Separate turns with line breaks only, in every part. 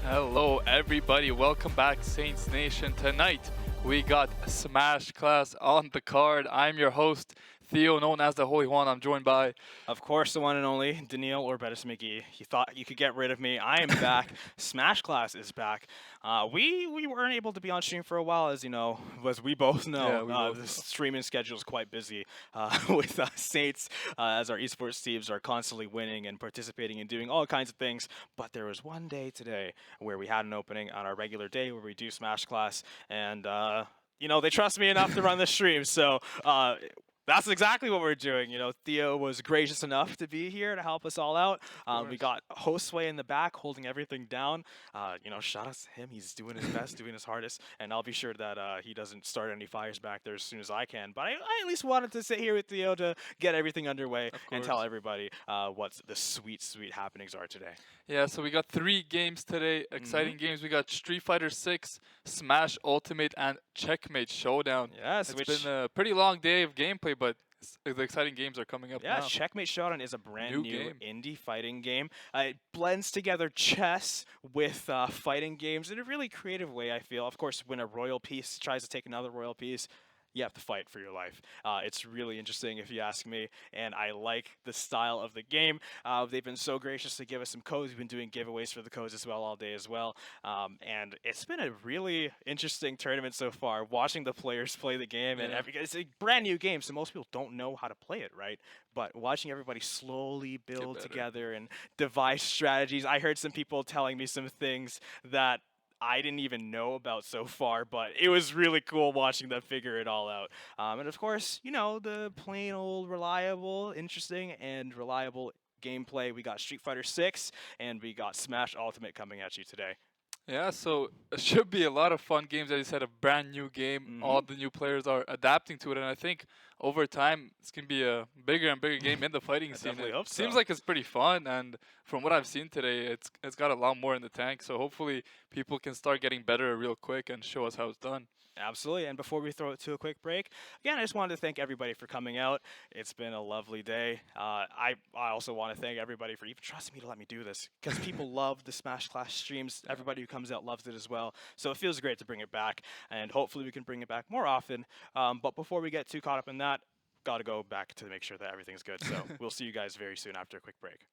Hello, everybody. Welcome back, Saints Nation. Tonight, we got Smash Class on the card. I'm your host, Theo, known as the Holy One. I'm joined by.
Of course, the one and only Daniil or Bettis McGee. You thought you could get rid of me. I am back. Smash Class is back. We weren't able to be on stream for a while, as you know, as we both know.
Yeah, we both
the
know.
streaming schedule is quite busy with Saints, as our esports teams are constantly winning and participating and doing all kinds of things. But there was one day today where we had an opening on our regular day where we do Smash Class, and they trust me enough to run the stream. So that's exactly what we're doing. Theo was gracious enough to be here to help us all out. We got Hostway in the back holding everything down. Shout out to him. He's doing his best, doing his hardest, and I'll be sure that he doesn't start any fires back there as soon as I can. But I at least wanted to sit here with Theo to get everything underway and tell everybody what the sweet happenings are today.
Yeah, so we got 3 games today. Exciting games. We got Street Fighter 6, Smash Ultimate, and Checkmate Showdown.
Yes,
it's been a pretty long day of gameplay, but the exciting games are coming up now.
Checkmate Showdown is a brand new
game.
indie fighting game. It blends together chess with fighting games in a really creative way, I feel. Of course, when a royal piece tries to take another royal piece, you have to fight for your life. It's really interesting if you ask me, and I like the style of the game. They've been so gracious to give us some codes. We've been doing giveaways for the codes as well all day as well. And it's been a really interesting tournament so far, watching the players play the game. And it's a brand new game, so most people don't know how to play it, right? But watching everybody slowly build together and devise strategies. I heard some people telling me some things that I didn't even know about so far, but it was really cool watching them figure it all out. And of course, the plain old reliable, interesting, and reliable gameplay. We got Street Fighter 6, and we got Smash Ultimate coming at you today.
Yeah, so it should be a lot of fun games. As you said, a brand new game. All the new players are adapting to it, and I think over time it's gonna be a bigger and bigger game in the fighting scene.
Definitely hope so.
Seems like it's pretty fun, and from what I've seen today, it's got a lot more in the tank. So hopefully people can start getting better real quick and show us how it's done.
Absolutely. And before we throw it to a quick break, again, I just wanted to thank everybody for coming out. It's been a lovely day. I also want to thank everybody for even trusting me to let me do this, because people love the Smash Class streams. Everybody who comes out loves it as well. So it feels great to bring it back, and hopefully we can bring it back more often. But before we get too caught up in that, got to go back to make sure that everything's good. So we'll see you guys very soon after a quick break.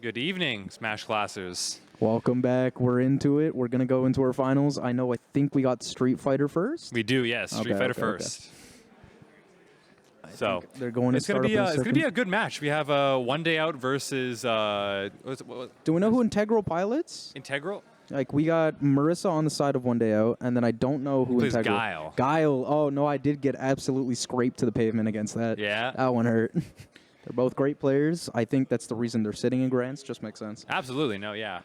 Good evening, Smash Classers.
Welcome back. We're into it. We're going to go into our finals. I think we got Street Fighter first.
We do, yes. Street Fighter first. So
they're going to
it's going to be a good match. We have One Day Out versus
do we know who Integral pilots?
Integral?
Like, we got Marissa on the side of One Day Out, and then I don't know who
plays
Integral.
Guile.
Guile. Oh, no, I did get absolutely scraped to the pavement against that.
Yeah.
That one hurt. They're both great players. I think that's the reason they're sitting in Grants. Just makes sense.
Absolutely. No, yeah.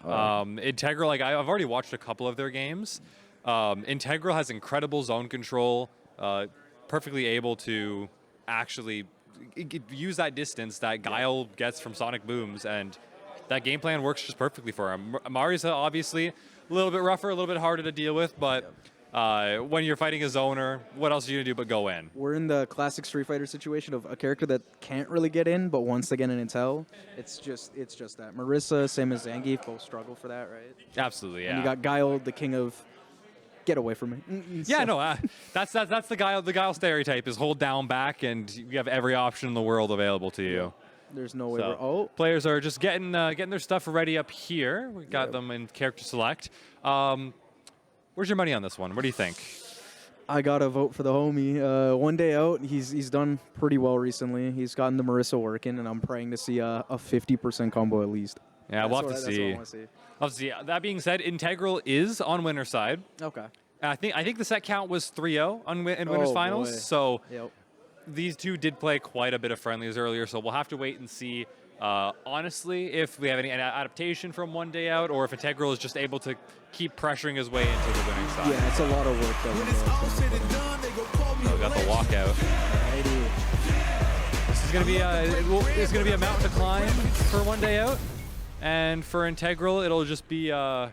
Integral, like, I've already watched a couple of their games. Integral has incredible zone control, perfectly able to actually use that distance that Guile gets from Sonic Booms, and that game plan works just perfectly for him. Marisa, obviously, a little bit rougher, a little bit harder to deal with, but when you're fighting a zoner, what else are you going to do but go in?
We're in the classic Street Fighter situation of a character that can't really get in, but wants to get in Intel. It's just that. Marissa, same as Zangief, both struggle for that, right?
Absolutely, yeah.
And you got Guile, the king of get away from me.
Yeah, no, that's the Guile stereotype is hold down back, and you have every option in the world available to you.
There's no way
players are just getting their stuff ready up here. We got them in character select. Where's your money on this one? What do you think?
I gotta vote for the homie. One Day Out, he's done pretty well recently. He's gotten the Marissa working, and I'm praying to see a 50% combo at least.
Yeah, we'll have to see.
That's what I
We'll have to see. That being said, Integral is on winner's side.
Okay.
I think the set count was 3-0 in winners finals.
Boy.
So
Yep.
these two did play quite a bit of friendlies earlier. So we'll have to wait and see. Honestly, if we have any adaptation from One Day Out, or if Integral is just able to keep pressuring his way into the winning side.
Yeah, it's a lot of work.
We got the walkout. This is gonna be a mountain to climb for One Day Out, and for Integral, it'll just be a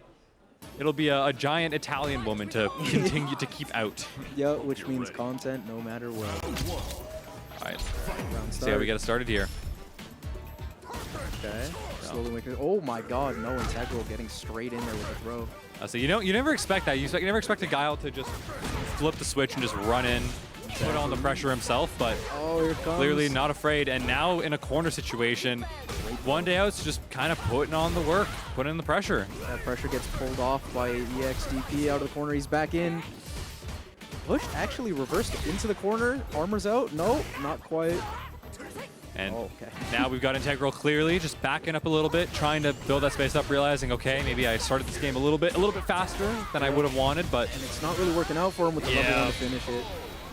giant Italian woman to continue to keep out.
Yeah, which means content no matter what.
All right, see how we get it started here.
Okay. Slowly making. Oh my God! No Integral getting straight in there with a throw.
So you never expect that. You never expect a Guile to just flip the switch and just run in, put on the pressure himself. But
here comes.
Clearly not afraid. And now in a corner situation, One Day Out's just kind of putting on the work, putting in the pressure.
That pressure gets pulled off by EXDP out of the corner. He's back in. Push actually reversed into the corner. Armor's out. No, not quite.
And now we've got Integral clearly just backing up a little bit, trying to build that space up, realizing, okay, maybe I started this game a little bit faster than I would have wanted, but
and it's not really working out for him with the level one to finish it.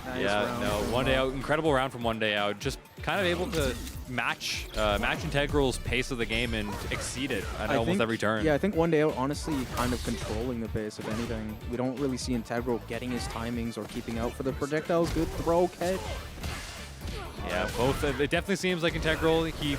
Nice
One Day Out, incredible round from One Day Out, just kind of able to match Integral's pace of the game and exceed it at almost every turn.
Yeah, I think One Day Out, honestly, kind of controlling the pace, if anything. We don't really see Integral getting his timings or keeping out for the projectiles. Good throw, catch.
Yeah, both. It definitely seems like Integral, he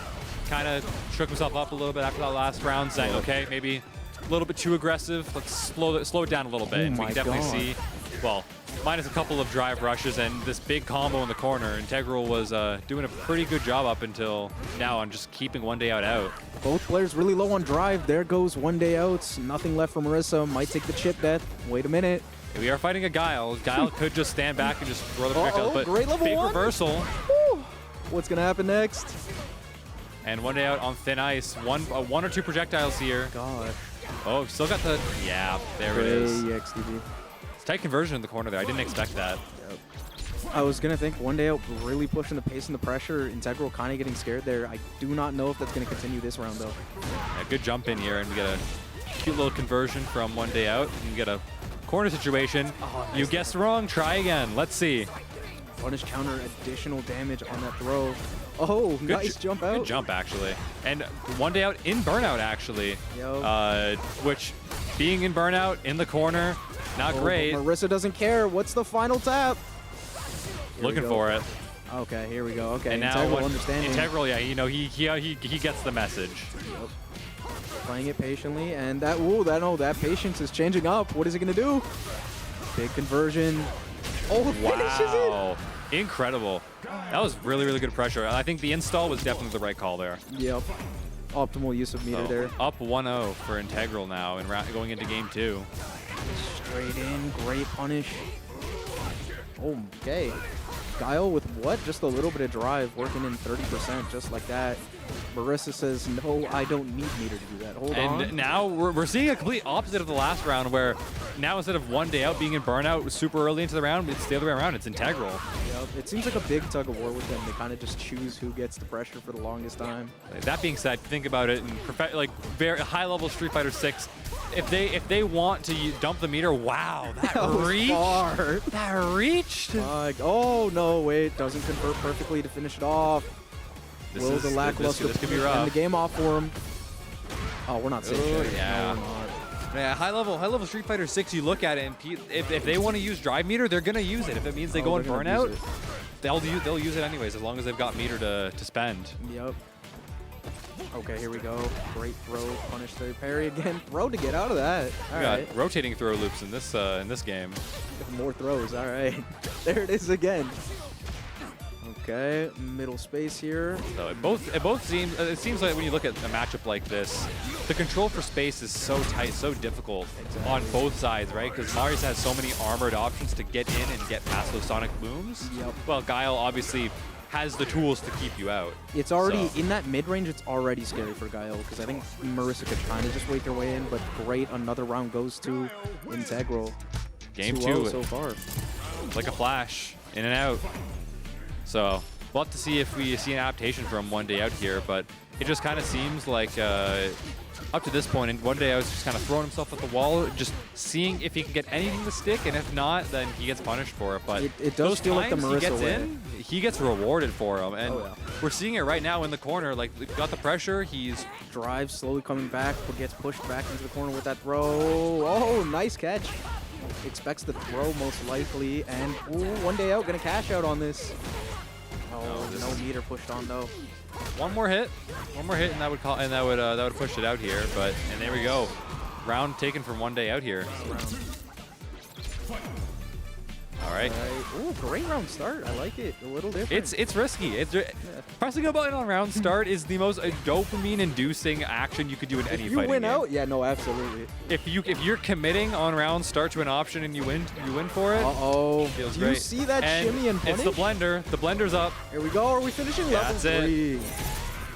kind of shook himself up a little bit after that last round, saying, okay, maybe a little bit too aggressive. Let's slow it down a little bit. We can definitely see, well, minus a couple of drive rushes and this big combo in the corner. Integral was doing a pretty good job up until now on just keeping One Day Out.
Both players really low on drive. There goes One Day Out. Nothing left for Marissa. Might take the chip death. Wait a minute.
We are fighting a Guile. Guile could just stand back and just throw the projectiles, but
great level
big
one.
reversal.
Woo. What's going to happen next?
And One Day Out on thin ice. One or two projectiles here.
God.
Oh, still got the, there it is.
EXDP.
Tight conversion in the corner there. I didn't expect that.
Yep. I was going to think One Day Out really pushing the pace and the pressure. Integral kind of getting scared there. I do not know if that's going to continue this round, though.
Yeah, good jump in here, and we get a cute little conversion from One Day Out. You get a corner situation.
Nice.
You guessed wrong. Try again. Let's see.
Punish counter, additional damage on that throw. Oh,
good
nice jump out.
Good jump, actually. And One Day Out in burnout, actually. Which, being in burnout, in the corner, not great.
Marissa doesn't care. What's the final tap?
Looking for it.
Okay, here we go. Okay,
and now Integral, yeah, he gets the message.
Yep. Playing it patiently, and that patience is changing up. What is it gonna do? Big conversion. Oh,
wow. Incredible. That was really, really good pressure. I think the install was definitely the right call there.
Yep. Optimal use of meter there.
Up 1-0 for Integral now and going into game 2.
Straight in, great punish. Okay. Guile with what? Just a little bit of drive, working in 30%, just like that. Marissa says, no, I don't need meter to do that. Hold on.
And now we're seeing a complete opposite of the last round, where now instead of one day out being in burnout super early into the round, it's the other way around. It's integral.
Yep. It seems like a big tug of war with them. They kind of just choose who gets the pressure for the longest time.
That being said, think about it in like very high level Street Fighter 6. If they want to dump the meter, wow, that reach,
far.
that reach.
Oh no, wait, doesn't convert perfectly to finish it off. Will the lackluster
this could be
end
rough.
the game off for him? Oh, we're not safe.
Ooh,
Shay.
yeah.
No, we're not.
Yeah, high level Street Fighter 6. You look at it, and if they want to use drive meter, they're gonna use it. If it means they go on
they're gonna
burnout,
use it.
they'll use it anyways, as long as they've got meter to spend.
Yep. Okay, here we go. Great throw, punish third parry again. Throw to get out of that. All
We got
right.
rotating throw loops in this game.
More throws. All right. There it is again. Okay, middle space here.
So it both seems like when you look at a matchup like this, the control for space is so tight, so difficult on both sides, right? Because Marius has so many armored options to get in and get past those sonic booms.
Yep.
Well, Guile obviously has the tools to keep you out.
It's already,
So-
in that mid-range, it's already scary for Guile, because I think Marissa could kind of just wake her way in, but great, another round goes to Integral.
Game
2-0
2,
so far.
like a flash, in and out. So we'll have to see if we see an adaptation from One Day Out here, but it just kind of seems like up to this point, and One Day Out's just kind of throwing himself at the wall, just seeing if he can get anything to stick, and if not, then he gets punished for it. But
It does
those
feel like the
times he
Marissa
gets
way.
in, he gets rewarded for them, and
Oh, yeah.
we're seeing it right now in the corner. Like, we've got the pressure, he's
Drive slowly coming back, but gets pushed back into the corner with that throw. Oh, nice catch. Expects the throw most likely, and ooh, One Day Out gonna cash out on this. Oh,
this
no
is-
meter pushed on though.
one more hit, and that would push it out here. But and there we go, round taken from One Day Out here. All right.
Ooh, great round start. I like it. A little different.
It's risky. Pressing a button on round start is the most dopamine-inducing action you could do in any
if you
fighting
win
game.
out, yeah, no, absolutely.
If you're committing on round start to an option and you win for it.
Uh-oh.
Feels
Do you
great.
see that shimmy and punish?
It's the blender. The blender's up.
Here we go. Are we finishing level
That's it.
3?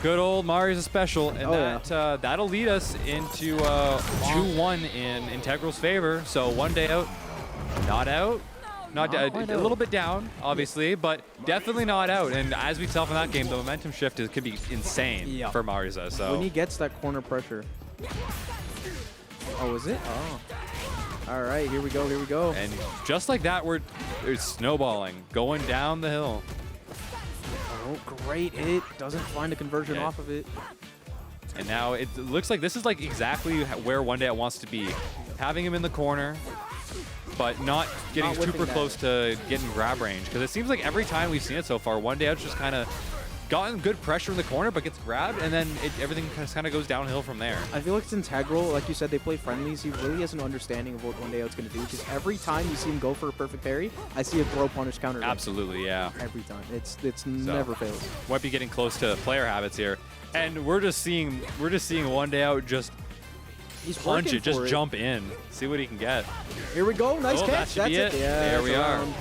Good old Mario's special, and
Oh,
that'll lead us into 2-1 in Integral's favor. So One Day Out, not out. Not
Not
a
quite
little
out.
bit down, obviously, but definitely not out. And as we saw from that game, the momentum shift could be insane
Yeah.
for Mariza. So
When he gets that corner pressure. Oh, is it? Oh. All right, here we go. Here we go.
and just like that, it's snowballing, going down the hill.
Oh, great hit. Doesn't find a conversion
Yeah.
off of it.
And now it looks like this is like exactly where One Day Out wants to be, having him in the corner, but not getting
Not whipping
super
that.
close to getting grab range. Because it seems like every time we've seen it so far, One Day Out's just kind of gotten good pressure in the corner, but gets grabbed, and then everything kind of goes downhill from there.
I feel like it's Integral. Like you said, they play friendlies. He really has an understanding of what One Day Out's going to do, because every time you see him go for a perfect parry, I see a throw, punish, counter. hit.
Absolutely, yeah.
Every time. It's never fails.
Might be getting close to player habits here, and we're just seeing One Day Out just
He's
punch
working
it, just
for
jump in, see what he can get.
Here we go. Nice
Oh, that
catch.
should be
That's
it.
Yeah,
There
that's
we
a
are.
round.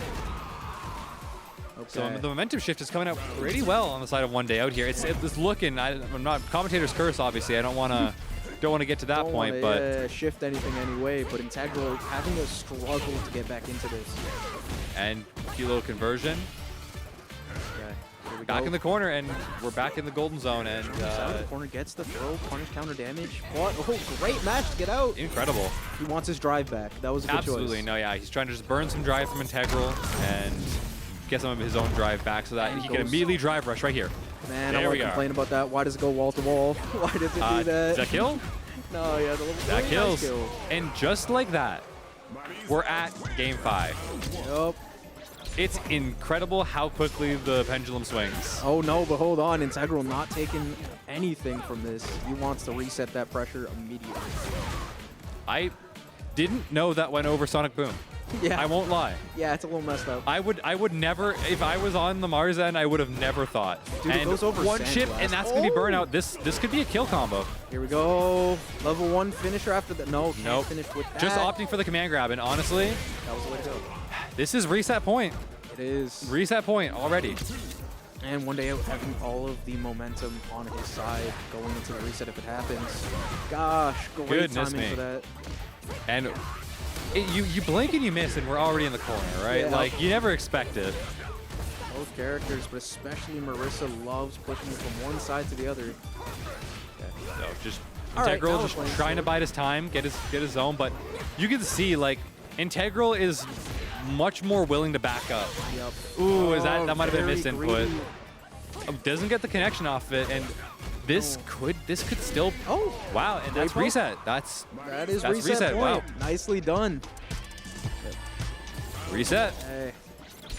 So
Okay.
the momentum shift is coming out pretty well on the side of One Day Out here. It's looking. I'm not commentator's curse, obviously. I don't want to get to that
Don't
point,
wanna,
but
shift anything anyway. But Integral having a struggle to get back into this.
and kilo conversion
Okay. Here we
back
go.
in the corner, and we're back in the golden zone, and
Out of the corner, gets the throw, punish, counter damage. What? Oh, great match to get out.
incredible.
He wants his drive back. That was a good
Absolutely,
choice.
no, yeah. He's trying to just burn some drive from Integral and get some of his own drive back so that
And
he can
goes-
immediately drive rush right here.
Man,
There
I want
we
to
are.
complain about that. Why does it go wall to wall? Why does it do that?
Does that kill?
No, yeah, the level
That
3
kills.
nice kill.
And just like that, we're at game 5.
Yup.
It's incredible how quickly the pendulum swings.
Oh no, but hold on. Integral not taking anything from this. He wants to reset that pressure immediately.
I didn't know that went over Sonic Boom.
Yeah.
I won't lie.
Yeah, it's a little messed up.
I would never, if I was on the Mars end, I would have never thought.
Dude, it
and
goes over
one
Sand
chip,
Blast.
and that's gonna be
Oh!
burnout. This could be a kill combo.
Here we go. Level 1 finisher after that. No, can't
Nope.
finish with that.
Just opting for the command grab, and honestly,
That was the way to go.
this is reset point.
It is.
Reset point already.
And one day out having all of the momentum on his side going into the reset if it happens. Gosh, great
Goodness
timing
me.
for that.
And you blink and you miss, and we're already in the corner, right?
Yeah.
Like, you never expect it.
Both characters, but especially Marissa, loves pushing from one side to the other.
So just
All right,
Integral
now
just
we're playing
trying to
slow.
bide his time, get his zone, but you can see, like, Integral is much more willing to back up.
Yep.
Ooh, is
Oh,
that might have been
very
misinput.
greedy.
Doesn't get the connection off it, and this could still.
Oh,
Wow, and that's
poke.
reset. That
is
That's
reset,
reset,
point.
wow.
Nicely done.
reset.
Hey.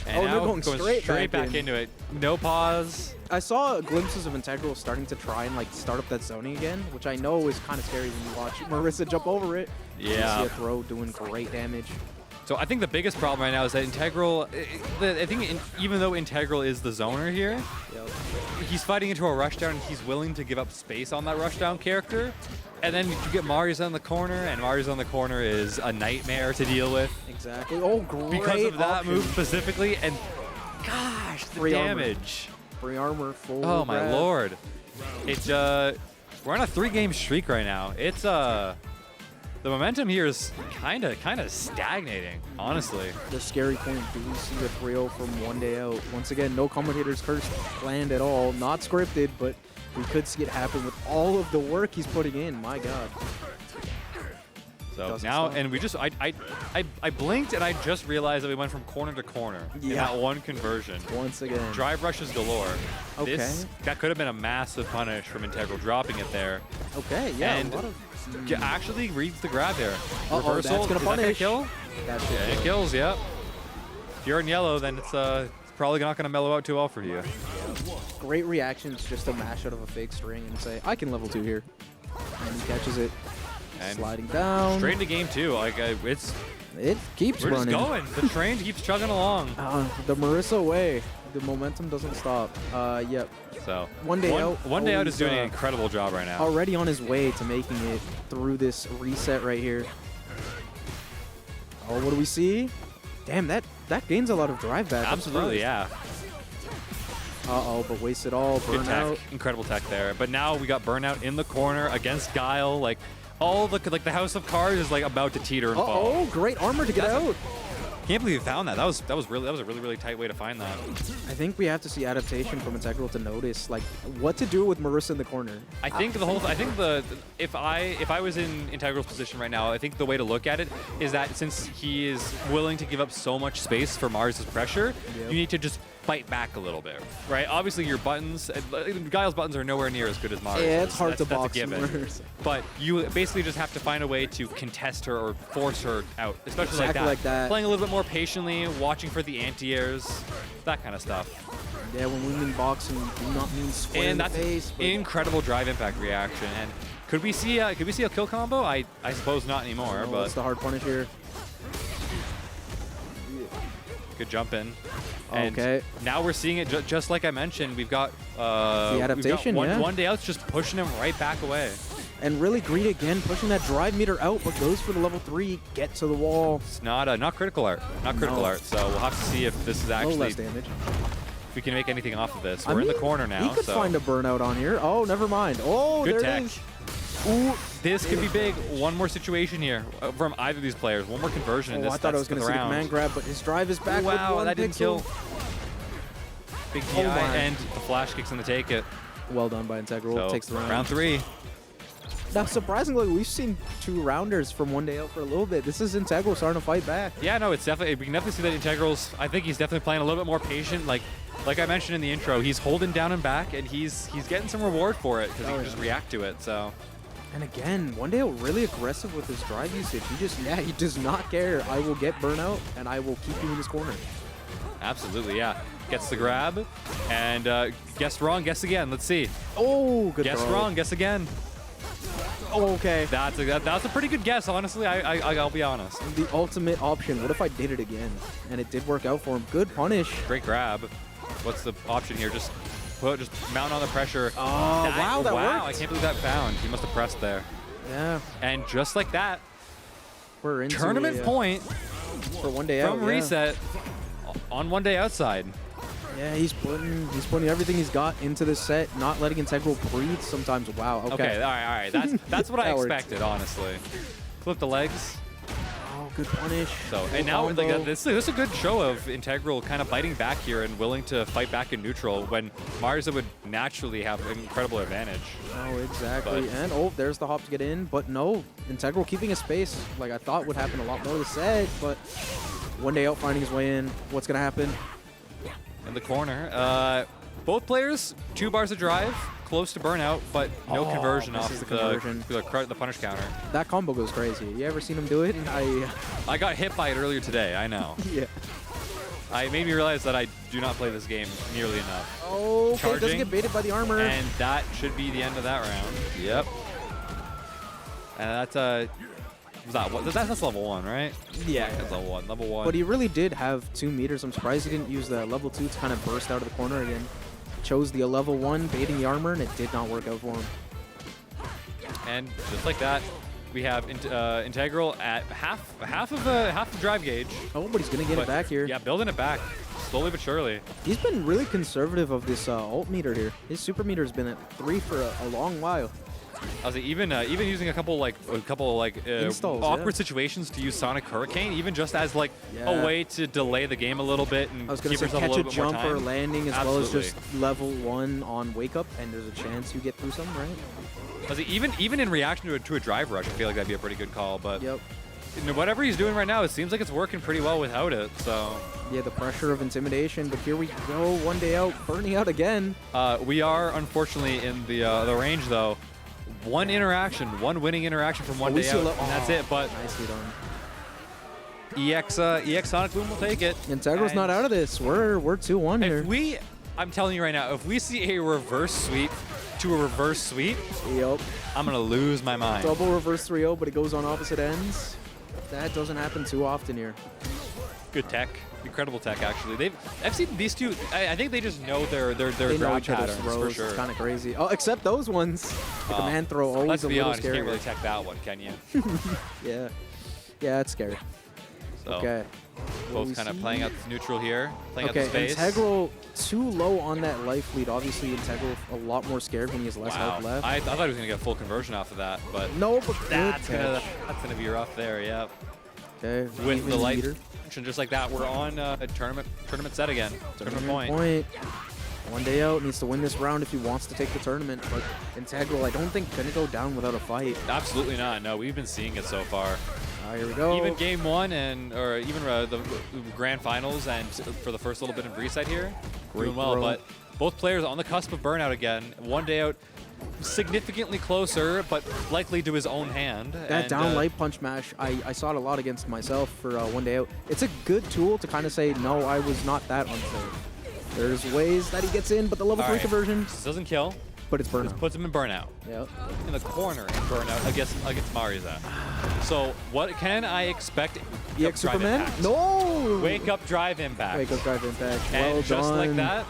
And
Oh,
now
they're going straight back
back
in.
into it. No pause.
I saw glimpses of Integral starting to try and like start up that zoning again, which I know is kind of scary when you watch Marissa jump over it. You
Yeah.
see a throw doing great damage.
So I think the biggest problem right now is that Integral, I think even though Integral is the zoner here,
Yep.
he's fighting into a rushdown and he's willing to give up space on that rushdown character. And then you get Marius on the corner, and Marius on the corner is a nightmare to deal with
Exactly. Oh, great.
because of that
option.
move specifically. And gosh, the
Free armor.
damage.
Free armor, full
Oh my
grab.
lord. It's we're on a 3-game streak right now. It's the momentum here is kind of stagnating, honestly.
The scary point, do we see a 3-0 from one day out? Once again, no commentator's curse planned at all. Not scripted, but we could see it happen with all of the work he's putting in. My God.
So
Doesn't
now,
stop.
and we just, I blinked and I just realized that we went from corner to corner in
Yeah.
that one conversion.
Once again.
Drive rushes galore.
Okay.
That could have been a massive punish from Integral, dropping it there.
Okay, yeah.
And
a lot of,
Actually reads the grab there.
Uh-oh,
Reversal,
that's gonna
is that gonna
punish.
kill?
that should
Yeah, it
kill.
kills, yep. If you're in yellow, then it's probably not going to mellow out too well for you.
Great reactions just to mash out of a fake string and say, I can level 2 here. And he catches it.
And
Sliding down.
straight into game 2. Like,
It keeps
we're just
running.
going. The train keeps chugging along.
The Marissa way. The momentum doesn't stop. Yep.
So
One day out.
One day out is
always,
doing an incredible job right now.
already on his way to making it through this reset right here. Oh, what do we see? Damn, that gains a lot of drive back. I'm
Absolutely,
surprised.
yeah.
Uh-oh, but waste it all.
Good tech,
Burnout.
incredible tech there. But now we got Burnout in the corner against Guile. Like all the the House of Cards is like about to teeter and fall.
Uh-oh, great armor to get out.
Can't believe you found that. That was a really tight way to find that.
I think we have to see adaptation from Integral to notice like what to do with Marissa in the corner.
I think if I was in Integral's position right now, I think the way to look at it is that since he is willing to give up so much space for Marius' pressure,
Yep.
you need to just fight back a little bit, right? Obviously, your buttons, Guile's buttons are nowhere near as good as Marius'.
Yeah, it's hard
that's,
to
that's
box
a given.
Marissa.
But you basically just have to find a way to contest her or force her out, especially
Exactly like that.
Playing a little bit more patiently, watching for the anti-airs, that kind of stuff.
Yeah, when we mean boxing, we do not mean square in
And
the
that's
face. But
incredible drive impact reaction. And could we see a kill combo? I suppose not anymore,
oh,
but
what's the hard punish here?
good jump in. And
Okay.
now we're seeing it just like I mentioned. We've got
adaptation,
we've got
yeah.
one day out's just pushing him right back away.
And really greedy again, pushing that drive meter out, but goes for the level 3, get to the wall.
It's not critical art,
No.
So we'll have to see if this is
A little
actually
less damage.
if we can make anything off of this.
I
We're in the
mean,
corner now.
He could
so
find a burnout on here. Oh, never mind. Oh,
good
there
tech.
it is. Ooh.
This could be big. One more situation here from either of these players. One more conversion.
Oh,
and this,
I thought I was
that's
going to see the
round.
command grab, but his drive is back with
Wow,
one
that didn't
pixel.
kill. Big DI
Oh my.
and the flash kicks in to take it.
Well done by Integral.
So
Takes the round.
round 3.
Now, surprisingly, we've seen 2 rounders from one day out for a little bit. This is Integral starting to fight back.
Yeah, no, it's definitely, we can definitely see that Integrals, I think he's definitely playing a little bit more patient. Like I mentioned in the intro, he's holding down and back, and he's getting some reward for it because he
Oh,
can
yeah.
just react to it. So
And again, one day out really aggressive with his drive usage. He does not care. I will get burnout, and I will keep you in this corner.
absolutely, yeah. Gets the grab, and guess wrong, guess again. Let's see.
Oh, good
Guess
throw.
wrong, guess again.
Oh, okay.
That's a pretty good guess, honestly. I'll be honest.
The ultimate option. What if I did it again? And it did work out for him. Good punish.
Great grab. What's the option here? Just mount on the pressure.
Oh, wow, that
wow!
worked.
I can't believe that found. He must have pressed there.
Yeah,
And just like that,
we're into
tournament
a,
point
for one day out.
from
yeah.
reset. on one day outside.
Yeah, he's putting everything he's got into this set, not letting Integral breathe sometimes. Wow, okay.
Okay, all right. That's what I
That worked.
expected, honestly. Flip the legs.
Oh, good punish.
So,
Good
and now
combo.
like, this is a good show of Integral kind of biting back here and willing to fight back in neutral when Marza would naturally have an incredible advantage.
Oh, exactly.
But-
And, oh, there's the hop to get in. But no, Integral keeping his space like I thought would happen a lot more this set. But one day out finding his way in. What's going to happen?
In the corner, both players 2 bars of drive, close to burnout, but no
Oh,
conversion
misses
off
the conversion.
the punish counter.
That combo goes crazy. You ever seen him do it?
I got hit by it earlier today. I know.
Yeah.
I made me realize that I do not play this game nearly enough.
Oh, okay. Doesn't
Charging.
get baited by the armor.
And that should be the end of that round. Yep. And that's that's level 1, right?
Yeah.
That's level 1. Level 1.
But he really did have 2 meters. I'm surprised he didn't use the level 2 to kind of burst out of the corner again. Chose the level 1, baiting the armor, and it did not work out for him.
And just like that, we have Integral at half the drive gauge.
Oh, but he's going to get
But
it back here.
Yeah, building it back slowly but surely.
He's been really conservative of this ult meter here. His super meter has been at 3 for a long while.
I was like, even using a couple
Installs,
awkward
yeah.
situations to use Sonic Hurricane, even just as like
Yeah.
a way to delay the game a little bit and
I was going
keep
to say
yourself a
catch a
little bit more
jump or
time.
landing as
Absolutely.
well as just level 1 on wake up, and there's a chance you get through some, right?
I was like, even in reaction to a drive rush, I feel like that'd be a pretty good call. But
Yep.
you know, whatever he's doing right now, it seems like it's working pretty well without it. So
Yeah, the pressure of intimidation, but here we go. One day out, burning out again.
we are unfortunately in the range though. One winning interaction from one
we
day
see a
out,
lo-
and that's it. But
Nicely done.
EX Sonic Boom will take it.
Integral's
And
not out of this. We're 2-1 here.
I'm telling you right now, if we see a reverse sweep to a reverse sweep,
Yep.
I'm gonna lose my mind.
Double reverse 3-0, but it goes on opposite ends. That doesn't happen too often here.
Good tech, incredible tech actually. I've seen these two. I think they just know their
They know
grab
each other's
patterns for
throws.
sure.
It's kind of crazy. Oh, except those ones. The command throw always
Let's
a
be
little
honest, you
scary.
can't really tech that one, can you?
Yeah. Yeah, it's scary.
So
Okay.
both kind of playing out this neutral here, playing out
Okay,
the space.
Integral too low on that life lead. Obviously, Integral a lot more scared when he has less
Wow.
health left.
I thought he was gonna get full conversion off of that, but
No, but good
that's gonna
catch.
be rough there. Yeah.
Okay,
With
even
the light
meter.
function just like that, we're on a tournament set again. Tournament point.
One day out, needs to win this round if he wants to take the tournament. But Integral, I don't think gonna go down without a fight.
Absolutely not. No, we've been seeing it so far.
Here we go.
Even game 1 or even the grand finals and for the first little bit of reset here,
Great
doing well.
throw.
But both players on the cusp of burnout again. One day out, significantly closer, but likely to his own hand.
That
and,
down light punch mash, I saw it a lot against myself for one day out. It's a good tool to kind of say, no, I was not that unsafe. There's ways that he gets in, but the level 3
Alright.
conversion,
This doesn't kill.
but it's burnout.
This puts him in burnout.
Yep.
In the corner in burnout against Mariza. So what can I expect?
EX
Drive
Superman?
impact.
No!
Wake up, drive impact.
Wake up, drive impact.
And
Well
just
done.
like that,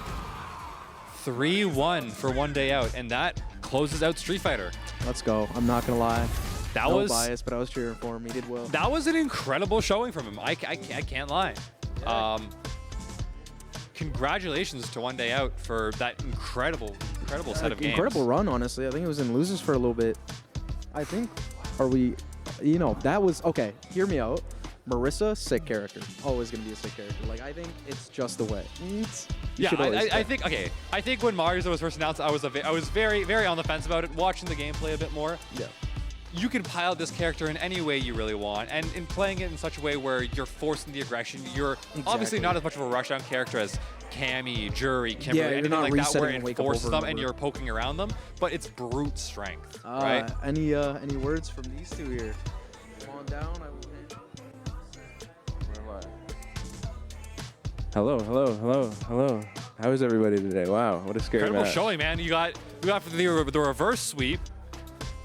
3-1 for one day out, and that closes out Street Fighter.
Let's go. I'm not going to lie.
That
No
was
bias, but I was cheering for him. He did well.
that was an incredible showing from him. I can't lie. Congratulations to one day out for that incredible set of games.
Incredible run, honestly. I think it was in losers for a little bit. I think, are we, you know, that was, okay, hear me out. Marissa, sick character. Always going to be a sick character. Like, I think it's just the way.
Yeah, I think I think when Mariza was first announced, I was very on the fence about it. Watching the gameplay a bit more,
Yeah.
you can pile this character in any way you really want, and in playing it in such a way where you're forcing the aggression, you're obviously
Exactly.
not as much of a rushdown character as Cammy, Jury, Kimberly,
you're
anything
not
like that, where
resetting and
it
wake up
forces
over
them
and
and
over.
you're poking around them, but it's brute strength, right?
Any words from these two here? Come on down.
Hello. How is everybody today? Wow, what a scary
Incredible
match.
showing, man. You got the reverse sweep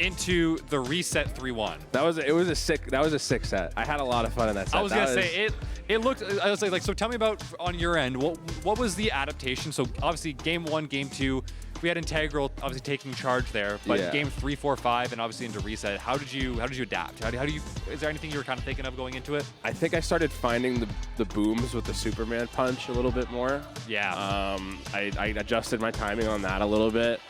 into the reset 3-1.
That was a sick set. I had a lot of fun in that set.
I was gonna say it looked. I was like, so tell me about on your end. What was the adaptation? So obviously, game 1, game 2, we had Integral obviously taking charge there, but
Yeah.
game 3, 4, 5, and obviously into reset. How did you adapt? How do you? Is there anything you were kind of thinking of going into it?
I think I started finding the booms with the Superman punch a little bit more.
Yeah.
I adjusted my timing on that a little bit.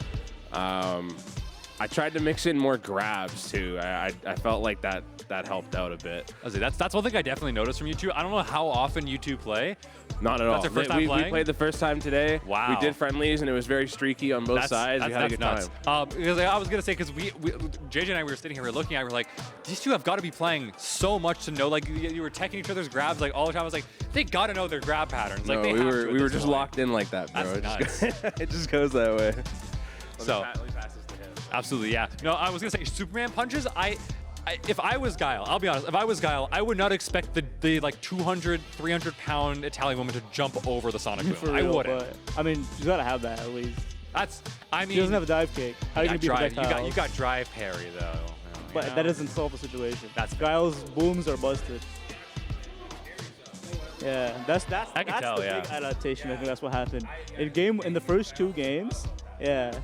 I tried to mix in more grabs too. I felt like that helped out a bit.
I was like, that's one thing I definitely noticed from you two. I don't know how often you two play.
Not at all.
That's your first time
we
playing?
played the first time today.
Wow.
We did friendlies and it was very streaky on both sides. We had a good
nuts.
time.
Because I was gonna say, because JJ and I were sitting here, we were looking at, it, we were like, these two have got to be playing so much to know. Like you were teching each other's grabs like all the time. I was like, they got to know their grab patterns. Like
No,
they
we
have
were
to at
we were
this
just
point.
locked in like that, bro.
That's
It just goes that way.
So
Let me pass this to him.
absolutely, yeah. No, I was gonna say Superman punches. If I was Guile, I'll be honest. If I was Guile, I would not expect the like 200, 300-pound Italian woman to jump over the Sonic
For
boom. I
real,
wouldn't.
but, I mean, you gotta have that at least.
I mean,
He doesn't have a dive kick. How are you gonna beat
drive,
projectiles?
you got drive parry though.
But
you know?
that doesn't solve the situation.
That's fair.
Guile's booms are busted. Yeah, that's
I can tell,
the
yeah.
big adaptation. I think that's what happened in the first 2 games. Yeah,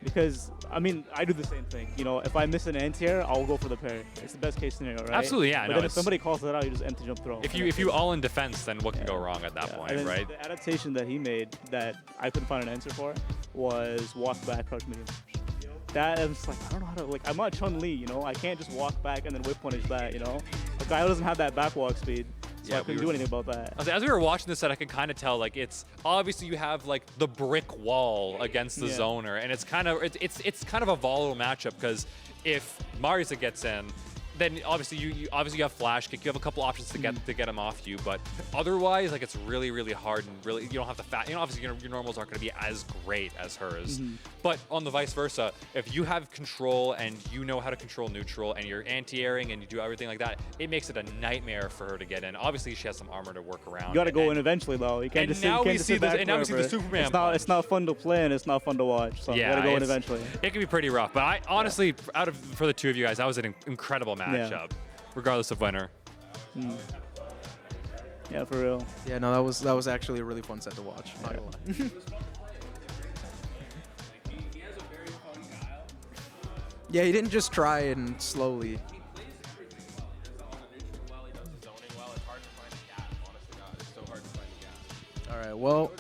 because I mean I do the same thing. You know, if I miss an anti-air, I'll go for the parry. It's the best case scenario, right?
Absolutely, yeah,
But
no,
then if
it's-
somebody calls it out, you just empty jump throw.
If you all in defense, then what can go wrong at that
Yeah,
point,
and then
right?
The adaptation that he made that I couldn't find an answer for was walk back, crouch medium. That I was like, I don't know how to, like, I'm not Chun-Li, you know? I can't just walk back and then whip punish that, you know? A guy doesn't have that back walk speed, so
Yeah,
I couldn't do anything about that.
As we were watching this set, I could kind of tell, like, it's obviously you have like the brick wall against the
Yeah.
zoner, and it's kind of a volatile matchup because if Marisa gets in, then obviously you have flash kick, you have a couple options to get him off you, but otherwise like it's really hard and really you don't have the obviously your normals aren't going to be as great as hers. But on the vice versa, if you have control and you know how to control neutral and you're anti-airing and you do everything like that, it makes it a nightmare for her to get in. Obviously she has some armor to work around.
You gotta go
and-
in eventually, though. You can't
and
just
now
you can't
we
just
see
sit
this-
back
and now we see the
forever.
Superman
It's not fun to play and it's not fun to watch, so you gotta go in eventually.
It can be pretty rough, but I honestly, for the two of you guys, that was an incredible matchup, regardless of winner.
Yeah, for real.
Yeah, no, that was actually a really fun set to watch. Not gonna lie. Yeah, he didn't just try and slowly. All right, well,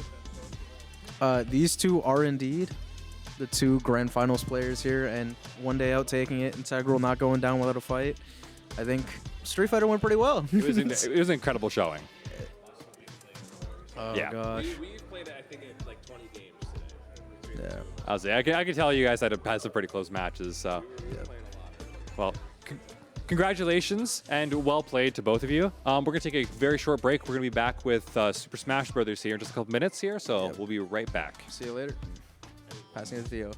these two are indeed the 2 grand finals players here, and one day out taking it, Integral not going down without a fight. I think Street Fighter went pretty well.
It was an incredible showing.
Oh
Yeah.
gosh.
We've played, I think, like 20 games today.
Yeah.
I can tell you guys had some pretty close matches. So, well, congratulations and well played to both of you. We're gonna take a very short break. We're gonna be back with Super Smash Brothers here in just a couple minutes here. So we'll be right back.
See you later. Passing it to Theo.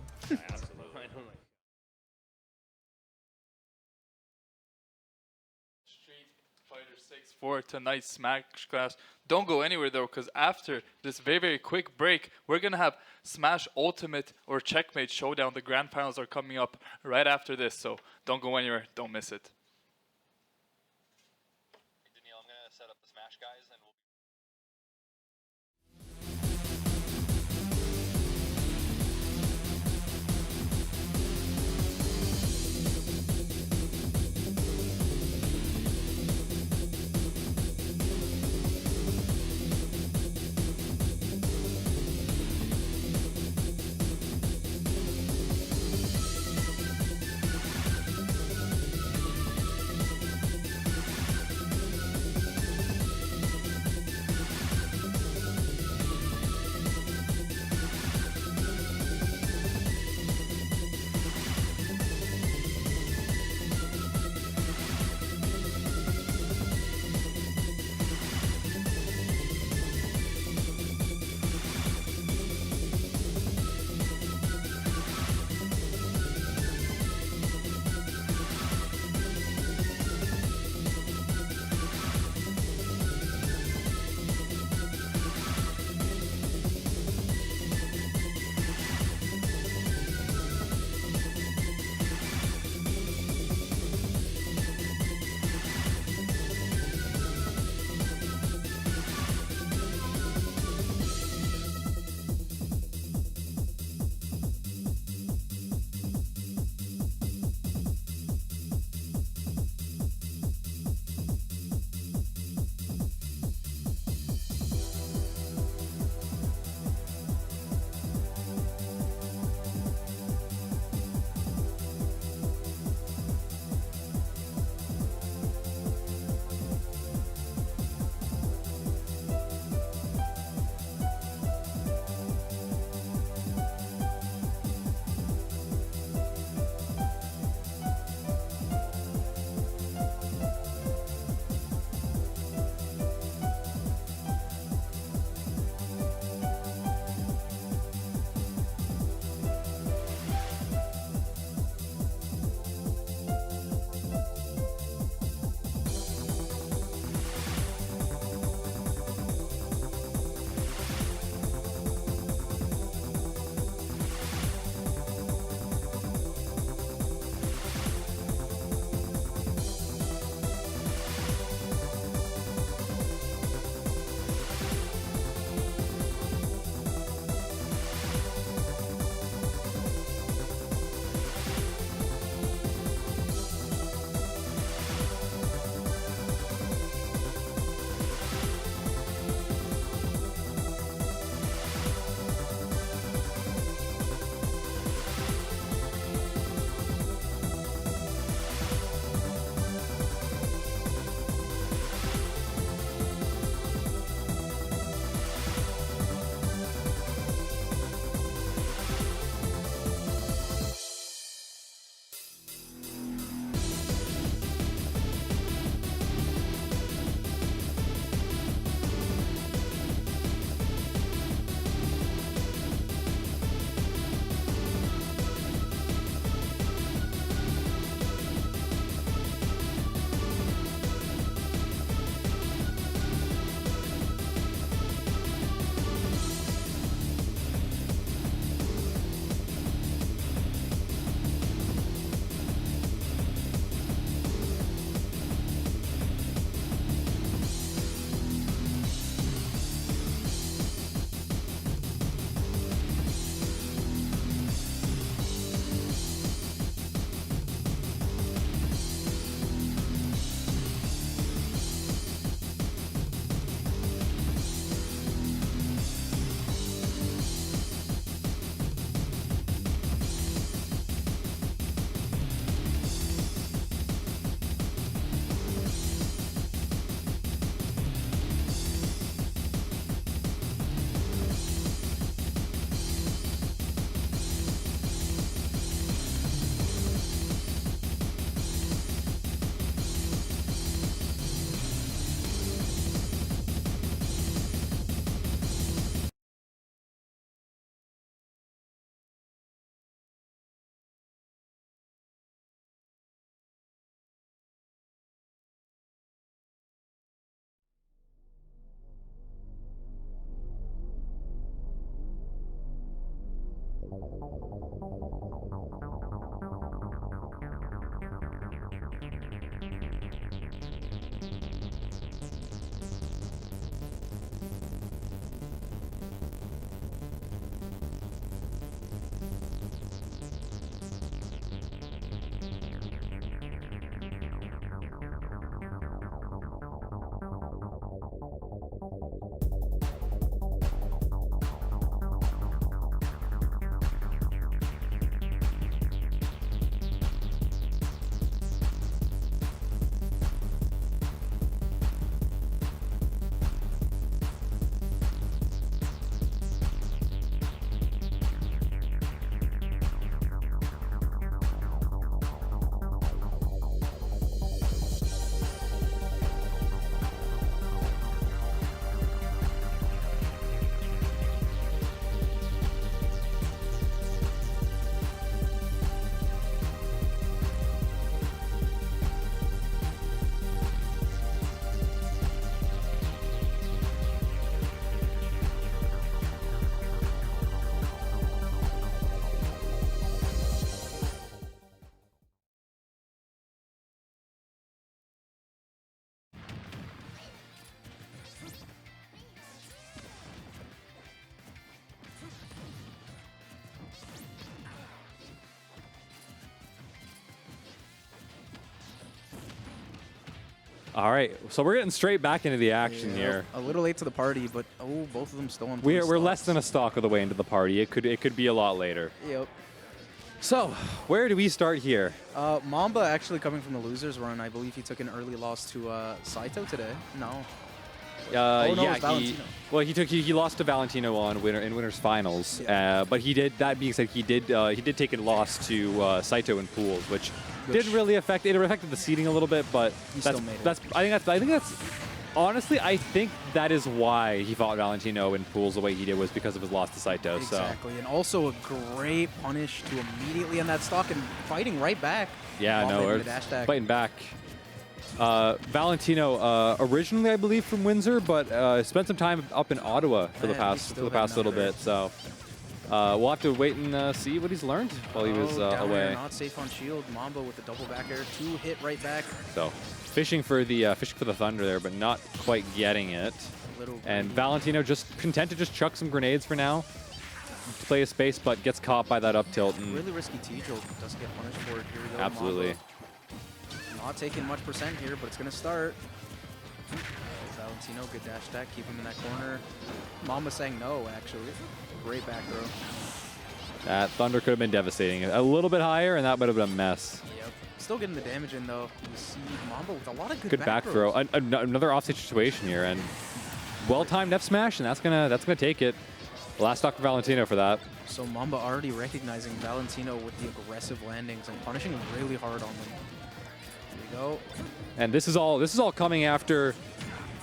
Street Fighter 6 for tonight's Smash Clash. Don't go anywhere though, because after this very quick break, we're gonna have Smash Ultimate or Checkmate Showdown. The grand finals are coming up right after this, so don't go anywhere. Don't miss it.
Danielle, I'm gonna set up the Smash guys and we'll. All right, so we're getting straight back into the action here.
A little late to the party, but both of them still on.
We're less than a stock of the way into the party. It could be a lot later.
Yep.
So where do we start here?
Mamba actually coming from the losers run. I believe he took an early loss to Saito today. No.
No,
it was Valentino.
He lost to Valentino in winners finals.
Yeah.
But he did. That being said, he did take a loss to Saito in pools, which didn't really affect it. It affected the seeding a little bit, but
He still made it.
I think that's honestly, I think that is why he fought Valentino in pools the way he did, was because of his loss to Saito.
Exactly, and also a great punish to immediately end that stock and fighting right back.
Yeah,
Mamba
no,
hitting
we're
the dash attack.
fighting back. Valentino, originally I believe from Windsor, but spent some time up in Ottawa for the
Yeah, he's
past
still
little
heading
bit. So we'll have to wait and see what he's learned while he was
down air,
away.
not safe on shield. Mamba with the double back air, 2 hit right back.
So fishing for the thunder there, but not quite getting it. And Valentino just content to just chuck some grenades for now, to play his space, but gets caught by that up tilt. And
Really risky T-Joke doesn't get punished for it. Here we go.
absolutely.
Mamba. Not taking much percent here, but it's going to start. Valentino, good dash attack, keep him in that corner. Mamba saying no, actually. Great back throw.
That thunder could have been devastating. A little bit higher, and that would have been a mess.
Yep. Still getting the damage in, though. You see Mamba with a lot of
Good back throw.
throws.
Another offstage situation here, and well-timed F smash, and that's gonna take it. Last stock for Valentino for that.
So Mamba already recognizing Valentino with the aggressive landings and punishing him really hard on them. Here we go.
And this is all coming after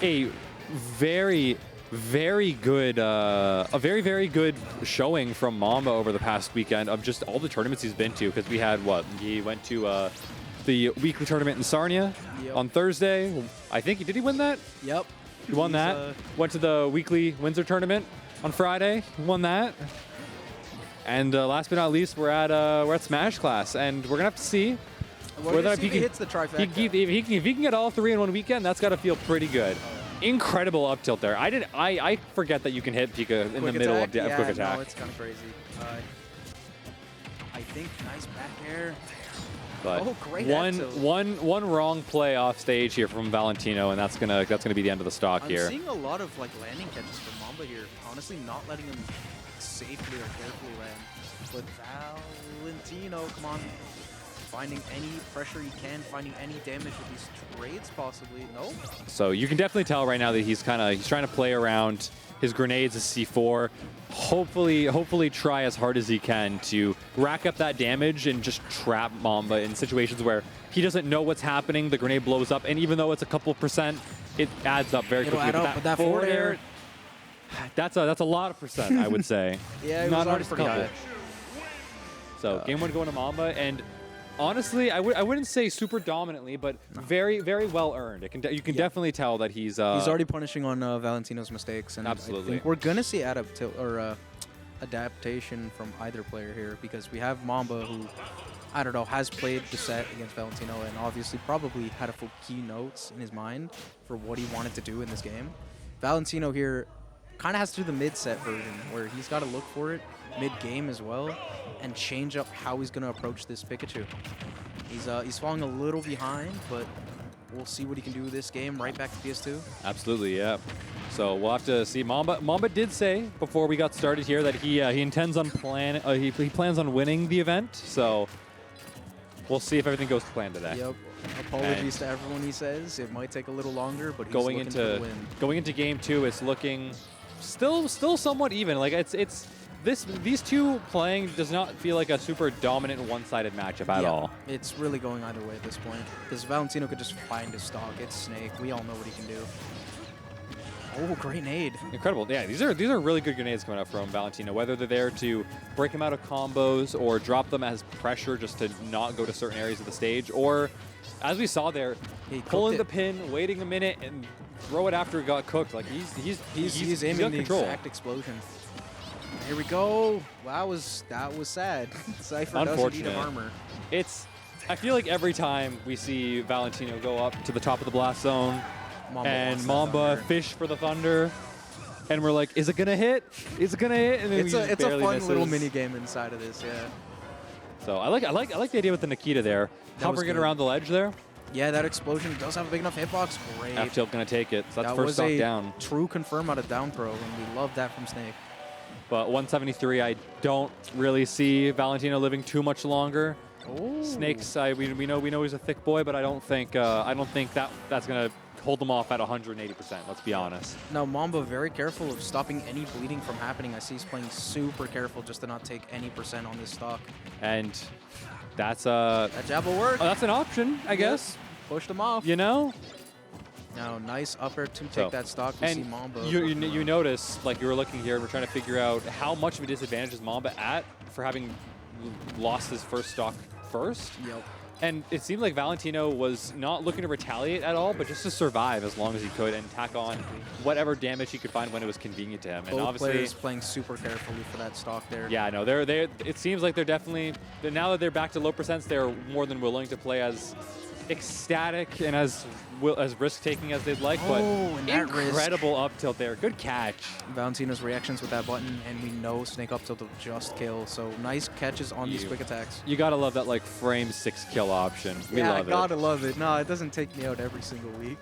a very good showing from Mamba over the past weekend of just all the tournaments he's been to. Because we had he went to the weekly tournament in Sarnia on Thursday. I think did he win that?
Yep.
He won that. Went to the weekly Windsor tournament on Friday. Won that. And last but not least, we're at Smash Class, and we're gonna have to see whether
if he hits the trifecta.
if he can get all 3 in one weekend, that's got to feel pretty good. Incredible up tilt there. I forget that you can hit Pika in the middle of
yeah,
quick attack.
No, it's kind of crazy. I think nice back air.
But
great
one wrong play off stage here from Valentino, and that's gonna be the end of the stock
I'm
here.
seeing a lot of landing catches from Mamba here. Honestly, not letting him safely or carefully land. But Valentino, come on, finding any pressure he can, finding any damage with these trades possibly. No.
So you can definitely tell right now that he's trying to play around his grenades as C4. Hopefully try as hard as he can to rack up that damage and just trap Mamba in situations where he doesn't know what's happening. The grenade blows up, and even though it's a couple percent, it adds up very quickly.
It'll add up, but that forward air,
that's a lot of percent, I would say.
Yeah, it
not
was already
just a
pretty
couple.
high.
So game 1 going to Mamba, and honestly, I wouldn't say super dominantly, but very well earned. You can definitely tell that he's
already punishing on Valentino's mistakes, and
Absolutely.
I think we're gonna see add up tilt or adaptation from either player here because we have Mamba who, I don't know, has played the set against Valentino and obviously probably had a few key notes in his mind for what he wanted to do in this game. Valentino here kind of has to do the mid-set version where he's got to look for it mid-game as well and change up how he's going to approach this Pikachu. He's falling a little behind, but we'll see what he can do this game right back to PS2.
Absolutely, yeah. So we'll have to see. Mamba did say before we got started here that he intends on he plans on winning the event. So we'll see if everything goes to plan today.
Yep. Apologies to everyone, he says. It might take a little longer, but he's
Going
looking for the
into
win.
game 2, it's looking still somewhat even. Like these two playing does not feel like a super dominant one-sided matchup at
Yeah,
all.
It's really going either way at this point because Valentino could just find his stock. It's Snake. We all know what he can do. Oh, great nade.
Incredible. Yeah, these are really good grenades coming out from Valentino, whether they're there to break him out of combos or drop them as pressure just to not go to certain areas of the stage, or as we saw there,
He cooked
pulling
it.
the pin, waiting a minute, and throw it after it got cooked. Like he's
aiming
got
the
control.
exact explosion. Here we go. That was sad. Cypher doesn't need
Unfortunate.
an armor.
I feel like every time we see Valentino go up to the top of the blast zone
Mamba
and
wants that
Mamba
thunder.
fish for the thunder, and we're like, is it gonna hit? Is it gonna hit? And then
It's
he
a
just
it's a
barely
fun
misses.
little mini game inside of this. Yeah.
So I like the idea with the Nikita there,
That was
hovering it
good.
around the ledge there.
Yeah, that explosion does have a big enough hitbox. Great.
F tilt gonna take it. So that's
that
first
was
stock
a
down.
true confirm out of down throw, and we love that from Snake.
But 173, I don't really see Valentino living too much longer.
Oh.
Snake's, we know he's a thick boy, but I don't think that's gonna hold him off at 180%. Let's be honest.
Now Mamba very careful of stopping any bleeding from happening. I see he's playing super careful just to not take any % on this stock.
And that's
That jab will work.
that's an option, I guess.
Pushed him off.
You know.
Now nice upper to take
So,
that stock. We see
And
Mamba.
you notice, like you were looking here, and we're trying to figure out how much of a disadvantage is Mamba at for having lost his first stock first.
Yep.
And it seemed like Valentino was not looking to retaliate at all, but just to survive as long as he could and tack on whatever damage he could find when it was convenient to him. And
Both
obviously,
players playing super carefully for that stock there.
yeah, no, it seems like they're definitely, now that they're back to low percents, they're more than willing to play as ecstatic and as risk-taking as they'd like, but
and that risk.
incredible up tilt there. Good catch.
Valentino's reactions with that button, and we know Snake up tilt will just kill. So nice catches on these
You-
quick attacks.
You gotta love that like frame 6 kill option. We
Yeah,
love
gotta love it. No, it doesn't take me out every single week.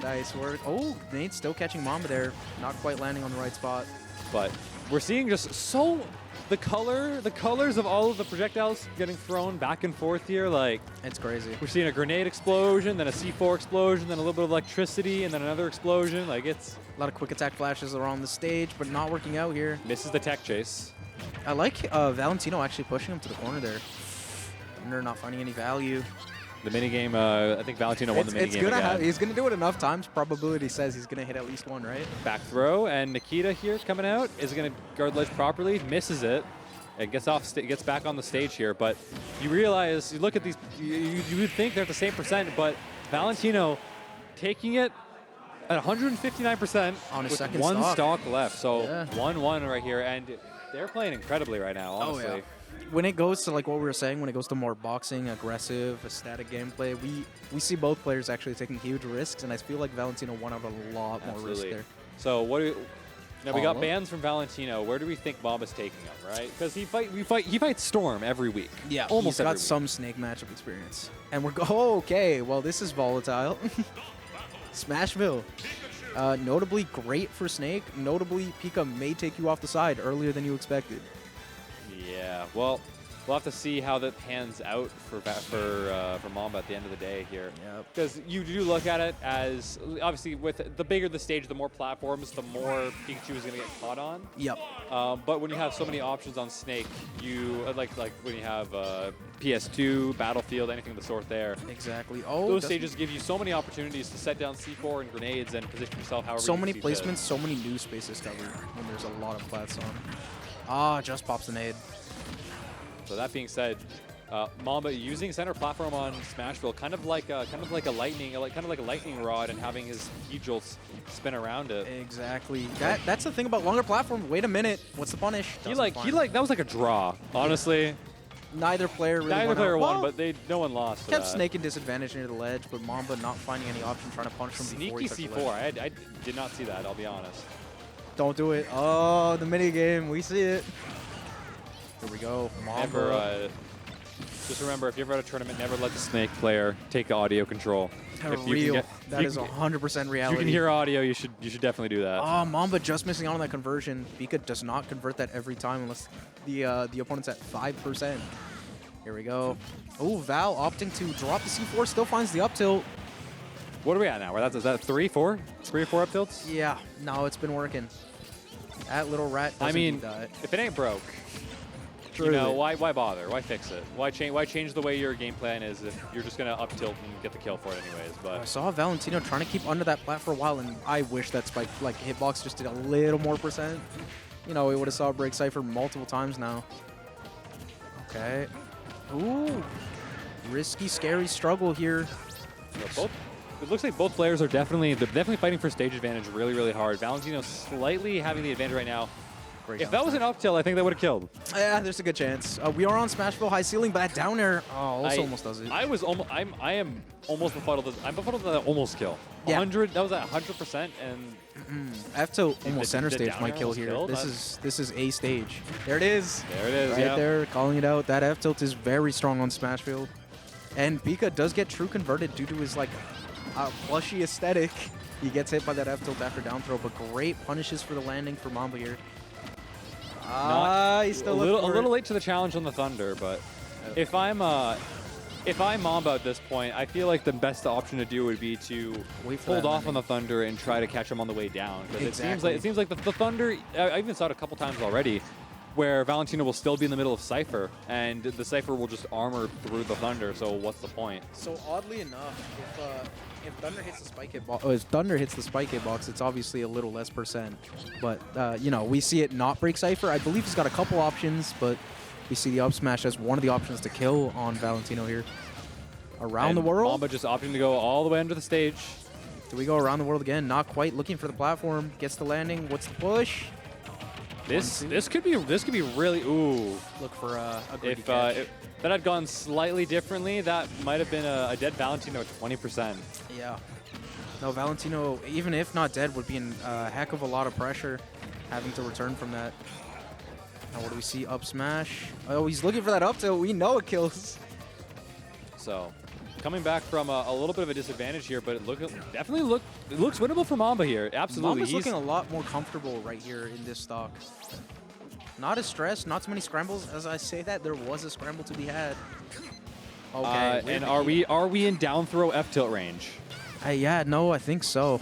Nice work. Oh, Nate's still catching Mamba there. Not quite landing on the right spot.
But we're seeing just the colors of all of the projectiles getting thrown back and forth here. Like
It's crazy.
we're seeing a grenade explosion, then a C4 explosion, then a little bit of electricity, and then another explosion. Like it's
A lot of quick attack flashes are on the stage, but not working out here.
misses the tech chase.
I like Valentino actually pushing him to the corner there. Thunder not finding any value.
The minigame, I think Valentino won the
It's
minigame
gonna
again.
he's gonna do it enough times. Probability says he's gonna hit at least one, right?
Back throw, and Nikita here is coming out. Is going to guard ledge properly, misses it, and gets back on the stage here. But you realize, you look at these, you would think they're at the same percent, but Valentino taking it at 159%
On his
with
second
one
stock.
stock left. So
Yeah.
1-1 right here, and they're playing incredibly right now, honestly.
When it goes to like what we were saying, when it goes to more boxing, aggressive, static gameplay, we see both players actually taking huge risks, and I feel like Valentino won out a lot more risk
Absolutely.
there.
So what do we, now we got
Oh.
bans from Valentino. Where do we think Mamba's taking him, right? Because he fights Storm every week.
Yeah,
almost
he's got
every week.
some Snake matchup experience. And we're oh, okay. Well, this is volatile. Smashville. Notably great for Snake. Notably, Pika may take you off the side earlier than you expected.
Yeah, well, we'll have to see how that pans out for Mamba at the end of the day here.
Yep.
Because you do look at it as, obviously, with the bigger the stage, the more platforms, the more Pikachu is going to get caught on.
Yep.
But when you have so many options on Snake, you like when you have PS2, Battlefield, anything of the sort there.
Exactly. Oh,
Those
doesn't-
stages give you so many opportunities to set down C4 and grenades and position yourself however
so
you
many
see
placements,
fit.
so many new spaces covered when there's a lot of plats on. Ah, just pops the nade.
So that being said, Mamba using center platform on Smashville, kind of like a lightning rod, and having his heat jolts spin around it.
Exactly. That's the thing about longer platform. Wait a minute. What's the punish?
That was like a draw. Honestly,
Neither player really
neither
won
player
out.
won,
Well,
but no one lost.
kept Snake in disadvantage near the ledge, but Mamba not finding any option, trying to punish him before he
Sneaky
touched the ledge.
C4. I did not see that. I'll be honest.
Don't do it. Oh, the mini game. We see it. Here we go. Mamba.
Just remember, if you're ever at a tournament, never let the Snake player take the audio control.
Real. That is 100% reality.
If you can hear audio, you should definitely do that.
Oh, Mamba just missing out on that conversion. Pika does not convert that every time unless the opponent's at 5%. Here we go. Oh, Val opting to drop the C4, still finds the up tilt.
What are we at now? Is that 3, 4? 3 or 4 up tilts?
Yeah, no, it's been working. That little rat doesn't
I mean,
do that.
if it ain't broke, you know, why bother? Why fix it? Why change the way your game plan is if you're just gonna up tilt and get the kill for it anyways?
I
But
saw Valentino trying to keep under that plat for a while, and I wish that spike, like hitbox, just did a little more percent. You know, we would have saw Break Cypher multiple times now. Okay. Ooh. Risky, scary struggle here.
it looks like both players are definitely fighting for stage advantage really, really hard. Valentino slightly having the advantage right now.
Great
If that was an up tilt, I think that would have killed.
Yeah, there's a good chance. We are on Smashville high ceiling, but that down air also almost does it.
I am almost befuddled. I'm befuddled at that almost kill.
Yeah.
100. That was at 100%, and
F to almost center
the
stage
down
might
air
kill
almost
here.
killed?
This is a stage. There it is.
there it is.
Right
Yeah.
there, calling it out. That F tilt is very strong on Smashville. And Pika does get true converted due to his like plushy aesthetic. He gets hit by that F tilt after down throw, but great punishes for the landing for Mamba here. He's still
a little late to the challenge on the Thunder, but if I'm Mamba at this point, I feel like the best option to do would be to
Wait for
hold
that
off
landing.
on the Thunder and try to catch him on the way down. 'Cause
Exactly.
it seems like the Thunder. I even saw it a couple times already, where Valentino will still be in the middle of Cypher, and the Cypher will just armor through the Thunder. So what's the point?
So oddly enough, if Thunder hits the spike hitbox, it's obviously a little less percent. But you know, we see it not break Cypher. I believe he's got a couple options, but we see the up smash as one of the options to kill on Valentino here. Around the world.
Mamba just opting to go all the way under the stage.
Do we go around the world again? Not quite. Looking for the platform. Gets the landing. What's the push?
This could be really ooh.
Look for a good
If that had gone slightly differently, that might have been a dead Valentino at 20%.
Yeah. No, Valentino, even if not dead, would be in a heck of a lot of pressure having to return from that. Now, what do we see? Up smash. Oh, he's looking for that up tilt. We know it kills.
So, coming back from a little bit of a disadvantage here, but it looks winnable for Mamba here. Absolutely.
Mamba's looking a lot more comfortable right here in this stock. Not as stressed, not too many scrambles. As I say that, there was a scramble to be had. Okay.
And are we in down throw F tilt range?
Yeah, no, I think so.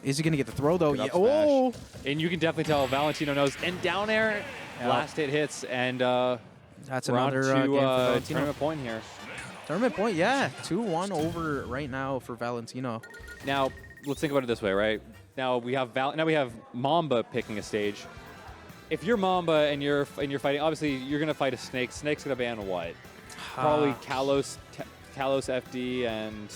Is he gonna get the throw though?
Good
Yeah.
up smash.
Oh.
And you can definitely tell Valentino knows. And down air,
Yep.
last hit hits, and
That's
we're on
another
to
game for Valentino.
tournament point here.
Tournament point, yeah. 2-1 over right now for Valentino.
Now, let's think about it this way, right? Now we have Mamba picking a stage. If you're Mamba and you're fighting, obviously you're gonna fight a Snake. Snake's gonna ban what? Probably Kalos FD and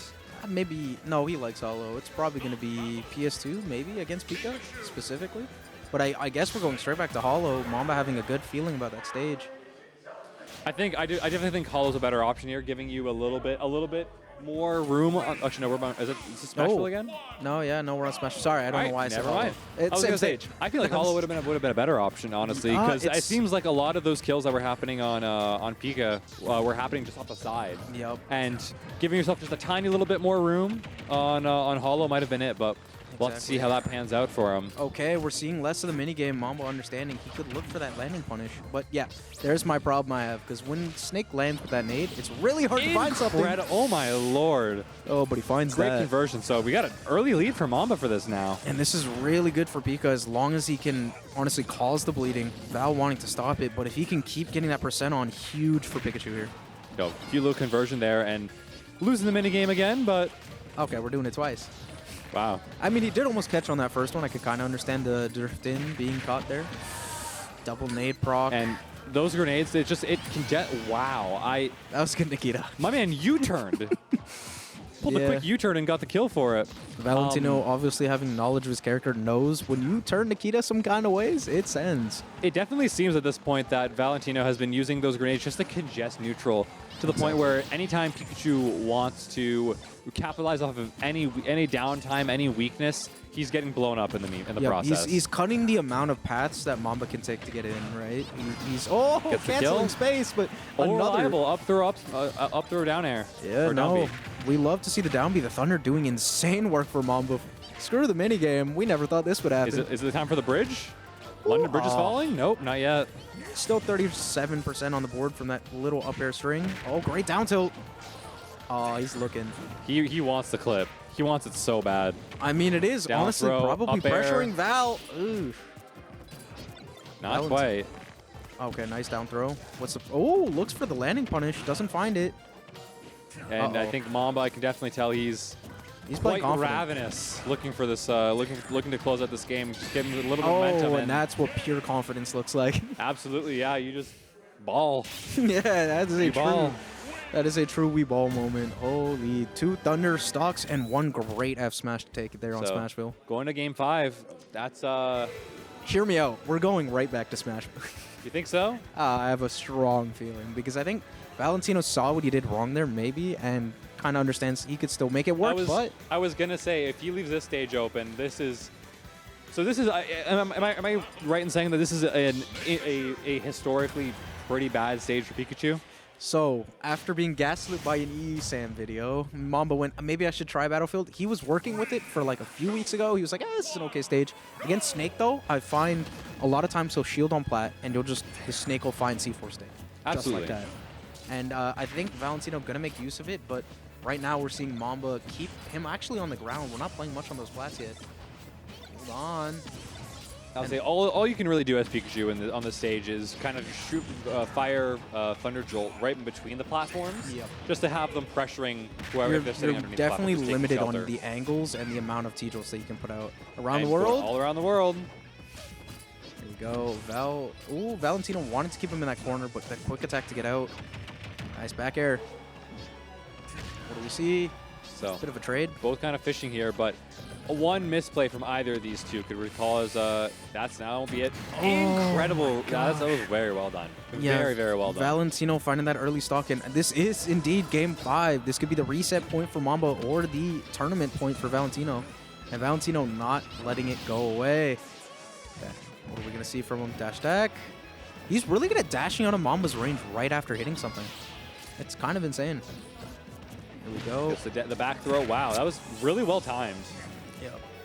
Maybe, no, he likes Hollow. It's probably going to be PS2, maybe, against Pika, specifically. But I guess we're going straight back to Hollow. Mamba having a good feeling about that stage.
I definitely think Hollow's a better option here, giving you a little bit more room. Actually, no, is it Smashville again?
No, yeah, no, we're on Smash. Sorry, I don't know why I said
never
Hollow.
mind.
It's
I was gonna say,
stage.
I feel like Hollow would have been a better option, honestly, because it
it's-
seems like a lot of those kills that were happening on Pika were happening just off the side.
Yep.
And giving yourself just a tiny little bit more room on Hollow might have been it, but we'll have to see how that pans out for him.
Okay, we're seeing less of the minigame. Mamba understanding he could look for that landing punish. But yeah, there's my problem I have, because when Snake lands with that nade, it's really hard to find something.
Oh my lord.
Oh, but he finds
Great
that.
conversion. So we got an early lead for Mamba for this now.
And this is really good for Pika as long as he can honestly cause the bleeding. Val wanting to stop it, but if he can keep getting that percent on, huge for Pikachu here.
Go, a few little conversion there and losing the minigame again, but
Okay, we're doing it twice.
wow.
I mean, he did almost catch on that first one. I could kind of understand the drift in being caught there. Double nade proc.
And those grenades, it can get, wow.
That was good, Nikita.
My man U-turned. Pulled a
Yeah.
quick U-turn and got the kill for it.
Valentino, obviously having knowledge of his character, knows when you turn Nikita some kind of ways, it sends.
It definitely seems at this point that Valentino has been using those grenades just to congest neutral to the point where anytime Pikachu wants to capitalize off of any downtime, any weakness, he's getting blown up in the process.
He's cutting the amount of paths that Mamba can take to get in, right? He's
Gets the
canceling
kill.
space, but
Oh,
another.
reliable. Up throw, down air.
Yeah,
Or down
no.
B.
We love to see the down B. The Thunder doing insane work for Mamba. Screw the minigame. We never thought this would happen.
Is it the time for the bridge? London Bridge is falling? Nope, not yet.
Still 37% on the board from that little up air string. Oh, great down tilt. Oh, he's looking.
He wants the clip. He wants it so bad.
I mean, it is
Down
honestly
throw,
probably
up air.
pressuring Val. Ooh.
Not
That one's-
quite.
Okay, nice down throw. What's the? Oh, looks for the landing punish. Doesn't find it.
And I
Uh-oh.
think Mamba, I can definitely tell he's
He's playing
quite
confident.
ravenous, looking for this, looking to close out this game, just give him a little bit of momentum.
Oh, and that's what pure confidence looks like.
Absolutely, yeah. You just ball.
Yeah, that is a
We
true.
ball.
That is a true we ball moment. Holy, 2 Thunder stocks and 1 great F smash to take it there on
So,
Smashville.
Going to game 5. That's
Hear me out. We're going right back to Smash.
you think so?
I have a strong feeling because I think Valentino saw what he did wrong there, maybe, and kind of understands he could still make it work. But
I was gonna say if he leaves this stage open, this is. So this is. Am I right in saying that this is a historically pretty bad stage for Pikachu?
so after being gaslit by an ESAM video, Mamba went, maybe I should try Battlefield. He was working with it for like a few weeks ago. He was like, this is an okay stage. Against Snake, though, I find a lot of times he'll shield on plat, and the Snake will find C4 stage.
Absolutely.
Just like that. And I think Valentino going to make use of it, but right now we're seeing Mamba keep him actually on the ground. We're not playing much on those plats yet. Hold on.
I'll say all you can really do as Pikachu on the stage is kind of shoot fire Thunder Jolt right in between the platforms,
Yep.
just to have them pressuring whoever
You're,
they're sitting
you're
underneath.
definitely
the platform, just
limited
taking
on
shelter.
the angles and the amount of T-Jolts that you can put out around
And
the
going
world.
all around the world.
There we go. Valentino wanted to keep him in that corner, but that quick attack to get out. Nice back air. What do we see?
So
Bit of a trade.
both kind of fishing here, but one misplay from either of these two could cause that's now be it. Incredible. Yeah, that was very well done. Very, very well done.
Valentino finding that early stock, and this is indeed game 5. This could be the reset point for Mamba or the tournament point for Valentino. And Valentino not letting it go away. Okay. What are we going to see from him? Dash attack. He's really good at dashing out of Mamba's range right after hitting something. It's kind of insane. Here we go.
Just the back throw. Wow, that was really well timed.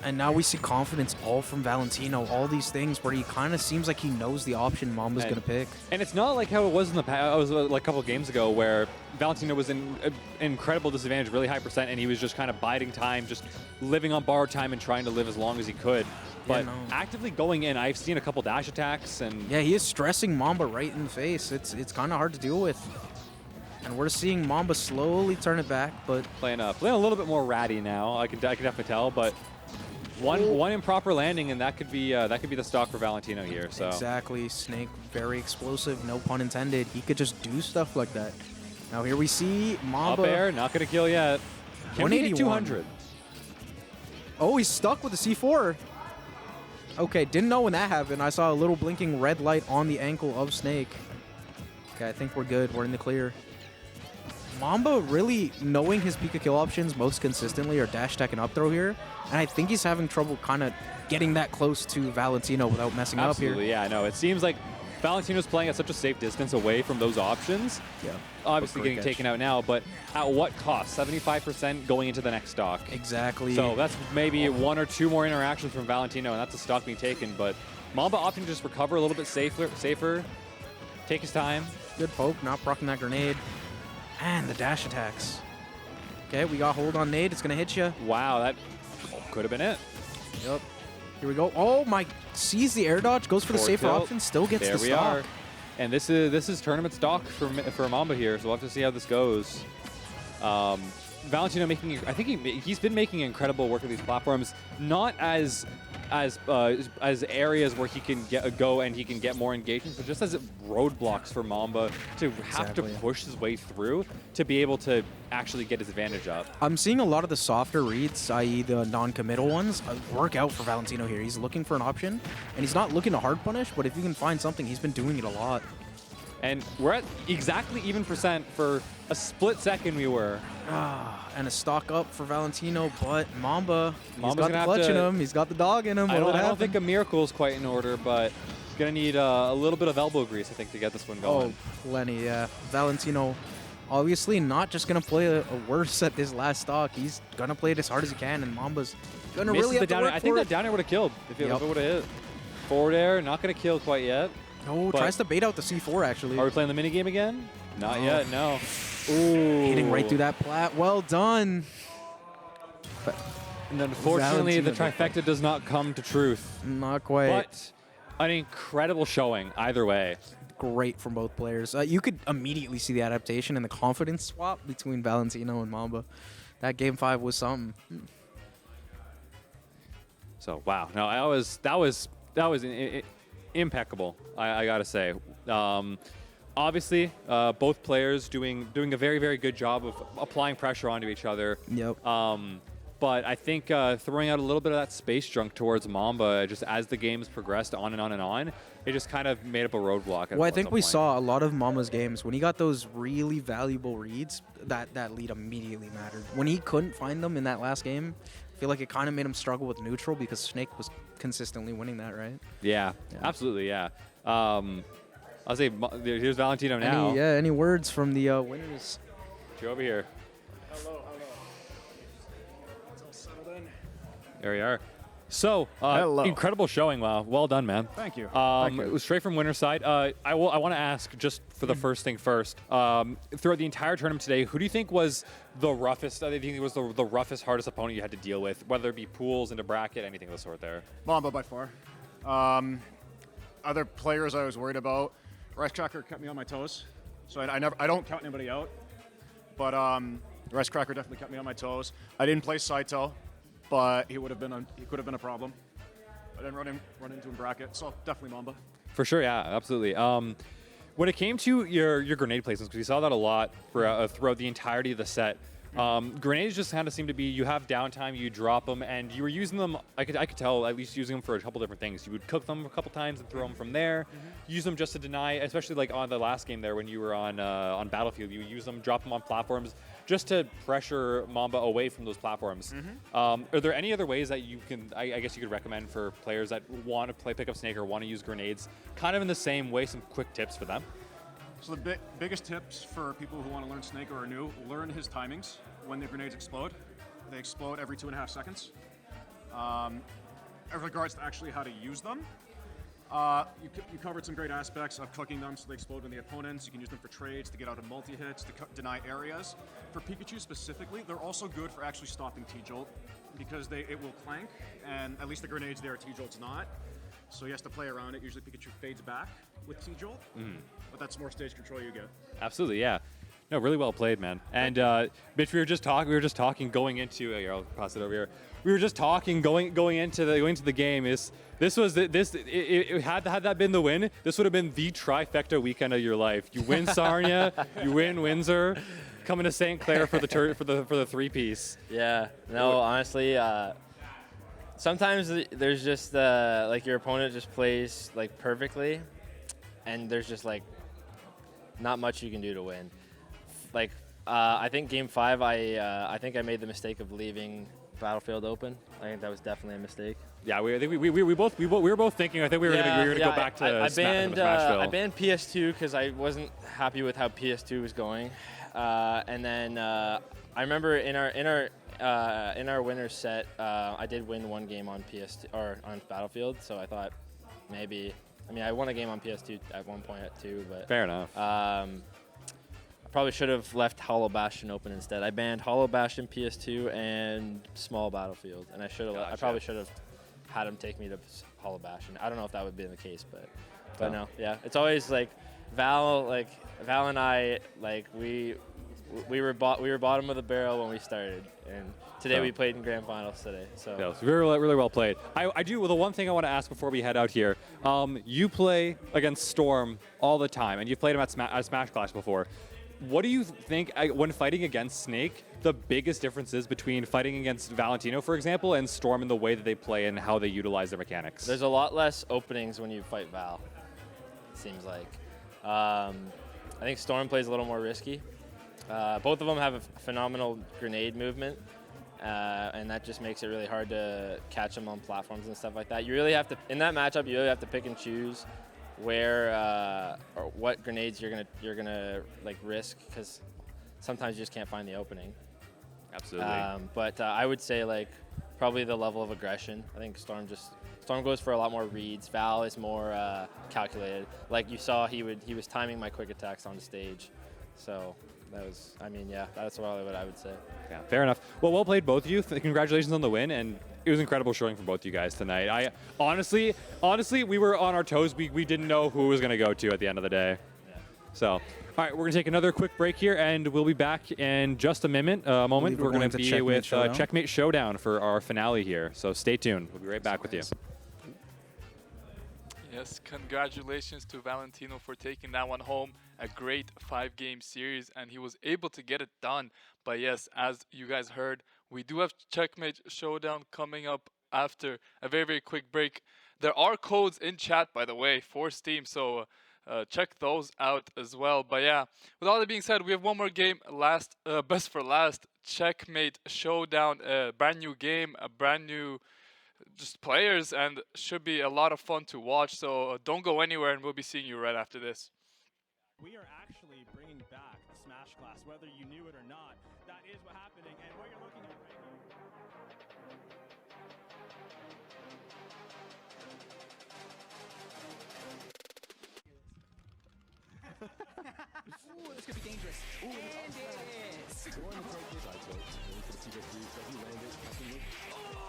And now we see confidence all from Valentino. All these things where he kind of seems like he knows the option Mamba's
And-
going to pick.
And it's not like how it was in the past. It was like a couple of games ago where Valentino was in an incredible disadvantage, really high percent, and he was just kind of biding time, just living on borrowed time and trying to live as long as he could. But
no.
actively going in, I've seen a couple dash attacks, and
Yeah, he is stressing Mamba right in the face. It's kind of hard to deal with. And we're seeing Mamba slowly turn it back, but
playing a little bit more ratty now. I can definitely tell, but one improper landing, and that could be the stock for Valentino here. So
exactly, Snake, very explosive, no pun intended. He could just do stuff like that. Now here we see Mamba.
up air, not gonna kill yet. Can we hit
181.
200?
Oh, he's stuck with the C4. Okay, didn't know when that happened. I saw a little blinking red light on the ankle of Snake. Okay, I think we're good. We're in the clear. Mamba really knowing his Pika kill options most consistently are dash attack and up throw here. And I think he's having trouble kind of getting that close to Valentino without messing
Absolutely,
up here.
yeah. I know. It seems like Valentino's playing at such a safe distance away from those options.
Yeah.
Obviously
Great
getting
catch.
taken out now, but at what cost? 75% going into the next stock.
Exactly.
So that's maybe one or two more interactions from Valentino, and that's a stock being taken. But Mamba opting to just recover a little bit safer, take his time.
Good poke, not proccing that grenade. And the dash attacks. Okay, we got hold on nade. It's going to hit you.
Wow, that could have been it.
Yep. Here we go. Oh my! Sees the air dodge, goes for the
Forward
safer
tilt.
option, still gets
There
the
we
stock.
are. And this is tournament stock for Mamba here, so we'll have to see how this goes. Valentino making, I think he's been making incredible work with these platforms, not as areas where he can go and he can get more engagement, but just as roadblocks for Mamba to have to push his way through to be able to actually get his advantage up.
I'm seeing a lot of the softer reads, i.e. the non-committal ones, work out for Valentino here. He's looking for an option, and he's not looking to hard punish, but if you can find something, he's been doing it a lot.
And we're at exactly even percent for a split second we were.
And a stock up for Valentino, but Mamba, he's
Mamba's
got the
gonna
clutch
have
in
to-
him. He's got the dog in him.
I
What would
don't
happen?
think a miracle is quite in order, but he's going to need a little bit of elbow grease, I think, to get this one going.
Oh, plenty, yeah. Valentino, obviously not just going to play a worse at this last stock. He's going to play it as hard as he can, and Mamba's going to
Misses
really have
the
to
down
work
air. I think
for
that down air would have killed if it,
Yep.
would have hit. Forward air, not going to kill quite yet.
Oh,
but-
tries to bait out the C4, actually.
Are we playing the minigame again? Not
No.
yet, no. Ooh.
Hitting right through that plat. Well done.
And unfortunately, the
Valentino
trifecta does not come to truth.
Not quite.
But an incredible showing either way.
Great from both players. You could immediately see the adaptation and the confidence swap between Valentino and Mamba. That game 5 was something.
So wow, no, that was impeccable. I gotta say. Obviously, both players doing a very, very good job of applying pressure onto each other.
Yep.
But I think throwing out a little bit of that space junk towards Mamba, just as the games progressed on and on and on, it just kind of made up a roadblock.
Well, I think we saw a lot of Mamba's games. When he got those really valuable reads, that lead immediately mattered. When he couldn't find them in that last game, I feel like it kind of made him struggle with neutral because Snake was consistently winning that, right?
Yeah, absolutely, yeah. I'll say here's Valentino now.
Any words from the winners?
Go over here. There we are. So, incredible showing. Wow, well done, man.
Thank you.
It was straight from winner's side. I want to ask, just for the first thing first, throughout the entire tournament today, who do you think was the roughest? I think it was the roughest, hardest opponent you had to deal with, whether it be pools, into bracket, anything of the sort there?
Mamba by far. Other players I was worried about. Rice Cracker kept me on my toes, so I don't count anybody out. But Rice Cracker definitely kept me on my toes. I didn't play Saito, but he could have been a problem. I didn't run into him bracket, so definitely Mamba.
For sure, yeah, absolutely. When it came to your grenade placements, because we saw that a lot for, throughout the entirety of the set, grenades just kind of seem to be, you have downtime, you drop them, and you were using them, I could tell, at least using them for a couple different things. You would cook them a couple times and throw them from there, use them just to deny, especially like on the last game there when you were on Battlefield, you would use them, drop them on platforms, just to pressure Mamba away from those platforms. Are there any other ways that you can, I guess you could recommend for players that want to play Pickup Snake or want to use grenades, kind of in the same way, some quick tips for them?
So the biggest tips for people who want to learn Snake or are new, learn his timings when the grenades explode. They explode every 2.5 seconds. In regards to actually how to use them, you covered some great aspects of cooking them so they explode on the opponents. You can use them for trades, to get out of multi-hits, to deny areas. For Pikachu specifically, they're also good for actually stopping T-Jolt because it will clank, and at least the grenades there, T-Jolt's not. So he has to play around it. Usually Pikachu fades back with T-Jolt, but that's more stage control you get.
Absolutely, yeah. No, really well played, man. And Mitch, we were just talking going into. Here, I'll pass it over here. We were just talking going into the game. Had that been the win, this would have been the trifecta weekend of your life. You win Sarnia, you win Windsor, coming to St. Clair for the three-piece.
Yeah. No, honestly, sometimes there's just like your opponent just plays like perfectly, and there's just like not much you can do to win. Like I think Game 5, I think I made the mistake of leaving Battlefield open. I think that was definitely a mistake.
Yeah, we were both thinking. I think we were gonna go back to
I banned
Smashville.
PS2 because I wasn't happy with how PS2 was going, and then I remember in our winners set, I did win one game on PS2 or on Battlefield, so I thought maybe. I mean, I won a game on PS2 at one point too, but
fair enough.
I probably should have left Hollow Bastion open instead. I banned Hollow Bastion, PS2, and Small Battlefield, and I probably should have had him take me to Hollow Bastion. I don't know if that would be the case, but no, yeah. It's always like Val and I, like we we were bottom of the barrel when we started, and today
So-
we played in grand finals today. So
Yeah, it's really, really well played. I do. Well, the one thing I want to ask before we head out here, you play against Storm all the time, and you've played him at Smash Clash before. What do you think when fighting against Snake? The biggest differences between fighting against Valentino, for example, and Storm in the way that they play and how they utilize their mechanics.
there's a lot less openings when you fight Val. It seems like. I think Storm plays a little more risky. Both of them have a phenomenal grenade movement, and that just makes it really hard to catch them on platforms and stuff like that. You really have to, in that matchup, you really have to pick and choose where or what grenades you're gonna like risk, because sometimes you just can't find the opening.
Absolutely.
But I would say like probably the level of aggression. I think Storm goes for a lot more reads. Val is more calculated. Like you saw, he was timing my quick attacks on the stage. So that's probably what I would say.
Yeah, fair enough. Well played, both of you. Congratulations on the win, and it was incredible showing from both you guys tonight. I honestly, we were on our toes. We didn't know who it was going to go to at the end of the day.
Yeah.
So, all right, we're going to take another quick break here, and we'll be back in just a moment.
We're
We're
going
going
to
to be
Checkmate
with
Showdown.
Checkmate Showdown for our finale here. So stay tuned. We'll be right back with you.
Yes, congratulations to Valentino for taking that one home. A great 5-game series, and he was able to get it done. But yes, as you guys heard, we do have Checkmate Showdown coming up after a very, very quick break. There are codes in chat, by the way, for Steam, so check those out as well. But yeah, with all that being said, we have one more game, best for last, Checkmate Showdown, a brand new game, a brand new just players, and should be a lot of fun to watch. So don't go anywhere, and we'll be seeing you right after this.
We are actually bringing back the Smash Class, whether you knew it or not. That is what's happening, and what you're looking at right here.
Ooh, this could be dangerous. Ooh, and it is.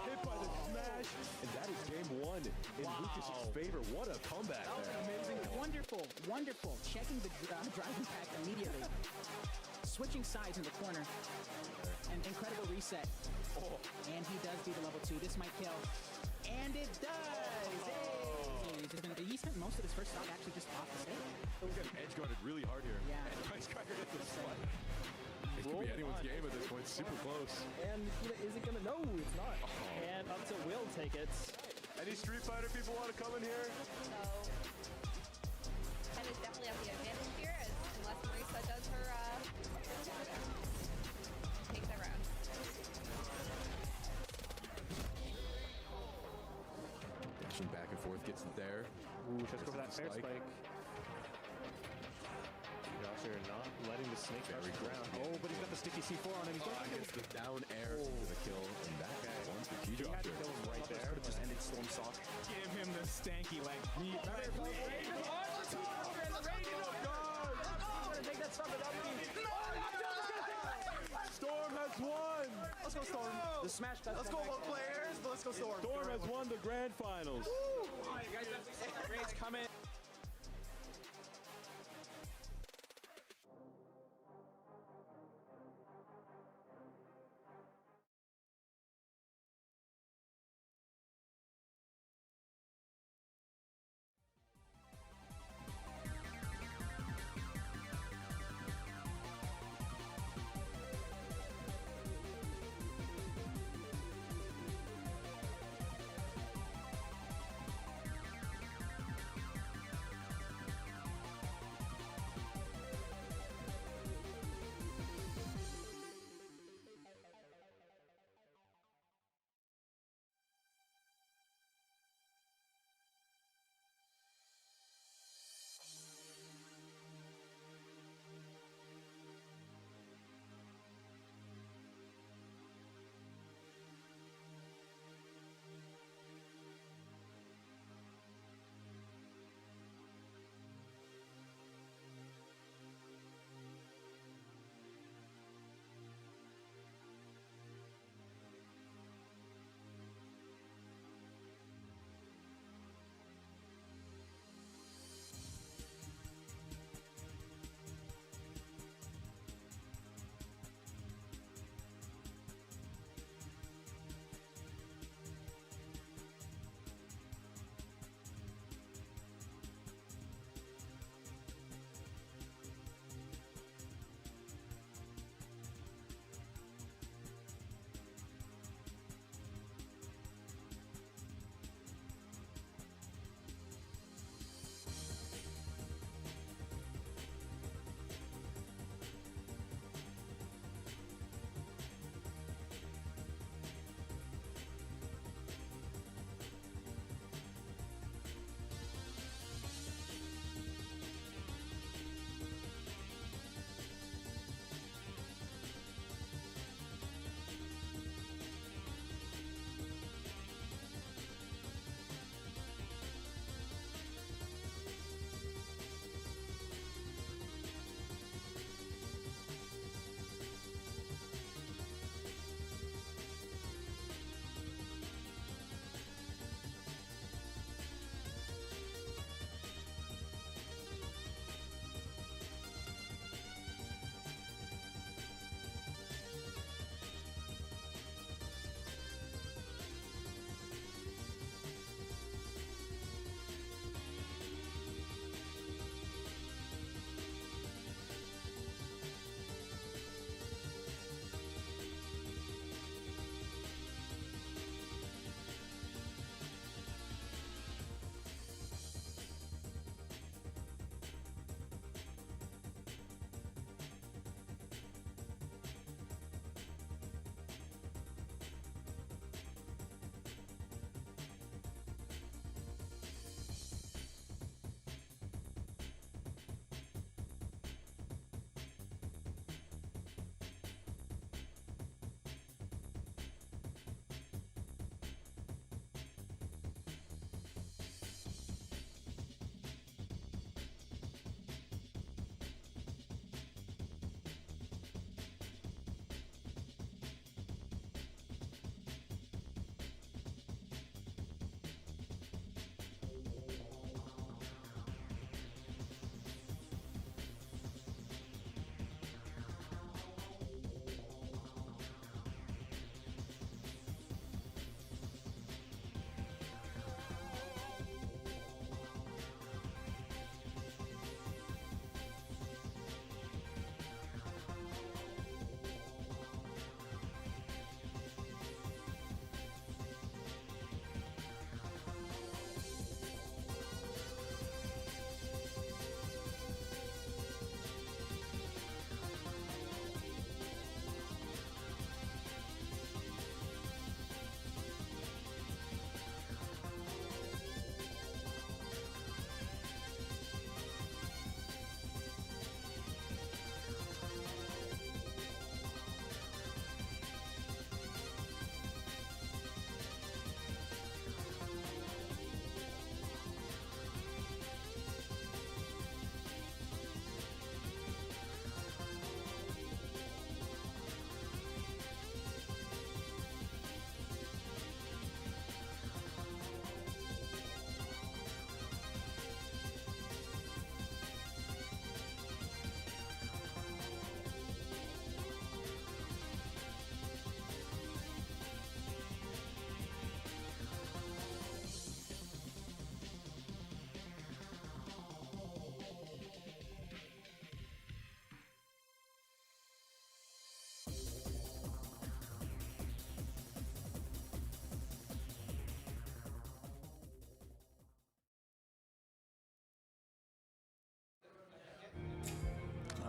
Hit by the smash, and that is game one in Lucas's favor. What a comeback there.
Amazing. Wonderful, wonderful. Checking the drive impact immediately. Switching sides in the corner. An incredible reset. And he does do the level 2. This might kill. And it does! Hey! He spent most of his first stock actually just off the stage.
We're getting edge guarded really hard here.
Yeah.
And Ice Cracker hit the spike. It could be anyone's game at this point. Super close.
And is it going to? No, it's not.
And up to Will take it.
Any Street Fighter people want to come in here?
So, Ken is definitely at the advantage here, unless Marisa does her take the round.
Dashing back and forth, gets it there.
Ooh, just go for that fair spike. Joshua not letting the snake touch the ground. Oh, but he's got the sticky C4 on him. He's going to
Gets the down air to the kill, and that one's the key
He had to
Joshua.
kill him right there.
Could have just ended Storm Sock. Give him the stanky leg.
Storm has won!
Let's go, Storm. The Smash Class.
Let's go, low players, but let's go Storm.
Storm has won the grand finals.
Grades coming.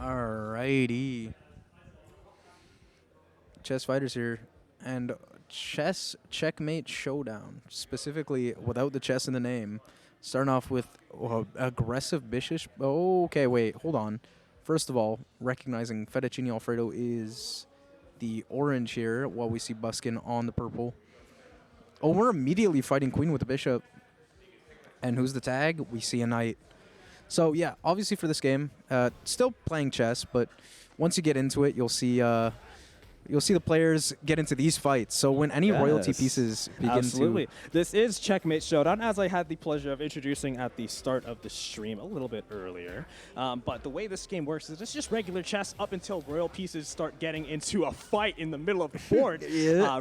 Alrighty. Chess fighters here. And chess checkmate showdown. Specifically, without the chess in the name. Starting off with aggressive bishop. Okay, wait, hold on. First of all, recognizing Fettuccine Alfredo is the orange here, while we see Buskin on the purple. Oh, we're immediately fighting queen with the bishop. And who's the tag? We see a knight. So, yeah, obviously for this game, still playing chess, but once you get into it, you'll see the players get into these fights. So when any royalty
Yes.
pieces begin
Absolutely.
to...
This is Checkmate Showdown, as I had the pleasure of introducing at the start of the stream a little bit earlier. But the way this game works is it's just regular chess up until royal pieces start getting into a fight in the middle of the board.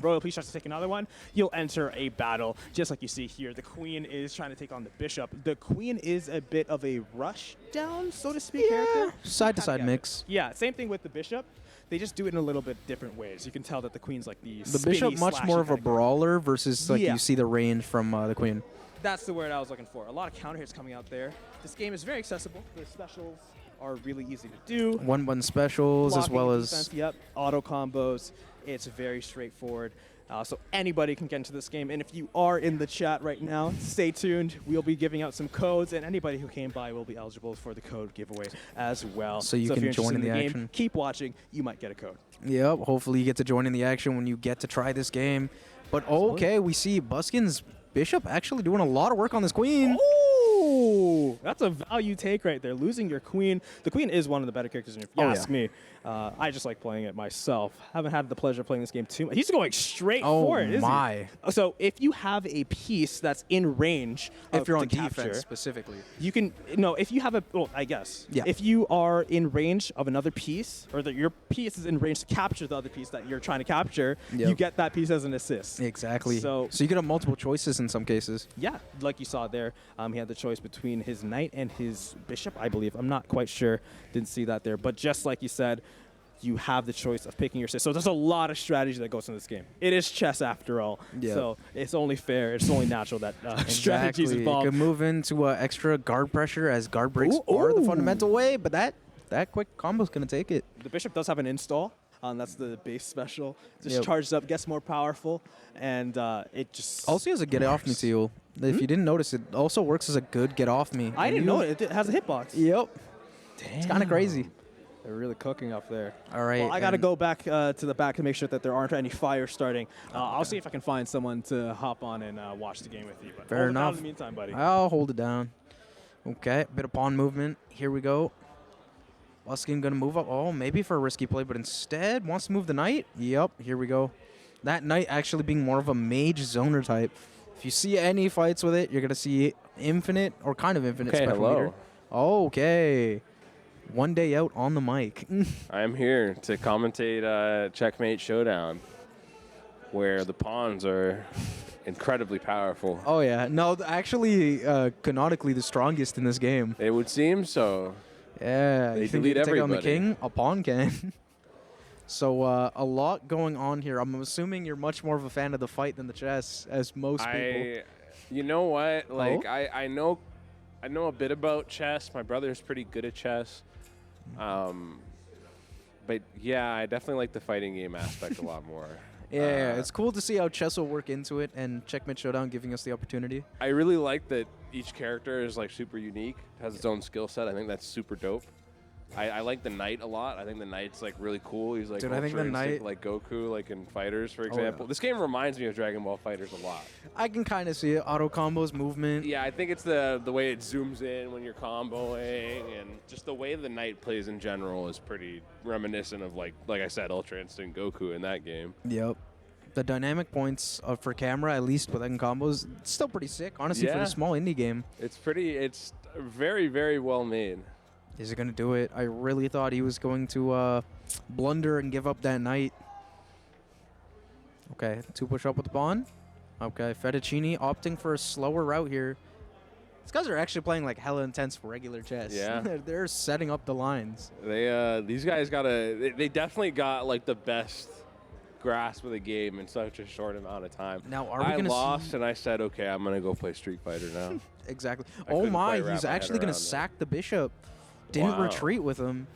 Royal piece tries to take another one. You'll enter a battle, just like you see here. The queen is trying to take on the bishop. The queen is a bit of a rush down, so to speak, character.
Side-to-side mix.
Yeah, same thing with the bishop. They just do it in a little bit different ways. You can tell that the queen's like the
The bishop much more of a brawler versus like
Yeah.
you see the range from the queen.
That's the word I was looking for. A lot of counter hits coming out there. This game is very accessible. The specials are really easy to do.
1-1 specials as
Blocking
well
and
as...
defense, yep, auto combos. It's very straightforward. So anybody can get into this game. And if you are in the chat right now, stay tuned. We'll be giving out some codes, and anybody who came by will be eligible for the code giveaway as well.
So you
if
can
you're
join
interested
in the
game,
action.
keep watching. You might get a code.
Yep, hopefully you get to join in the action when you get to try this game. But okay, we see Buskin's bishop actually doing a lot of work on this queen.
Ooh, that's a value take right there. Losing your queen. The queen is one of the better characters, if you ask me. I just like playing it myself. Haven't had the pleasure of playing this game too much. He's going straight for it, isn't
my.
he? So if you have a piece that's in range,
If you're on
to
defense
capture,
specifically.
you can if you have a I guess
Yeah.
if you are in range of another piece, or that your piece is in range to capture the other piece that you're trying to capture,
Yep.
you get that piece as an assist.
Exactly.
So
you could have multiple choices in some cases.
yeah, like you saw there, he had the choice between his knight and his bishop, I believe. I'm not quite sure. Didn't see that there. But just like you said, you have the choice of picking your assist. So there's a lot of strategy that goes into this game. It is chess after all.
Yeah.
So it's only fair. It's only natural that strategy is
Exactly. You
involved.
could move into extra guard pressure as guard breaks are the fundamental way, but that quick combo's going to take it.
The bishop does have an install. That's the base special. Just
Yep.
charges up, gets more powerful, and it just...
Also has a get off me Teal. If you didn't notice, it also works as a good get off me.
I
And
didn't
you-
know it. It has a hitbox.
Yep. It's kind of crazy.
They're really cooking up there.
All right.
Well, I got to
and-
go back to the back to make sure that there aren't any fires starting. I'll see if I can find someone to hop on and watch the game with you. But
Fair
hold it down
enough.
in the meantime, buddy.
I'll hold it down. Okay, bit of pawn movement. Here we go. Buskin gonna move up. Oh, maybe for a risky play, but instead wants to move the knight. Yep, here we go. That knight actually being more of a mage zoner type. If you see any fights with it, you're gonna see infinite or kind of infinite
Okay,
special
hello.
meter. Okay. One day out on the mic.
I am here to commentate Checkmate Showdown, where the pawns are incredibly powerful.
Oh yeah, no, actually, canonically the strongest in this game.
It would seem so.
Yeah,
They
you think you
delete
can take on the
everybody.
king? A pawn can. So a lot going on here. I'm assuming you're much more of a fan of the fight than the chess, as most people.
You know what? Like
Oh?
I know a bit about chess. My brother's pretty good at chess. But yeah, I definitely like the fighting game aspect a lot more.
Yeah, it's cool to see how chess will work into it, and Checkmate Showdown giving us the opportunity.
I really like that each character is like super unique, has its own skill set. I think that's super dope. I like the knight a lot. I think the knight's like really cool. He's like
Dude, I think the
ultra instinct,
knight-
like Goku, like in Fighters, for
yeah.
example. This game reminds me of Dragon Ball Fighters a lot.
I can kind of see it. Auto combos, movement.
Yeah, I think it's the way it zooms in when you're comboing, and just the way the knight plays in general is pretty reminiscent of like I said, Ultra Instinct Goku in that game.
Yep. The dynamic points for camera, at least with combos, it's still pretty sick, honestly, for
Yeah.
a small indie game.
It's very, very well made.
Is he going to do it? I really thought he was going to blunder and give up that knight. Okay, 2 push up with the pawn. Okay, Fettuccine opting for a slower route here. These guys are actually playing like hella intense regular chess.
Yeah.
They're setting up the lines.
These guys they definitely got like the best grasp of the game in such a short amount of time.
Now, are we
I
going to
lost
see...
and I said, okay, I'm gonna go play Street Fighter now.
Exactly.
I
Oh
couldn't
my,
quite wrap
he's
my head
actually going to
around it.
sack the bishop. Didn't
Wow.
retreat with him.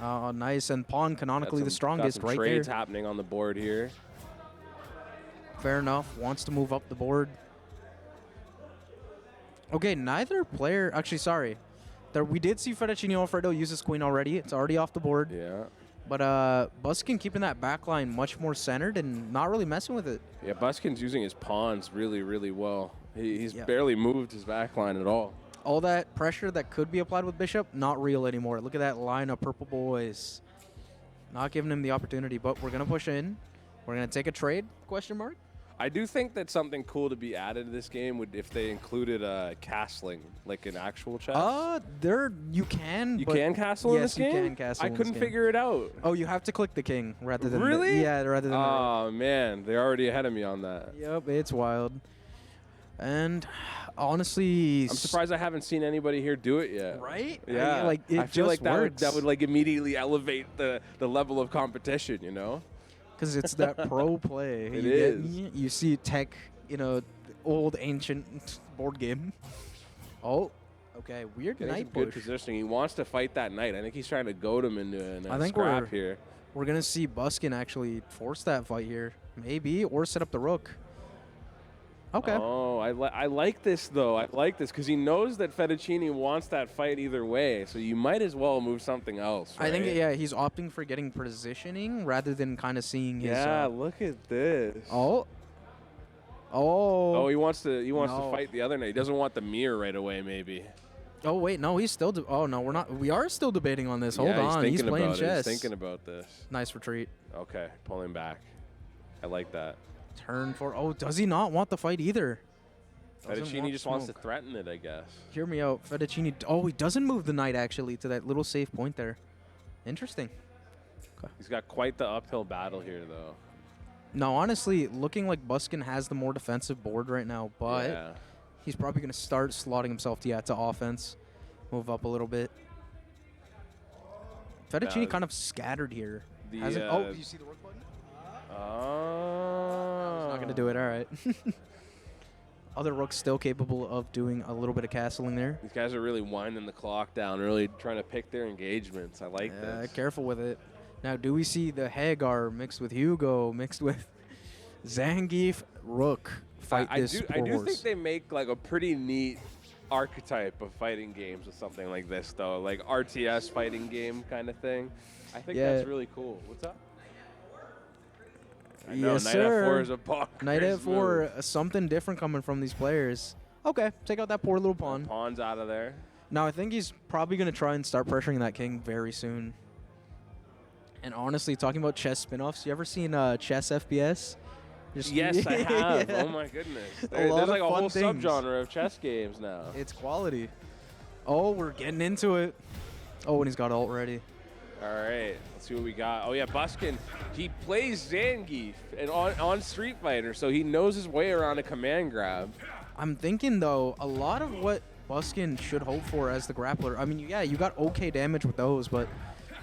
Oh, nice. And pawn canonically the strongest
got some
right
trades
there.
happening on the board here.
Fair enough. Wants to move up the board. Okay, neither player... Actually, sorry. We did see Fettuccine Alfredo use his queen already. It's already off the board.
Yeah.
But Buskin keeping that back line much more centered and not really messing with it.
Yeah, Buskin's using his pawns really, really well. He's
Yeah.
barely moved his back line at all.
All that pressure that could be applied with Bishop, not real anymore. Look at that line of purple boys. Not giving him the opportunity, but we're going to push in. We're going to take a trade, question mark.
I do think that something cool to be added to this game would if they included castling, like an actual chess.
You can.
You
but
can castle in this
yes, you
game?
can castle
I
in this
couldn't
game.
figure it out.
Oh, you have to click the king rather than
Really?
rather than the
Oh, man. They're already ahead of me on that.
Yep, it's wild. And honestly,
I'm surprised I haven't seen anybody here do it yet.
Right?
Yeah.
Like, it
I feel like
just
that would
works.
like immediately elevate the level of competition, you know?
Because it's that pro play.
It
you
is.
You see tech, old ancient board game. Oh, okay. Weird
Getting some
knight
good
push.
positioning. He wants to fight that knight. I think he's trying to goad him into
I
a
think
scrap here.
We're going to see Buskin actually force that fight here. Maybe. Or set up the rook. Okay.
Oh, I like this, though. I like this because he knows that Fettuccine wants that fight either way, so you might as well move something else,
I think,
right?
yeah, he's opting for getting positioning rather than kind of seeing his...
Yeah, look at this.
Oh,
he wants to
No.
fight the other knight. He doesn't want the mirror right away, maybe.
Oh, wait, no, he's still... oh, no, we're not... We are still debating on this. Hold
Yeah,
on, he's
thinking
playing
about
chess.
He's thinking about this.
Nice retreat.
Okay, pulling back. I like that.
Turn for... Oh, does he not want the fight either? Doesn't
Fettuccine
want
just wants to
smoke.
threaten it, I guess.
Hear me out. Fettuccine... Oh, he doesn't move the knight, actually, to that little safe point there. Interesting.
He's got quite the uphill battle here, though.
No, honestly, looking like Buskin has the more defensive board right now, but
Yeah.
he's probably going to start slotting himself to offense. Move up a little bit. Fettuccine kind of scattered here. Oh, you see the rook button?
Oh.
Not going to do it. All right. Other rooks still capable of doing a little bit of castling there.
These guys are really winding the clock down, really trying to pick their engagements. I like this.
Careful with it. Now, do we see the Hagar mixed with Hugo, mixed with Zangief, Rook fight
I
this
do
poor horse?
think they make like a pretty neat archetype of fighting games with something like this, though, like RTS fighting game kind of thing. I think
Yeah.
that's really cool. What's up? I know,
Yes,
Knight
sir.
F4 is a bonkers
Knight F4,
move.
something different coming from these players. Okay, take out that poor little pawn.
Pawn's out of there.
Now, I think he's probably going to try and start pressuring that king very soon. And honestly, talking about chess spin-offs, you ever seen Chess FPS?
Yes, I have.
Yeah.
Oh my goodness.
A
There's
lot
like
of
a
fun
whole
things.
subgenre of chess games now.
It's quality. Oh, we're getting into it. Oh, and he's got ult ready.
All right, let's see what we got. Oh yeah, Buskin, he plays Zangief and on Street Fighter, so he knows his way around a command grab.
I'm thinking, though, a lot of what Buskin should hope for as the grappler, I mean, yeah, you got okay damage with those, but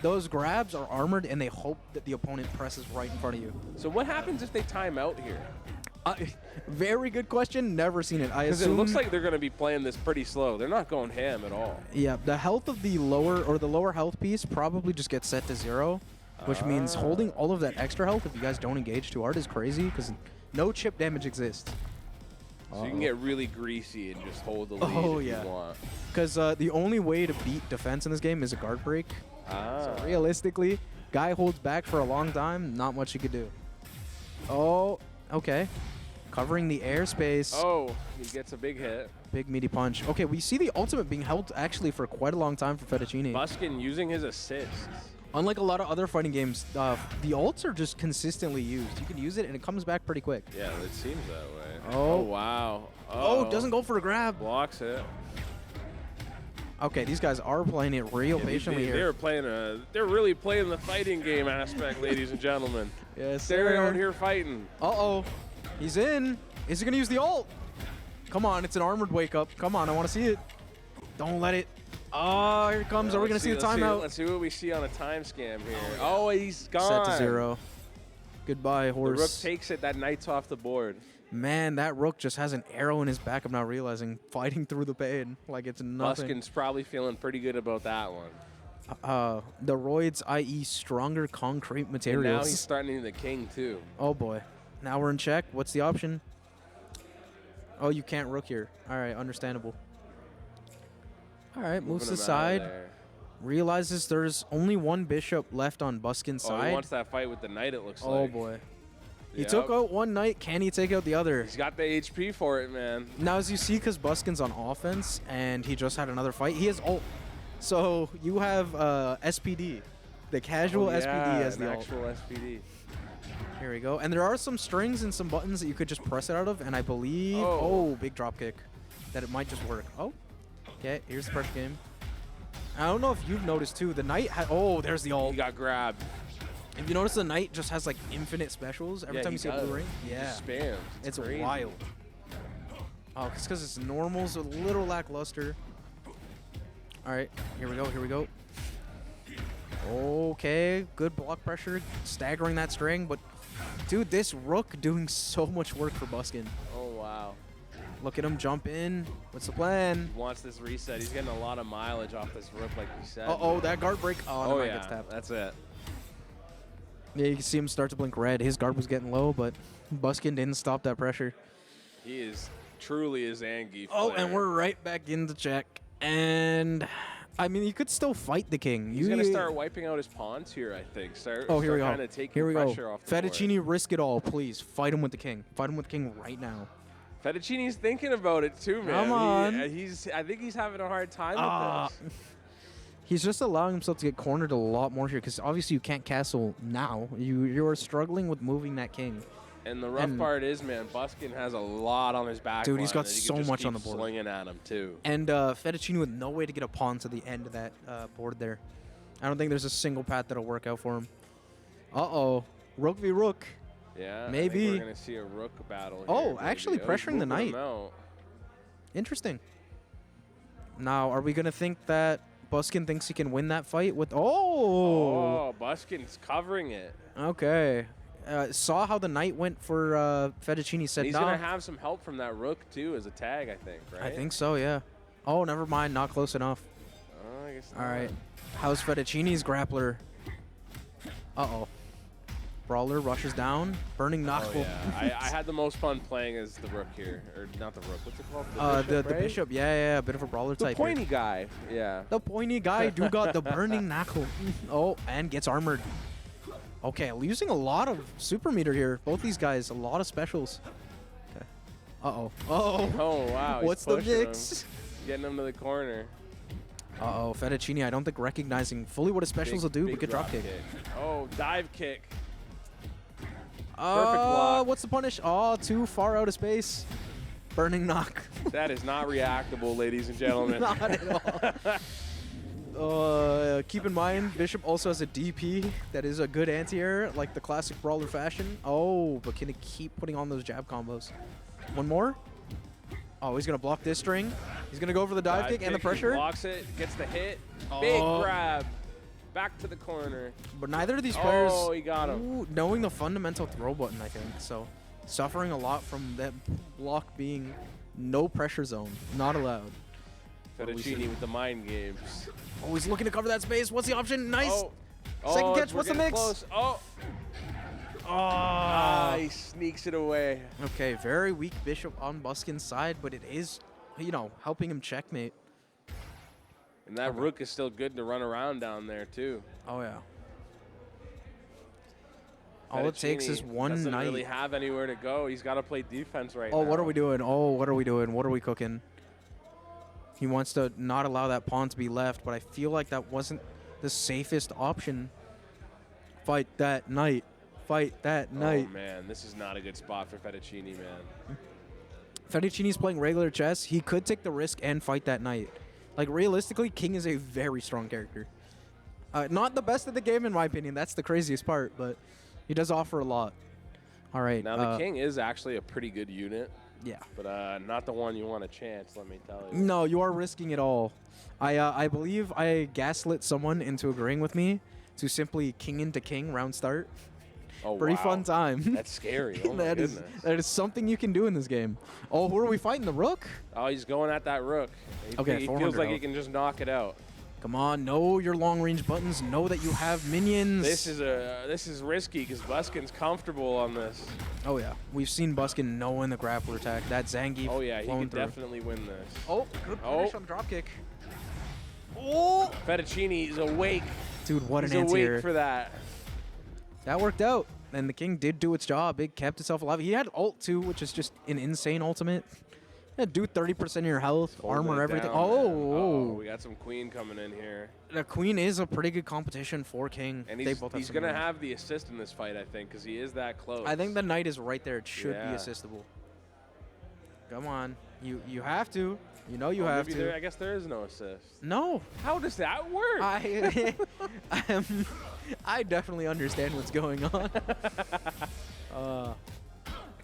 those grabs are armored, and they hope that the opponent presses right in front of you.
So what happens if they time out here?
Very good question. Never seen it. I
Because it
assume.
looks like they're going to be playing this pretty slow. They're not going ham at all.
Yeah, the health of the lower health piece probably just gets set to 0, which means holding all of that extra health if you guys don't engage too hard is crazy because no chip damage exists.
So you can get really greasy and just hold the lead
Oh,
if
yeah.
you want.
Because the only way to beat defense in this game is a guard break. So realistically, guy holds back for a long time, not much you could do. Oh, okay. Covering the airspace.
Oh, he gets a big hit.
Big meaty punch. Okay, we see the ultimate being held actually for quite a long time for Fettuccine.
Buskin using his assists.
Unlike a lot of other fighting games, the ults are just consistently used. You can use it and it comes back pretty quick.
Yeah, it seems that way.
Oh.
Wow.
Oh, doesn't go for a grab.
Blocks it.
Okay, these guys are playing it real patiently here.
They're really playing the fighting game aspect, ladies and gentlemen.
Yes,
They're
sir.
out here fighting.
Uh-oh. He's in. Is he going to use the ult? Come on, it's an armored wake up. Come on, I want to see it. Don't let it. Oh, here it comes. Are we going to see the timeout?
Let's see what we see on a time scam here. Oh, he's gone.
Set to 0. Goodbye,
The
horse.
rook takes it. That knight's off the board.
Man, that rook just has an arrow in his back. I'm not realizing. Fighting through the pain like it's nothing.
Buskin's probably feeling pretty good about that one.
The roids, i.e. stronger concrete
And
materials.
now he's starting the king too.
Oh boy. Now we're in check. What's the option? Oh, you can't rook here. All right, understandable. All right, moves to
Moving
the
him out of
side.
there.
Realizes there's only one bishop left on Buskin's
Oh,
side.
he wants that fight with the knight, it looks
Oh
like.
boy. He
Yep.
took out one knight. Can he take out the other?
He's got the HP for it, man.
Now, as you see, because Buskin's on offense and he just had another fight, he has ult. So you have SPD, the casual
Oh, yeah,
SPD as
an
the ult.
actual SPD.
Here we go. And there are some strings and some buttons that you could just press it out of, and I believe...
Oh.
Oh, big drop kick. That it might just work. Oh, okay, here's the pressure game. I don't know if you've noticed, too. The knight... Oh, there's the ult.
He got grabbed.
If you notice, the knight just has, like, infinite specials every
Yeah,
time
he
you see a
does.
blue ring.
He
Yeah.
just spams.
It's
crazy.
wild. Oh, it's because it's normals a little lackluster. All right, here we go, here we go. Okay, good block pressure, staggering that string, but dude, this rook doing so much work for Buskin.
Oh, wow.
Look at him jump in. What's the plan?
He wants this reset. He's getting a lot of mileage off this rook, like you said.
Uh-oh, that guard break. Oh,
Oh,
never mind,
yeah.
gets tapped.
That's it.
Yeah, you can see him start to blink red. His guard was getting low, but Buskin didn't stop that pressure.
He is truly a Zangief
Oh,
player.
and we're right back into check. And, I mean, you could still fight the king.
He's going to start wiping out his pawns here, I think.
Oh, here we go.
Kind of taking
Here we go.
pressure off the board.
Fettuccine, risk it all, please. Fight him with the king. Fight him with the king right now.
Fettuccine's thinking about it too, man.
Come on.
I think he's having a hard time
Ah.
with this.
He's just allowing himself to get cornered a lot more here because obviously you can't castle now. You are struggling with moving that king.
And the rough
And-
part is, man, Buskin has a lot on his back.
Dude, he's
line
got
that he
so
can just
much
keep
on the board.
Slinging at him too.
And Fettuccine with no way to get a pawn to the end of that board there. I don't think there's a single path that'll work out for him. Uh-oh. Rook v. Rook.
Yeah,
Maybe.
I think we're gonna see a rook battle.
Oh,
here, maybe.
actually
he's
pressuring the
moving him
knight.
out.
Interesting. Now, are we going to think that Buskin thinks he can win that fight with... Oh!
Oh, Buskin's covering it.
Okay. Saw how the knight went for Fettuccine. Said,
He's
nah.
gonna have some help from that rook too as a tag, I think. Right?
I think so, yeah. Oh, never mind. Not close enough.
Oh, I guess
All
not.
right. How's Fettuccine's grappler? Uh-oh. Brawler rushes down. Burning knock.
Oh, yeah. I had the most fun playing as the rook here, or not the rook. What's it called?
The
right?
bishop. Yeah, a bit of a brawler
The
type. here.
pointy guy. Yeah.
The pointy guy do got the burning knuckle. Oh, and gets armored. Okay, losing a lot of super meter here. Both these guys, a lot of specials. Okay. Uh-oh. Uh-oh.
Oh, wow. he's
What's the
pushing him.
mix?
Getting him to the corner.
Uh-oh, Fettuccine, I don't think recognizing fully what his specials will do, but good drop kick.
Oh, dive kick. block.
What's the punish? Oh, too far out of space. Burning knock.
That is not reactable, ladies and gentlemen.
Not at all. Keep in mind, Bishop also has a DP that is a good anti-air, like the classic brawler fashion. Oh, but can he keep putting on those jab combos? One more? Oh, he's going to block this string. He's going to go for the dive kick and the
He
pressure.
blocks it, gets the hit. Big
Oh.
grab. Back to the corner.
But neither of these players,
Oh, he got him.
ooh, knowing the fundamental throw button, I think. So suffering a lot from that block being no pressure zone, not allowed. What do we see?
Fettuccine with the mind games.
Oh, he's looking to cover that space. What's the option? Nice.
Oh.
Second
Oh,
catch.
we're
What's the
getting
mix?
Close. Oh. He sneaks it away.
Okay, very weak Bishop on Buskin's side, but it is, you know, helping him checkmate.
And that rook is still good to run around down there, too.
Oh, yeah. All it takes is
Fettuccine
one
doesn't
knight.
really have anywhere to go. He's got to play defense right
Oh,
now.
what are we doing? Oh, what are we doing? What are we cooking? He wants to not allow that pawn to be left, but I feel like that wasn't the safest option. Fight that knight. Fight that knight.
Oh, man. This is not a good spot for Fettuccine, man.
Fettuccine's playing regular chess. He could take the risk and fight that knight. Like, realistically, King is a very strong character. Not the best of the game, in my opinion. That's the craziest part, but he does offer a lot. All right.
Now, the king is actually a pretty good unit.
Yeah.
But not the one you want to chance, let me tell you.
No, you are risking it all. I believe I gaslit someone into agreeing with me to simply king into king round start.
Oh,
Pretty
wow.
fun time.
That's scary. Oh, my
that is
goodness.
that is something you can do in this game. Oh, who are we fighting? The rook?
Oh, he's going at that rook. He,
Okay,
he
400
feels like he
health.
can just knock it out.
Come on, know your long-range buttons. Know that you have minions.
This is risky because Buskin's comfortable on this.
Oh yeah, we've seen Buskin knowing the grappler attack. That Zangief.
Oh yeah, he
flowing
could
through.
definitely win this.
Oh, good punish on the dropkick.
Oh, Fettuccine is awake.
Dude, what
He's
an anti-air.
awake for that.
That worked out, and the king did do its job. It kept itself alive. He had ult too, which is just an insane ultimate. Yeah, do 30% of your health,
Hold
armor,
it
everything.
down, man.
Oh,
we got some queen coming in here.
the queen is a pretty good competition for king.
And
They both have
he's
some
going to
range.
have the assist in this fight, I think, because he is that close.
I think the knight is right there. It should
Yeah.
be assistable. Come on, you have to. You know you
Oh,
have
maybe
to.
I guess there is no assist.
No,
How does that work?
I definitely understand what's going on.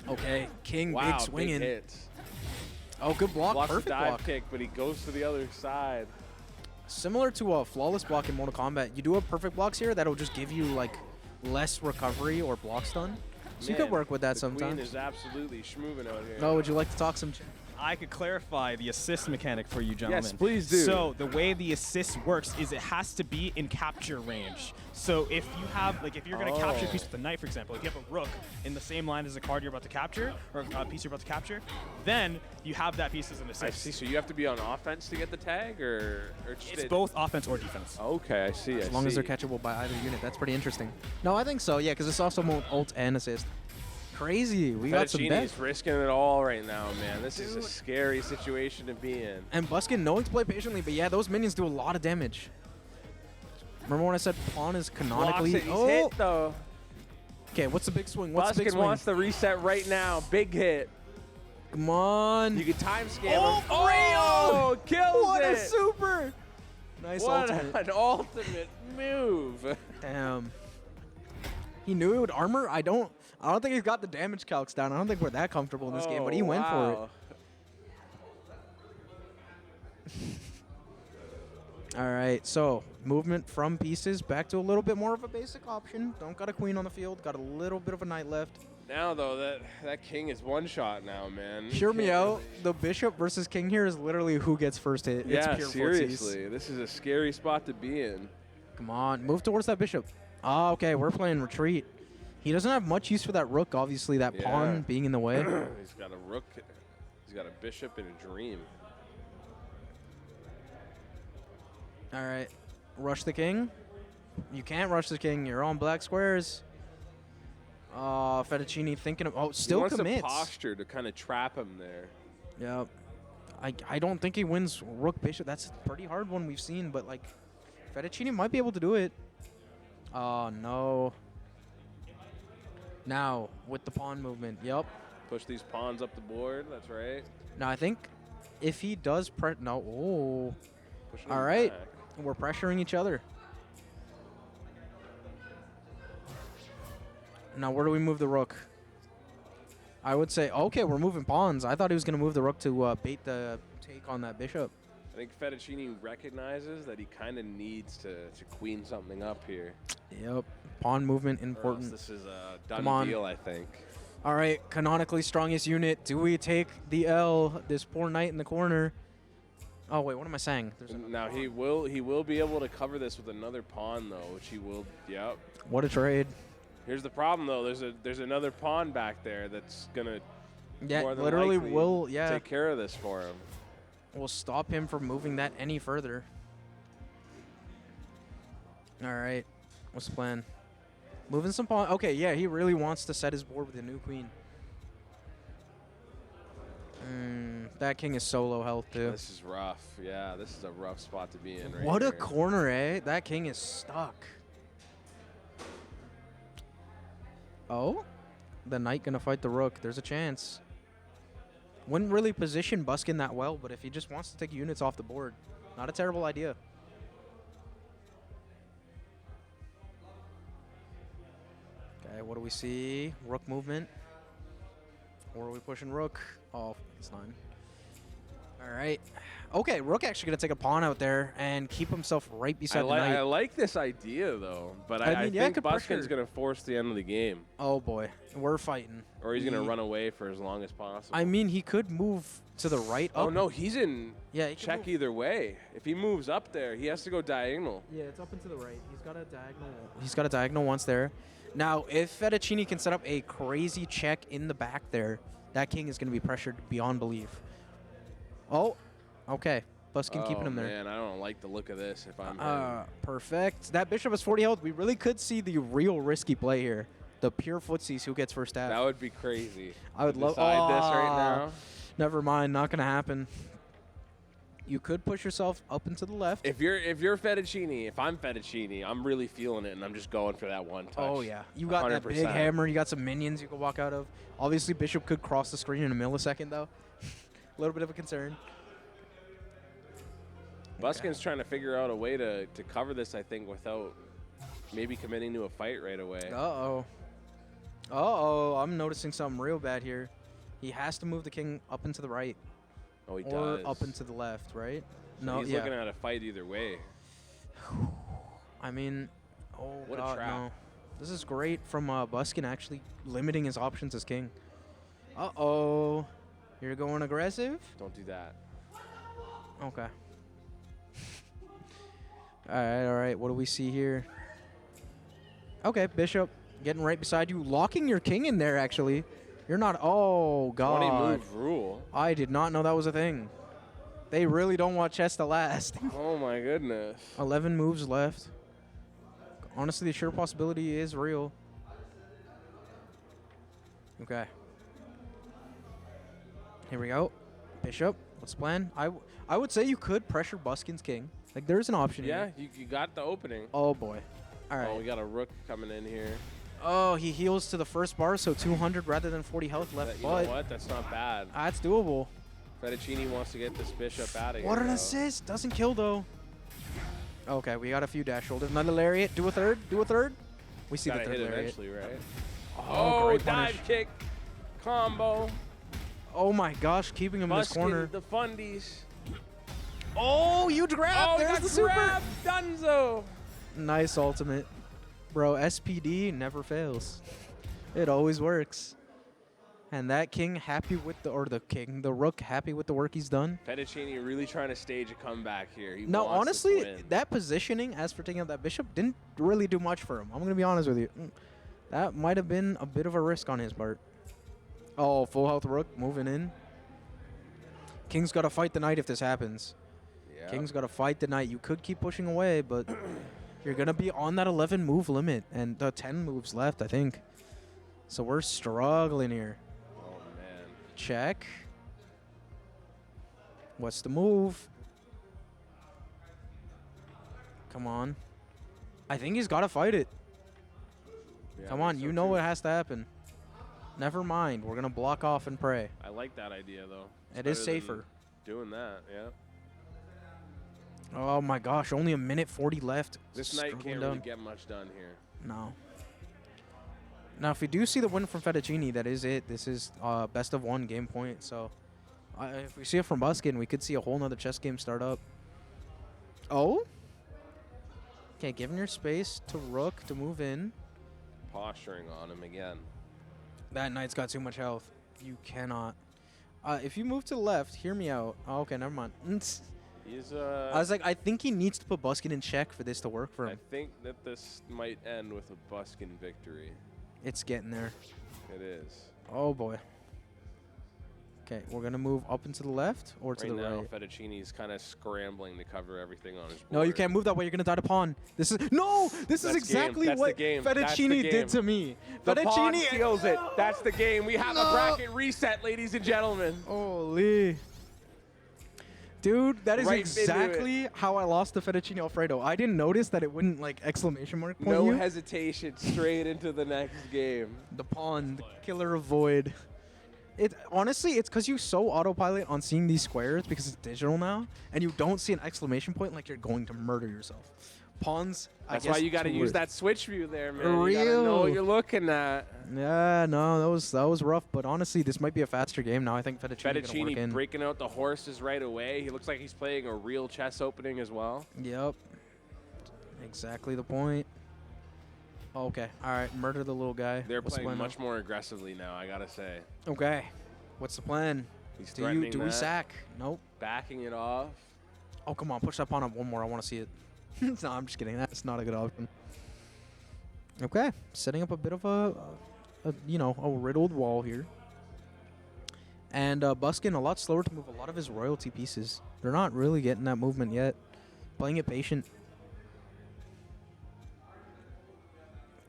Okay, king
wow,
big swinging.
big hits.
Oh, good block,
Blocks
perfect
the dive
block.
kick, but he goes to the other side.
Similar to a flawless block in Mortal Kombat, you do have perfect blocks here that'll just give you like less recovery or block stun. So you could
Man,
work with that
the
sometimes.
queen is absolutely schmoving out here.
Oh, would you like to talk some?
I could clarify the assist mechanic for you, gentlemen.
Yes, please do.
So the way the assist works is it has to be in capture range. So if you have, like, if you're going to capture a piece with the knight, for example, if you have a rook in the same line as a card you're about to capture, or a piece you're about to capture, then you have that piece as an assist.
I see. So you have to be on offense to get the tag, or just
It's both offense or defense.
Okay, I see.
As long as they're catchable by either unit, that's pretty interesting. No, I think so. Yeah, because it's also ult and assist. Crazy. We got some
Fettuccine's
depth.
risking it all right now, man. This is a scary situation to be in.
And Buskin knowing to play patiently, but yeah, those minions do a lot of damage. Remember when I said pawn is canonically?
Blocks it. He's
Oh,
hit though.
okay. What's the big swing? What's the big
Buskin
swing?
wants the reset right now. Big hit.
Come on.
You can time scam
Oh,
him. Oh, kills
What
it.
a super! Nice
What
ultimate.
an ultimate move.
Damn. He knew it would armor. I don't think he's got the damage calcs down. I don't think we're that comfortable in this game, but he went for it.
wow.
All right, so movement from pieces back to a little bit more of a basic option. Don't got a queen on the field. Got a little bit of a knight left.
Now though, that king is one shot now, man.
Hear me
Can't
out.
really-
The bishop versus king here is literally who gets first hit.
Yeah,
it's pure
seriously. This is a scary spot to be in.
Come on, move towards that bishop. Ah, okay, we're playing retreat. He doesn't have much use for that rook, obviously, that
Yeah.
pawn being in the way.
He's got a rook. He's got a bishop and a dream.
All right, rush the king. You can't rush the king. You're on black squares. Fettuccine thinking of, still
he wants
commits.
the posture to kind of trap him there.
Yeah. I don't think he wins rook bishop. That's a pretty hard one we've seen, but like Fettuccine might be able to do it. Oh no. Now with the pawn movement. Yep.
Push these pawns up the board. That's right.
Now I think if he does no. Oh.
Pushing
All
him
right.
back.
We're pressuring each other. Now where do we move the rook? I would say, okay, we're moving pawns. I thought he was going to move the rook to bait the take on that bishop.
I think Fettuccine recognizes that he kind of needs to queen something up here.
Yep. Pawn movement
Or else
important.
this is a
Come
done
on.
deal, I think.
All right, canonically strongest unit. Do we take the L? This poor knight in the corner. Oh wait, what am I saying? There's another
Now
pawn.
he will be able to cover this with another pawn though, which he will. Yep.
What a trade.
Here's the problem though. There's another pawn back there that's gonna
Yeah,
more than
literally
likely
will.
take care of this for him.
Will stop him from moving that any further. All right, what's the plan? Moving some pawn. Okay, yeah, he really wants to set his board with a new queen. That king is so low health too.
This is rough. Yeah, this is a rough spot to be in right
What a
here.
corner, eh? That king is stuck. Oh? The knight gonna fight the rook. There's a chance. Wouldn't really position Buskin that well, but if he just wants to take units off the board, not a terrible idea. Okay, what do we see? Rook movement. Or are we pushing rook? Oh, it's 9. All right. Okay, Rook actually going to take a pawn out there and keep himself right beside the knight.
I like this idea, though, but
I mean, yeah,
think
could
Buskin's
pressure.
going to force the end of the game.
Oh, boy. We're fighting.
Or he's going to run away for as long as possible.
I mean, he could move to the right.
Oh,
up.
no, he's in
Yeah,
check either way. If he moves up there, he has to go diagonal.
Yeah, it's up and to the right. He's got a diagonal. He's got a diagonal once there. Now, if Fettuccine can set up a crazy check in the back there, that king is going to be pressured beyond belief. Oh, okay. Buskin keeping him there.
Man, I don't like the look of this if I'm him.
Perfect. That bishop has 40 health. We really could see the real risky play here. The pure footsies who gets first stab.
That would be crazy.
I would love
decide this right now.
Never mind. Not going to happen. You could push yourself up and to the left.
If you're Fettuccine, if I'm Fettuccine, I'm really feeling it, and I'm just going for that one touch.
Oh, yeah. You got that big
100%.
hammer. You got some minions you could walk out of. Obviously, bishop could cross the screen in a millisecond, though. A little bit of a concern.
Buskin's trying to figure out a way to cover this, I think, without maybe committing to a fight right away.
Uh-oh. Uh-oh. I'm noticing something real bad here. He has to move the king up and to the right.
Oh, he
or
does.
up and to the left, right?
So
No,
he's
yeah.
looking at a fight either way.
I mean, oh,
What a
God,
trap.
no. This is great from Buskin actually limiting his options as king. Uh-oh. You're going aggressive?
Don't do that.
Okay. All right. What do we see here? Okay, bishop getting right beside you, locking your king in there, actually. You're not. Oh, God.
20 move rule.
I did not know that was a thing. They really don't want chess to last.
Oh, my goodness.
11 moves left. Honestly, the sure possibility is real. Okay. Here we go. Bishop. What's the plan? I would say you could pressure Buskin's king. Like, there's an option
Yeah,
here.
you got the opening.
Oh, boy. All right.
Oh, we got a rook coming in here.
Oh, he heals to the first bar, so 200 rather than 40 health left.
You know what? That's not bad.
That's doable.
Fettuccine wants to get this bishop out of here.
What an
though.
assist. Doesn't kill, though. Okay, we got a few dash shoulders. Another lariat. Do a third. Do a third. We see
Gotta
the third
hit
lariat.
eventually, right?
Oh, great
dive
punish.
kick. Combo.
Oh, my gosh. Keeping him in this
Buskin,
corner.
the fundies.
Oh, you grabbed.
Oh,
There's
got
the super.
grabbed. Dunzo.
Nice ultimate. Bro, SPD never fails. It always works. And that king happy with the rook happy with the work he's done.
Fettuccine really trying to stage a comeback here. He
No,
wants this
honestly,
win.
that positioning as for taking out that bishop didn't really do much for him. I'm going to be honest with you. That might have been a bit of a risk on his part. Oh, full health rook moving in. King's got to fight the knight if this happens.
Yeah.
King's got to fight the knight. You could keep pushing away, but you're going to be on that 11 move limit and 10 moves left, I think. So we're struggling here.
Oh, man.
Check. What's the move? Come on. I think he's got to fight it.
Yeah,
Come
I
on,
think
you
so
know
too.
what has to happen. Never mind. We're going to block off and pray.
I like that idea, though. It's
It is
better than
safer.
Doing that, yeah.
Oh my gosh, only a minute 40 left.
This knight
Struggling
can't
down.
really get much done here.
No. Now, if we do see the win from Fettuccine, that is it. This is best of one game point. So, if we see it from Buskin, we could see a whole nother chess game start up. Oh? Okay, giving your space to Rook to move in.
Posturing on him again.
That knight's got too much health. You cannot. If you move to the left, hear me out. Oh, okay, never mind.
He's,
I was like, I think he needs to put Buskin in check for this to work for
I
him.
think that this might end with a Buskin victory.
It's getting there.
It is.
Oh, boy. Okay, we're going to move up and to the left or to
Right
the
now,
right?
Fettuccine's kind of scrambling to cover everything on his board.
No, you can't move that way. You're going to die to pawn. This is no. This
That's
is exactly
game. That's
what
the game. That's the
Fettuccine
game.
did to me.
The pawn
Fettuccine
seals it. That's the game. We have
No.
a bracket reset, ladies and gentlemen.
Holy. Dude, that is
Right into
exactly how I lost to Fettuccine Alfredo. I didn't notice that it wouldn't like exclamation mark point
No
you.
hesitation, straight into the next game.
The pawn, the killer of void. It honestly, it's because you so autopilot on seeing these squares because it's digital now, and you don't see an exclamation point like you're going to murder yourself. pawns. I
That's
guess
why you got to
two
use
words.
that switch view there, man. You got to know what
Real.
you're looking at.
Yeah, no, that was rough. But honestly, this might be a faster game now. I think Fettuccine gonna work
Fettuccine
in.
breaking out the horses right away. He looks like he's playing a real chess opening as well.
Yep. Exactly the point. Okay. All right. Murder the little guy.
They're
What's the
playing
plan
much more aggressively now, I got to say.
now? Okay. What's the plan?
He's
Do
threatening
we
that,
sack? Nope.
backing it off.
Oh, come on. Push that pawn up one more. I want to see it. No, I'm just kidding. That's not a good option. Okay. Setting up a bit of a riddled wall here. And Buskin a lot slower to move a lot of his royalty pieces. They're not really getting that movement yet. Playing it patient.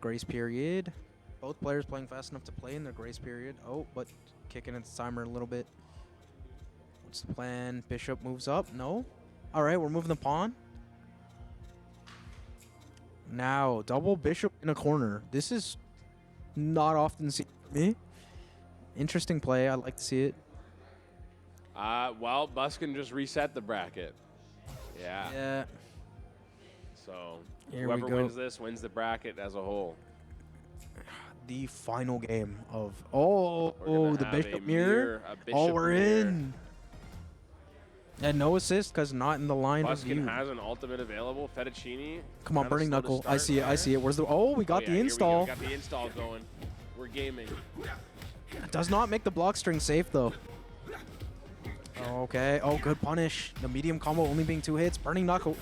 Grace period. Both players playing fast enough to play in their grace period. Oh, but kicking its timer a little bit. What's the plan? Bishop moves up. No. All right, we're moving the pawn. Now, double bishop in a corner. This is not often seen for me. Interesting play. I'd like to see it.
Well, Buskin just reset the bracket. Yeah.
Yeah.
So
Here we
whoever
go.
wins this wins the bracket as a whole.
The final game of
We're gonna
the
have
bishop
a
mirror.
a
Oh,
bishop
we're
mirror.
in. And no assist because not in the line of
Buskin
view.
has an ultimate available. Fettuccine.
Come on,
kinda
burning
slow to
knuckle. I
start
see it. I
there.
see it. Where's the? Oh, we got
Oh,
the
yeah, here we go.
install.
We got the install going. We're gaming.
Does not make the block string safe though. Okay. Oh, good punish. The medium combo only being 2 hits. Burning knuckle.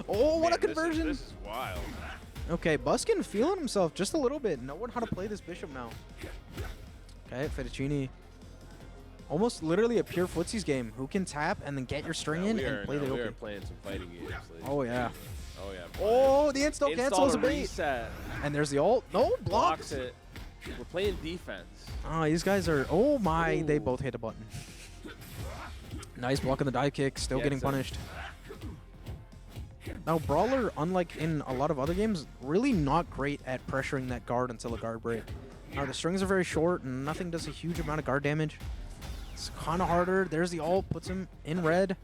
Oh, what
Man,
a conversion!
This is wild.
Okay, Buskin feeling himself just a little bit, knowing how to play this bishop now. Okay, Fettuccine. Almost literally a pure footsies game. Who can tap and then get your string in and play the
we are
open?
playing some fighting games. Like,
Oh, yeah.
Oh, yeah.
Oh, the install cancels a
to
bait.
reset.
And there's the ult. No,
Blocks
blocks.
it. We're playing defense.
Oh, these guys are. Oh, my. They
Ooh.
both hit a button. Nice block on the dive kick. Still getting
Gets him.
punished. Now, Brawler, unlike in a lot of other games, really not great at pressuring that guard until a guard break. Now, the strings are very short, and nothing does a huge amount of guard damage. It's kind of harder. There's the ult. Puts him in red.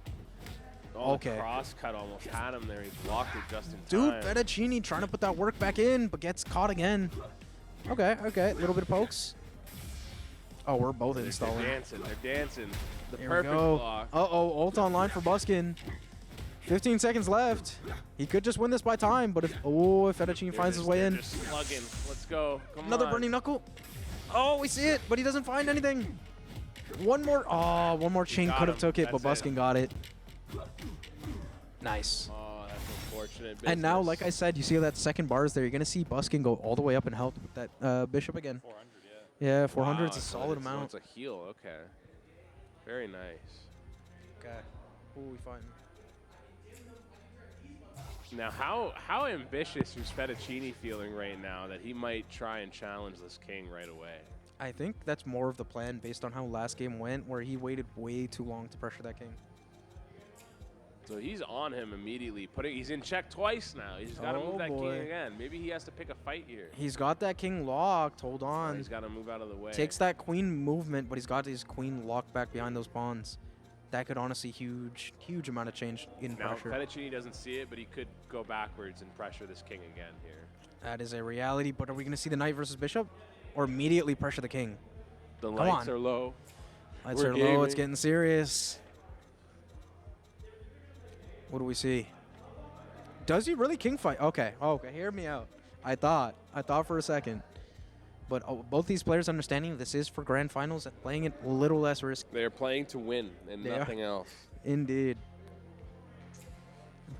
Oh,
Okay.
the cross cut almost had him there. He blocked it just in
Dude,
time.
Fettuccine trying to put that work back in, but gets caught again. Okay, okay. A little bit of pokes. Oh, we're both
They're
installing.
dancing. They're dancing. The
Here we
perfect
go.
block.
Uh-oh, ult online for Buskin. 15 seconds left. He could just win this by time, but if Fettuccine
They're
finds his
just-
way
they're
in.
just slugging. Let's go. Come
Another
on.
burning knuckle. Oh, we see it, but he doesn't find anything. One more. Oh, one more chain
Got
could have
him.
took it, but
That's it.
Buskin got it. Nice.
Oh, that's unfortunate.
And now,
business.
like I said, you see that second bars there. You're gonna see Buskin go all the way up and help with that bishop again.
400, yeah.
Yeah, 400 is a
so
solid
it's- so
amount.
It's a heal. Okay. Very nice.
Okay. Who are we fighting?
Now, how ambitious is Fettuccine feeling right now that he might try and challenge this king right away?
I think that's more of the plan based on how last game went, where he waited way too long to pressure that king.
So he's on him immediately. He's in check twice now. He's got to
Oh,
move that
boy.
king again. Maybe he has to pick a fight here.
He's got that king locked. Hold on.
He's got to move out of the way.
Takes that queen movement, but he's got his queen locked back behind those pawns. That could honestly huge amount of change in
Now,
pressure.
Fettuccine doesn't see it, but he could go backwards and pressure this king again here.
That is a reality, but are we going to see the knight versus bishop? Or immediately pressure the king?
The
Come
lights
on.
are low.
Lights
We're
are low. It's
gaming.
getting serious. What do we see? Does he really king fight? Okay. Okay. Hear me out. I thought for a second. But both these players understanding this is for grand finals and playing it a little less risk.
They're playing to win and
They are.
nothing else.
Indeed.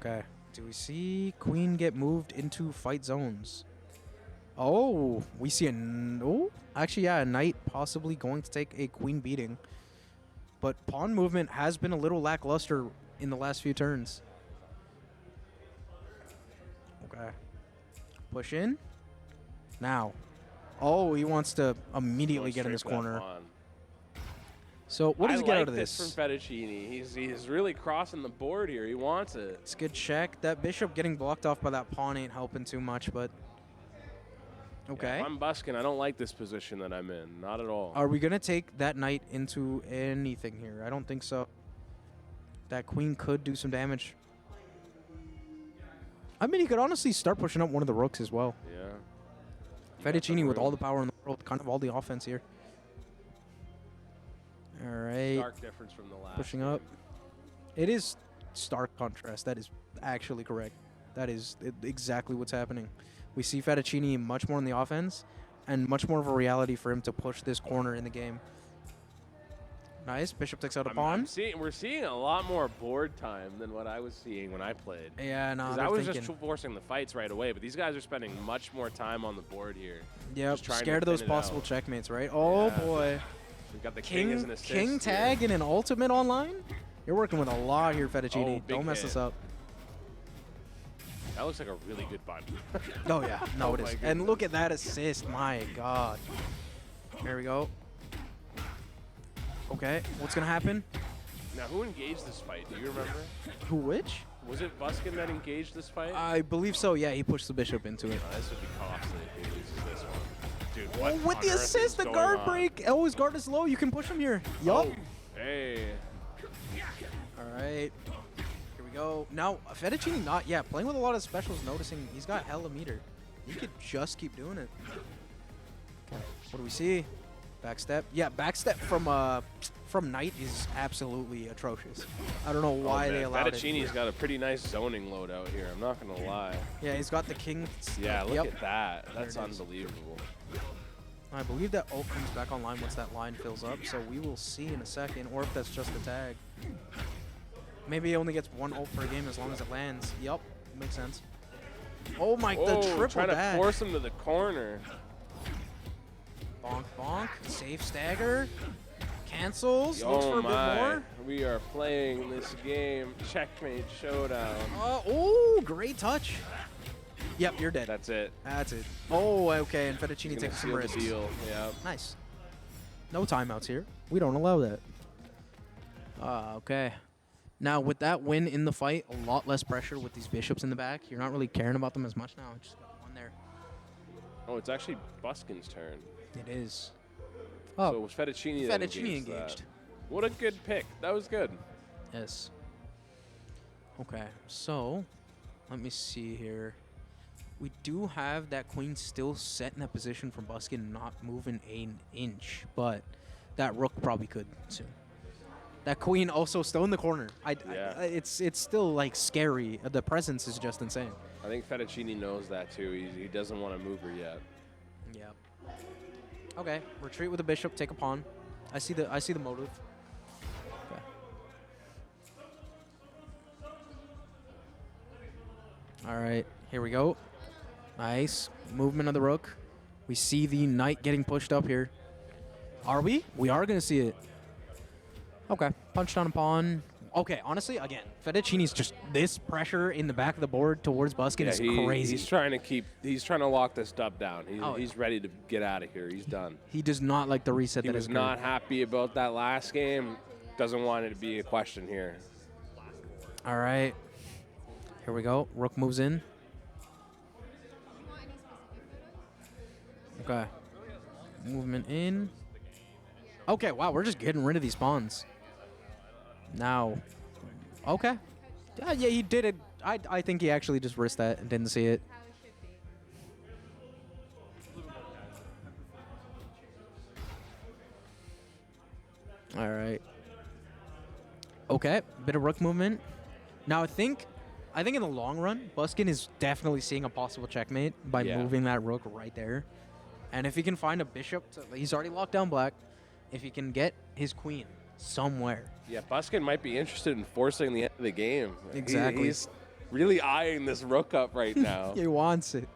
Okay. Do we see queen get moved into fight zones? Oh, we see actually, yeah, a knight possibly going to take a queen beating. But pawn movement has been a little lackluster in the last few turns. Okay. Push in. Now. Oh, he wants to immediately
Going
get in this
straight for that
corner.
pawn.
So what does he get out of
this
this?
from Fettuccine. He's really crossing the board here. He wants it.
It's a good check. That bishop getting blocked off by that pawn ain't helping too much, but okay.
Yeah, if I'm Buskin, I don't like this position that I'm in. Not at all.
Are we going to take that knight into anything here? I don't think so. That queen could do some damage. I mean, he could honestly start pushing up one of the rooks as well.
Yeah.
Fettuccine with all the power in the world, kind of all the offense here. All right.
Stark difference from the last.
Pushing up. It is stark contrast. That is actually correct. That is exactly what's happening. We see Fettuccine much more in the offense and much more of a reality for him to push this corner in the game. Nice. Bishop takes out a pawn.
We're seeing a lot more board time than what I was seeing when I played.
Yeah, no,
Because
they're
I was
thinking.
just forcing the fights right away, but these guys are spending much more time on the board here.
Yep,
just trying to
scared of those
thin it
possible
out.
checkmates, right? Oh,
Yeah.
boy.
We've got the king as an assist.
King tag
here.
and an ultimate online? You're working with a lot here, Fettuccine.
Oh, big
Don't mess
hit.
this up.
That looks like a really good button.
Oh, yeah. No,
Oh
it
my
is. And
goodness.
look at that assist. My God. There we go. Okay, what's going to happen?
Now, who engaged this fight? Do you remember?
Who, which?
Was it Buskin that engaged this fight?
I believe so. Yeah, he pushed the bishop into it.
This would be costly if he loses this one. Dude, what
Oh, with
on
the
earth
assist,
is
the
going
guard
on?
break. Oh, his guard is low. You can push him here. Yup.
Oh, hey.
All right. Here we go. Now, Fettuccine playing with a lot of specials, noticing he's got hella meter. He could just keep doing it. Okay, what do we see? Backstep. Yeah, backstep from Knight is absolutely atrocious. I don't know why they allowed it.
Fettuccine's got a pretty nice zoning load out here. I'm not going to lie.
Yeah, he's got the king.
Yeah, look
Yep.
at that. That's
There it is.
unbelievable.
I believe that ult comes back online once that line fills up, so we will see in a second, or if that's just a tag. Maybe he only gets one ult per game as long as it lands. Yup, makes sense. Oh my, the triple
trying
dash.
to force him to the corner.
Bonk, bonk, safe stagger, cancels, looks for
Oh
a bit
my.
more.
We are playing this game. Checkmate Showdown.
Oh, great touch. Yep, you're dead.
That's it.
That's it. Oh, okay, and Fettuccine
He's gonna
takes some
seal the
risks.
deal. Yeah.
Nice. No timeouts here. We don't allow that. Okay. Now, with that win in the fight, a lot less pressure with these bishops in the back. You're not really caring about them as much now. Just got one there.
Oh, it's actually Buskin's turn.
It is.
So
Oh,
it was Fettuccine that
Fettuccine
engaged.
engaged.
That. What a good pick. That was good.
yes. Okay, so let me see here. We do have that queen still set in that position from Buskin, not moving an inch, but that rook probably could soon. That queen also still in the corner.
Yeah.
It's still like scary. The presence is just insane.
I think Fettuccine knows that too. He doesn't want to move her yet.
Yep. Okay, retreat with the bishop, take a pawn. I see the motive. Okay. All right, here we go. Nice movement of the rook. We see the knight getting pushed up here. Are we? We are gonna see it. Okay, punched on a pawn. Okay, honestly, again, Fettuccine's just this pressure in the back of the board towards Buskin is crazy.
He's trying to lock this dub down.
Oh,
He's ready to get out of here. He's done.
He does not like the reset
He
that
was
is
not happy about that last game. Doesn't want it to be a question here.
All right. Here we go. Rook moves in. Okay. Movement in. Okay, wow, we're just getting rid of these pawns. Now. Okay. Yeah, he did it. I think he actually just risked that and didn't see it. All right. Okay, bit of rook movement. Now I think in the long run, Buskin is definitely seeing a possible checkmate by
Yeah.
moving that rook right there. And if he can find a bishop, he's already locked down black. If he can get his queen somewhere.
Yeah, Buskin might be interested in forcing the end of the game.
Exactly.
He's really eyeing this rook up right now.
He wants it.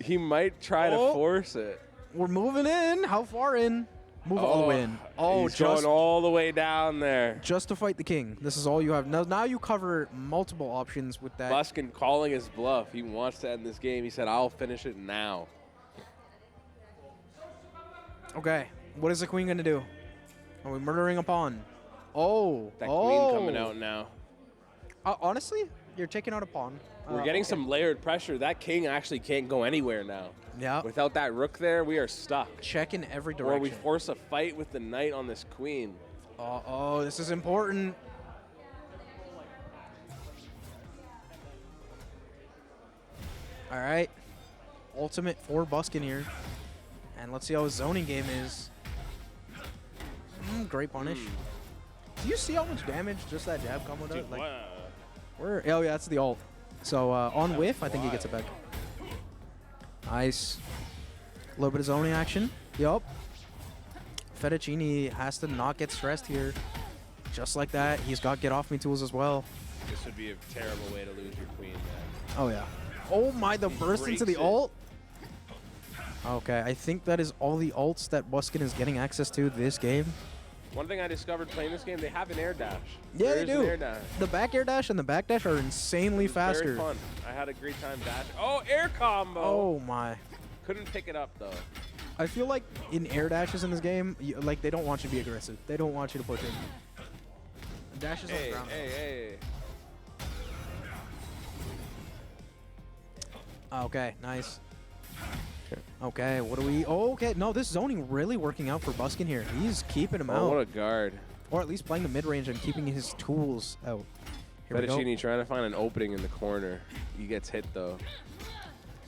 He might try to
Oh.
force it.
We're moving in. How far in? Move all in. Oh,
he's
just
going all the way down there.
just to fight the king. This is all you have. Now you cover multiple options with that.
Buskin calling his bluff. He wants to end this game. He said, "I'll finish it now."
Okay. What is the queen going to do? Are we murdering a pawn? Oh.
That
oh.
queen coming out now.
Honestly, you're taking out a pawn.
We're getting some layered pressure. That king actually can't go anywhere now.
Yeah.
Without that rook there, we are stuck.
Check in every
Or
direction.
we force a fight with the knight on this queen.
Oh, this is important. All right. Ultimate for Buskin here. And let's see how his zoning game is. Great punish. Do you see how much damage just that jab combo does? Like, oh, yeah, that's the ult. So on whiff, I think he gets it back. Nice. A little bit of zoning action. Yup. Fettuccine has to not get stressed here. Just like that. He's got get off me tools as well.
This would be a terrible way to lose your queen, man.
Oh, yeah. Oh, my, the burst into the
it.
ult. Okay, I think that is all the ults that Buskin is getting access to this game.
One thing I discovered playing this game, they have an air dash.
Yeah,
There
they
is an
do.
air dash.
The back air dash and the back dash are insanely
It was
faster.
Very fun. I had a great time dash. Oh, air combo.
Oh, my.
Couldn't pick it up, though.
I feel like in air dashes in this game, like they don't want you to be aggressive. They don't want you to push in. Dashes on the ground.
Hey.
Okay, nice. Okay, what do we... Oh, okay, no, this zoning really working out for Buskin here. He's keeping him
Oh,
out.
what a guard.
Or at least playing the mid-range and keeping his tools out. Here we go.
Fettuccine trying to find an opening in the corner. He gets hit, though.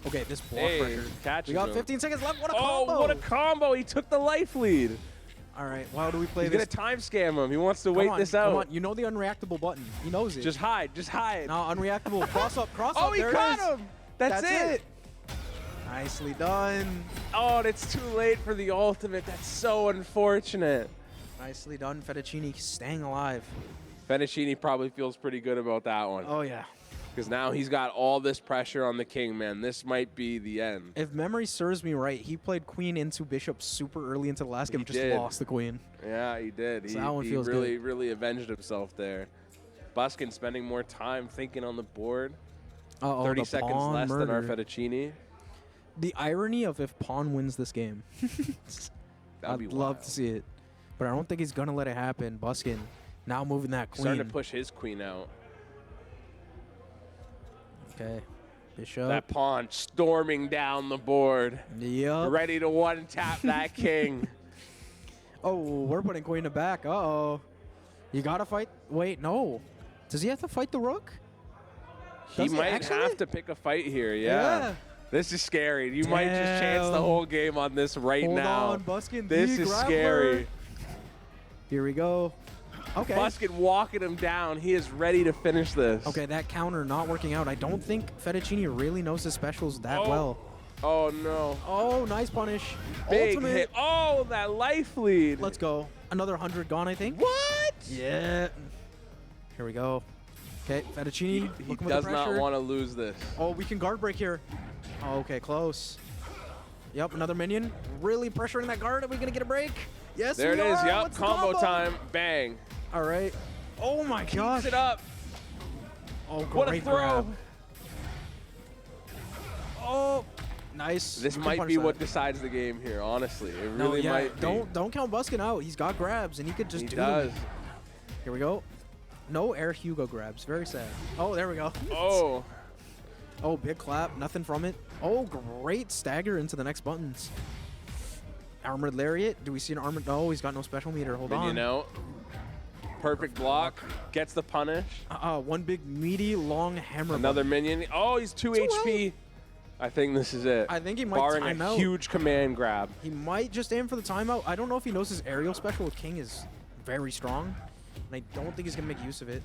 Okay, this block
Hey,
pressure.
catches
We got
him.
15 seconds left. What a
Oh,
combo!
what a combo. He took the life lead.
All right, how do we play
He's
this?
going to time scam him. He wants to
Come
wait
on,
this out.
Come on, you know the unreactable button. He knows it.
Just hide. Just hide.
No, unreactable. Cross up, cross
Oh,
up.
he
there
caught
it is.
him. That's it.
Nicely done.
Oh, and it's too late for the ultimate. That's so unfortunate.
Nicely done, Fettuccine staying alive.
Fettuccine probably feels pretty good about that one.
Oh, yeah.
Because now he's got all this pressure on the king, man. This might be the end.
If memory serves me right, he played queen into bishop super early into the last game,
He
just
did.
lost the queen.
Yeah, he did.
So that one
he
feels
really,
good.
really avenged himself there. Buskin spending more time thinking on the board.
Uh-oh,
30
the
seconds
pawn
less than our
murder.
Fettuccine.
The irony of if pawn wins this game.
That'd be
I'd love
wild.
to see it. But I don't think he's going to let it happen. Buskin now moving that queen.
Starting to push his queen out.
Okay. Bishop.
That pawn storming down the board.
Yep.
Ready to one-tap that king.
Oh, we're putting queen to back. Uh-oh. You got to fight. Wait, no. Does he have to fight the rook?
He
Does he
might
actually?
have to pick a fight here, yeah. This is scary. You might just chance the
Damn.
whole game on this right
Hold
now.
on, Buskin.
This
the
is
grappler.
scary.
Here we go. Okay.
Buskin walking him down. He is ready to finish this.
Okay, that counter not working out. I don't think Fettuccine really knows his specials that well.
Oh, no.
Oh, nice punish.
Big
Ultimate.
hit. Oh, that life lead.
Let's go. Another 100 gone, I think.
What?
Yeah. Here we go. Okay, Fettuccine.
He
looking
does
with the
not
pressure.
want to lose this.
Oh, we can guard break here. Oh, okay, close. Yep, another minion. Really pressuring that guard. Are we going to get a break? Yes,
There it
we
is.
are.
Yep,
What's the
combo time. Bang.
All right. Oh, my gosh.
Keeps it up.
Oh, great
What a throw.
grab. Oh, nice.
This
You can
might
punish
be
that.
what decides the game here, honestly. It
No,
really
yeah,
might be.
don't count Buskin out. He's got grabs, and he could just
He
do
does.
them. Here we go. No Air Hugo grabs. Very sad. Oh, there we go.
Oh.
Oh, big clap. Nothing from it. Oh, great stagger into the next buttons. Armored Lariat. Do we see an armored? Oh, he's got no special meter. Hold on.
Minion out. Perfect block. Gets the punish.
One big meaty long hammer.
Another
button.
minion. Oh, he's 2 HP. I think this is it.
I think he might
Barring
time
a
out.
huge command grab.
He might just aim for the timeout. I don't know if he knows his aerial special with King is very strong, and I don't think he's gonna make use of it.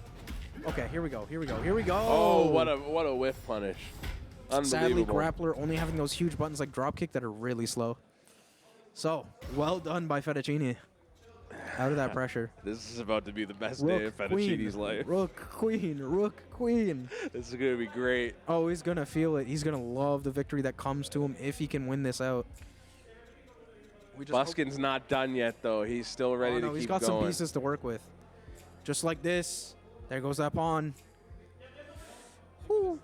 Okay, here we go. Here we go. Here we go.
Oh, what a whiff punish.
Sadly,
Unbelievable.
Grappler only having those huge buttons like dropkick that are really slow. So, well done by Fettuccine. Out of that pressure.
This is about to be the best day of
Rook,
Fettuccine's
queen,
life.
Rook, queen, rook, queen.
This is going to be great.
Oh, he's going to feel it. He's going to love the victory that comes to him if he can win this out. We just
Buskin's not done yet, though. He's still ready to keep
he's got
going.
some pieces to work with. Just like this. There goes that pawn. Whew.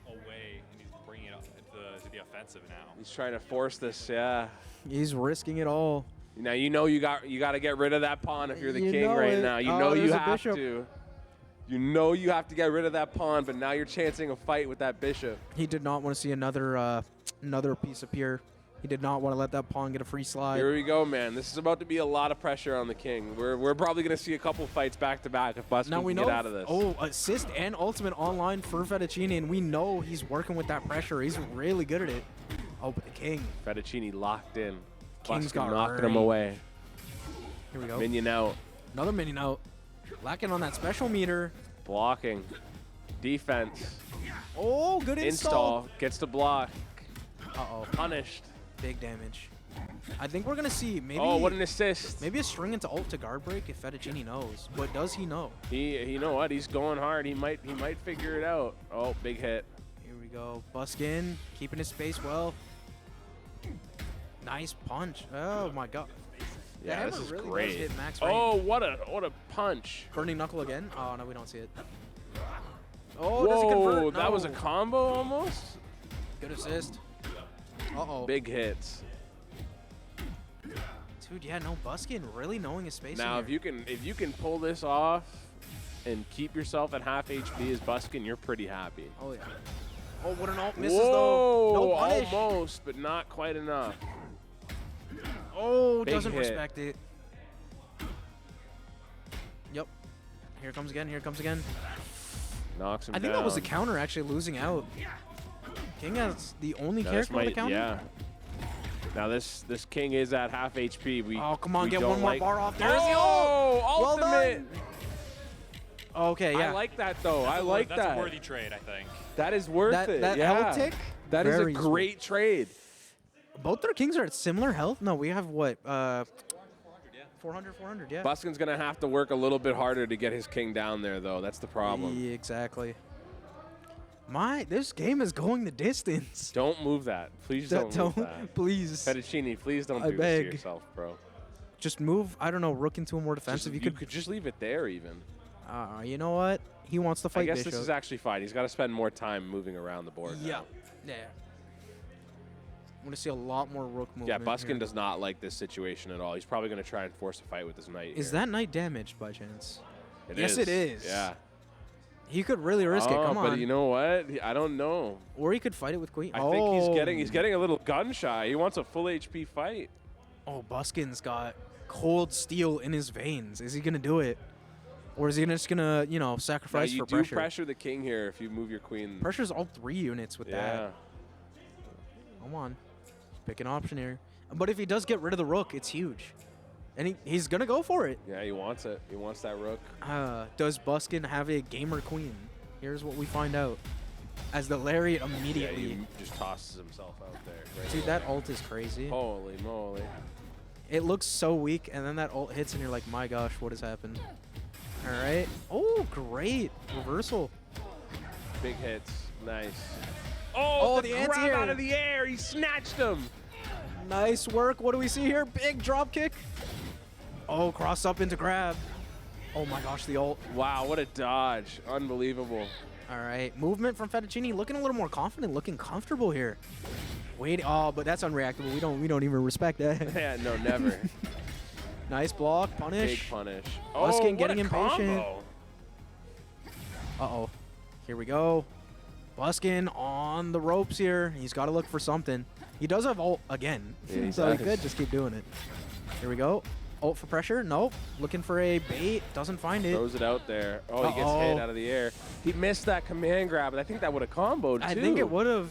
Away, and he's bringing it up to the offensive now.
He's trying to force this, yeah.
He's risking it all.
Now you know you got to get rid of that pawn if you're the
You
king
know
right
it.
now. You
Oh,
know
there's
you
a
have
bishop.
to. You know you have to get rid of that pawn, but now you're chancing a fight with that bishop.
He did not want to see another piece appear. He did not want to let that pawn get a free slide.
Here we go, man. This is about to be a lot of pressure on the king. We're probably going to see a couple fights back to back if Buskin
Now we
can
know.
get out of this.
Oh, assist and ultimate online for Fettuccine, and we know he's working with that pressure. He's really good at it. Oh, but the king.
Fettuccine locked in.
King's
Buskin
got
knocking him
range.
away.
Here we go.
Minion out.
Another minion out. Lacking on that special meter.
Blocking. Defense.
Oh, good install.
Gets to block.
Uh-oh.
Punished.
Big damage. I think we're going to see maybe.
Oh, what an assist.
Maybe a string into ult to guard break if Fettuccine knows. But does he know?
You know what? He's going hard. He might figure it out. Oh, big hit.
Here we go. Buskin keeping his space well. Nice punch. Oh my god. The
Yeah, this
hammer
is
really
great.
does hit max range.
Oh, what a punch.
Burning knuckle again. Oh no, we don't see it. Oh, does it
Whoa,
convert?
that was a
No.
combo almost.
Good assist. Uh-oh.
Big hits.
Dude, yeah, no, Buskin really knowing his space.
Now,
in here.
if you can pull this off and keep yourself at half HP as Buskin, you're pretty happy.
Oh yeah. Oh, what an ult misses
Whoa,
though. No punish.
almost, but not quite enough.
Oh,
Big
doesn't
hit.
respect it. Yep. Here comes again. Here comes again.
Knocks him
I think
down.
that was the counter actually losing out. King has the only
Now,
character with the counter.
Yeah. Now this king is at half HP.
Oh, come on,
we
get
don't
one more
like-
bar off. There's the ult.
Oh,
Well
ultimate.
done. Okay, yeah.
I like that though. I like
That's
that.
a worthy trade, I think.
That is worth
That-
it.
that
yeah.
L tick,
That is a
very
great trade.
Both their kings are at similar health. No, we have what? 400, 400, yeah.
Buskin's gonna have to work a little bit harder to get his king down there, though. That's the problem.
Yeah, exactly. This game is going the distance.
Don't move that. Please don't move that.
Please.
Fettuccine, please don't
I
do
beg.
this to yourself, bro.
Just move, I don't know, rook into a more defensive.
You could just leave it there, even.
You know what? He wants to fight
I guess
Bishop.
this is actually fine. He's got to spend more time moving around the board.
Yeah.
now.
Yeah. I'm going to see a lot more rook
Yeah,
movement.
Buskin
here.
does not like this situation at all. He's probably going to try and force a fight with his knight.
Is
here.
that knight damaged by chance?
Yes,
it is.
Yeah.
He could really risk it. Come on.
But you know what? I don't know.
Or he could fight it with queen.
I think he's getting a little gun shy. He wants a full HP fight.
Oh, Buskin's got cold steel in his veins. Is he going to do it? Or is he just going to,
Now,
sacrifice
you
for
do
pressure?
pressure the king here if you move your queen.
Pressure's all 3 units with
Yeah.
that. Come on. Pick an option here. But if he does get rid of the rook, it's huge. And he's going to go for it.
Yeah, he wants it. He wants that rook.
Does Buskin have a gamer queen? Here's what we find out. As the lariat
Yeah,
immediately.
he just tosses himself out there. Right
Dude,
away.
that ult is crazy.
Holy moly.
It looks so weak, and then that ult hits, and you're like, my gosh, what has happened? All right. Oh, great. Reversal.
Big hits. Nice.
Oh,
the
the
grab
anti-air.
out of the air. He snatched him.
Nice work. What do we see here? Big drop kick. Oh, cross up into grab. Oh my gosh, the ult.
Wow, what a dodge. Unbelievable.
All right. Movement from Fettuccine, looking a little more confident, looking comfortable here. Wait, oh, but that's unreactable. We don't even respect that.
Yeah, no, never.
Nice block, punish.
Big punish.
Buskin
what
getting
a
impatient.
combo.
Uh-oh. Here we go. Buskin on the ropes here. He's got to look for something. He does have ult again,
Yeah, he
so he
does.
could just keep doing it. Here we go. Ult for pressure. Nope. Looking for a bait. Doesn't find it.
Throws it out there. Oh, he gets
Uh-oh.
hit out of the air. He missed that command grab, but I think that would have comboed, too.
I think it would have.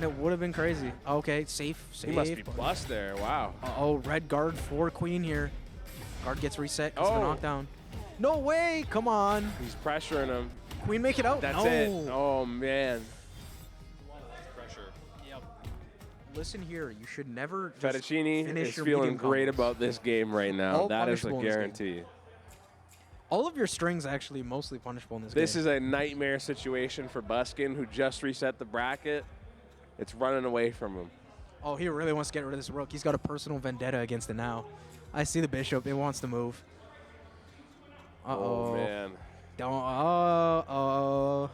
It would have been crazy. Okay, safe.
He must be bust there. Wow.
Uh-oh, red guard for queen here. Guard gets reset because of the
Oh.
knockdown. No way. Come on.
He's pressuring him.
Queen make it out.
That's
no.
it. Oh, man.
Pressure.
Yep. Listen here. You should never just
Fettuccine
finish
is
your
feeling
medium
great
combos.
about this game right now.
All
That is a
punishable in this game.
guarantee.
All of your strings actually mostly punishable in this
This
game.
is a nightmare situation for Buskin, who just reset the bracket. It's running away from him.
Oh, he really wants to get rid of this rook. He's got a personal vendetta against it now. I see the bishop. It wants to move. Uh-oh.
Oh, man.
Don't. Uh-oh.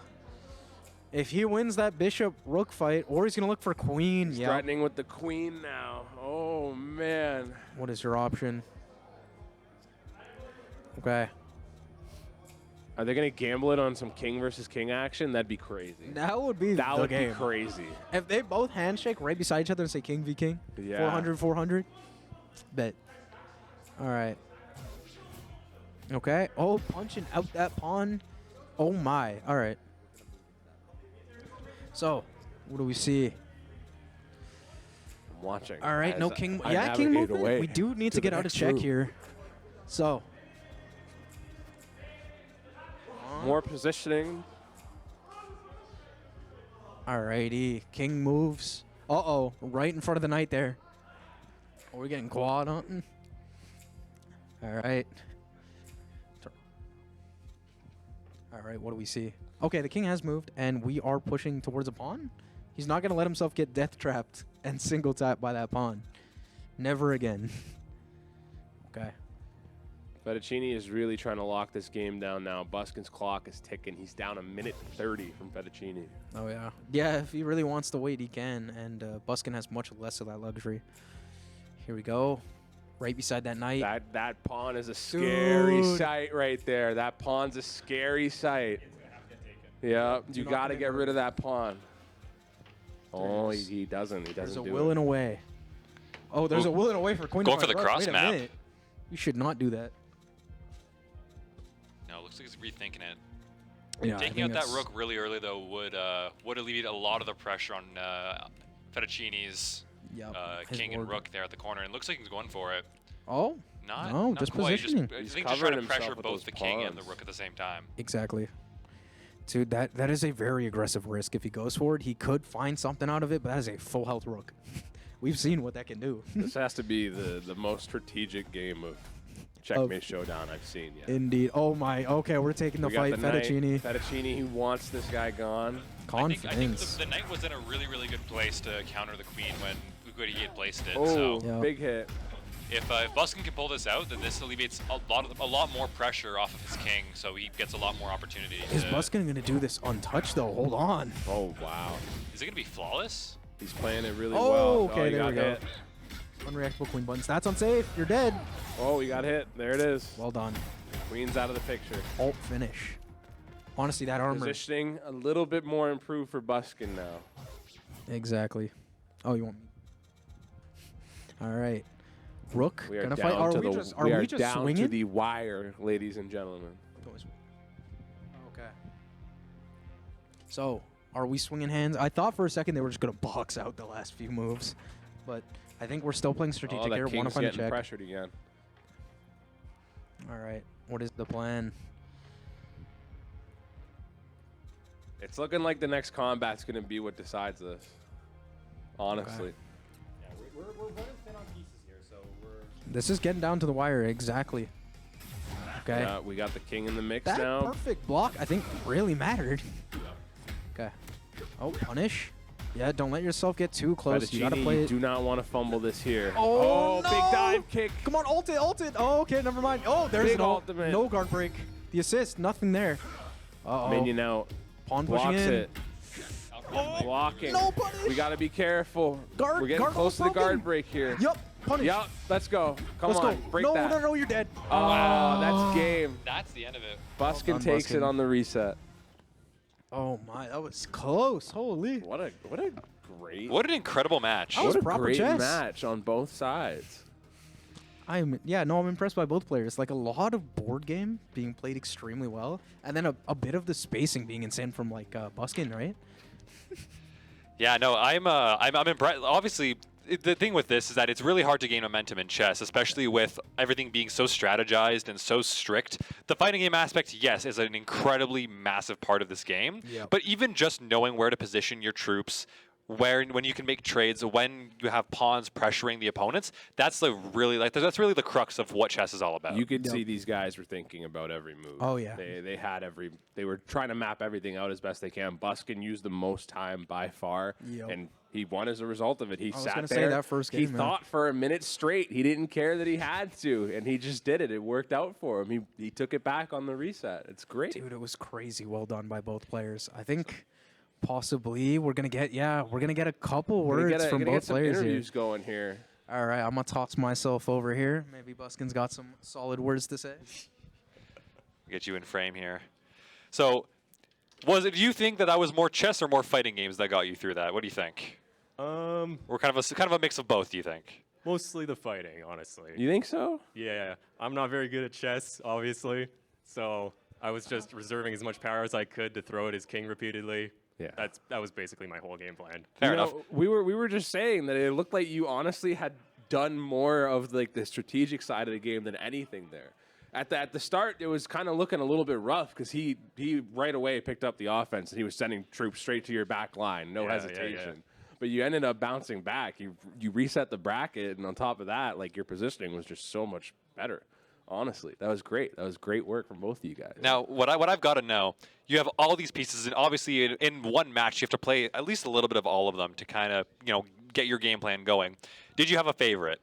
If he wins that bishop-rook fight, or he's going to look for queen.
He's
Yeah.
threatening with the queen now. Oh, man.
What is your option? Okay.
Are they going to gamble it on some king versus king action? That'd be crazy.
That would be
That
the
would
game.
be crazy.
If they both handshake right beside each other and say king v king,
Yeah.
400, 400, bet. All right. Okay. Oh, punching out that pawn. Oh, my. All right. So, what do we see?
I'm watching.
All right, no
as
king.
I
Yeah, king
navigate
movement.
away
We do need to
the
get out of
next
check
move.
here. So,
More positioning.
alrighty. King moves. Uh-oh. Right in front of the knight there. Are we getting quad hunting? All right. All right, what do we see? Okay, the king has moved, and we are pushing towards a pawn. He's not going to let himself get death trapped and single tapped by that pawn. Never again. Okay.
Fettuccini is really trying to lock this game down now. Buskin's clock is ticking. He's down a minute 30 from Fettuccini.
Oh, yeah. Yeah, if he really wants to wait, he can, and Buskin has much less of that luxury. Here we go. Right beside that knight.
That pawn is a scary
Dude.
sight right there. That pawn's a scary sight. Yeah, you
not
got to
gonna
get
work.
rid of that pawn. Oh,
There's-
he doesn't. He
There's
doesn't
a
do
will
it.
and a way. Oh, there's
Ooh.
a will and a way for queen.
Going
to
for the
five.
cross
Wait a
map.
minute. You should not do that.
No, it looks like he's rethinking it.
Yeah, I
Taking
think
out that
that's-
rook really early though would alleviate a lot of the pressure on Fettuccini's
Yep, his
king and
lord.
rook there at the corner, and looks like he's going for it.
Oh,
Not,
no,
not
just
quite.
positioning.
I
He's
think just
covering
trying to pressure
himself with
both
those
the king and the
pawns.
rook at the same time.
Exactly. Dude, that is a very aggressive risk. If he goes for it, he could find something out of it, but that is a full health rook. We've seen what that can do.
This has to be the most strategic game of Checkmate Showdown I've seen yet.
Indeed. Oh my. Okay, we're taking the
We got
fight.
the knight.
Fettuccini.
Fettuccini, he wants this guy gone.
I think
Confidence.
the knight was in a really, really good place to counter the queen when Ugodi had placed it.
Oh,
So
Yep.
big hit.
if Buskin can pull this out, then this alleviates a lot more pressure off of his king, so he gets a lot more opportunity.
Is
to,
Buskin going to do this untouched, though? Hold on.
Oh, wow.
Is it gonna be flawless?
He's playing it really
Oh,
well.
okay,
he
there
got
we go.
hit.
Unreactable queen buttons. That's unsafe. You're dead.
Oh, he got hit. There it is.
Well done.
Queen's out of the picture.
Alt finish. Honestly, that armor.
Positioning a little bit more improved for Buskin now.
Exactly. Oh, you want me? All right. Rook.
We are
Gonna
down
fight. Are
to
we
the
just, are
we
we
are
just
down
swinging?
to the wire, ladies and gentlemen.
Okay. So, are we swinging hands? I thought for a second they were just going to box out the last few moves, but I think we're still playing strategic
Oh, that
here. Want to
king's
find a
getting
check.
pressured again.
All right. What is the plan?
It's looking like the next combat's going to be what decides this. Honestly.
We're running thin on pieces here, so we're.
This is getting down to the wire. Exactly. Okay.
Yeah, we got the king in the mix
That
now.
perfect block, I think, really mattered. Okay. Oh, punish. Yeah, don't let yourself get too close. You got to
Fettuccini,
play
you
it.
do not want to fumble this here.
Oh,
big
no!
dive kick.
Come on, ult it, ult it. Oh, okay, never mind. Oh, there's
Big
no,
ultimate.
no guard break. The assist, nothing there. Uh-oh.
Minion out.
Pawn pushing
Blocks
in.
it. Blocking.
No punish.
We got to be careful.
Guard-
We're getting
guard
close to the
broken.
guard break here.
Yup, punish.
Yup, let's go. Come
Let's
on,
go.
break
no,
that.
no, you're dead.
Oh, that's game.
That's the end of it.
Buskin
done,
takes
Buskin.
it on the reset.
Oh my, that was close. Holy.
What a great.
What an incredible match.
That was
what a
proper
great
chess.
match on both sides.
I'm impressed by both players. Like a lot of board game being played extremely well, and then a bit of the spacing being insane from like Buskin, right?
Yeah, no, I'm impressed. Obviously, the thing with this is that it's really hard to gain momentum in chess, especially with everything being so strategized and so strict. The fighting game aspect, yes, is an incredibly massive part of this game.
Yep.
But even just knowing where to position your troops, when you can make trades, when you have pawns pressuring the opponents, that's really the crux of what chess is all about.
You could see these guys were thinking about every move.
Oh, yeah.
They were trying to map everything out as best they can. Buskin used the most time by far,
Yep.
and he won as a result of it. He
was
sat
gonna
there.
say that first
he
game, yeah.
thought for a minute straight. He didn't care that he had to, and he just did it. It worked out for him. He took it back on the reset. It's great.
Dude, it was crazy well done by both players. I think possibly we're gonna get a couple words from both
some
players here.
interviews going here.
All right, I'm gonna toss myself over here. Maybe Buskin's got some solid words to say.
Get you in frame here. So, do you think that was more chess or more fighting games that got you through that? What do you think? Or kind of a mix of both, do you think?
Mostly the fighting, honestly.
You think so?
Yeah, I'm not very good at chess, obviously. So I was just reserving as much power as I could to throw at his king repeatedly.
Yeah.
That was basically my whole game plan.
Fair enough.
We were just saying that it looked like you honestly had done more of like the strategic side of the game than anything there. At the start, it was kind of looking a little bit rough because he right away picked up the offense and he was sending troops straight to your back line, no hesitation. But you ended up bouncing back. You reset the bracket, and on top of that, like your positioning was just so much better. Honestly, that was great. That was great work from both of you guys.
Now, what I've got to know, you have all these pieces, and obviously in one match you have to play at least a little bit of all of them to kind of get your game plan going. Did you have a favorite?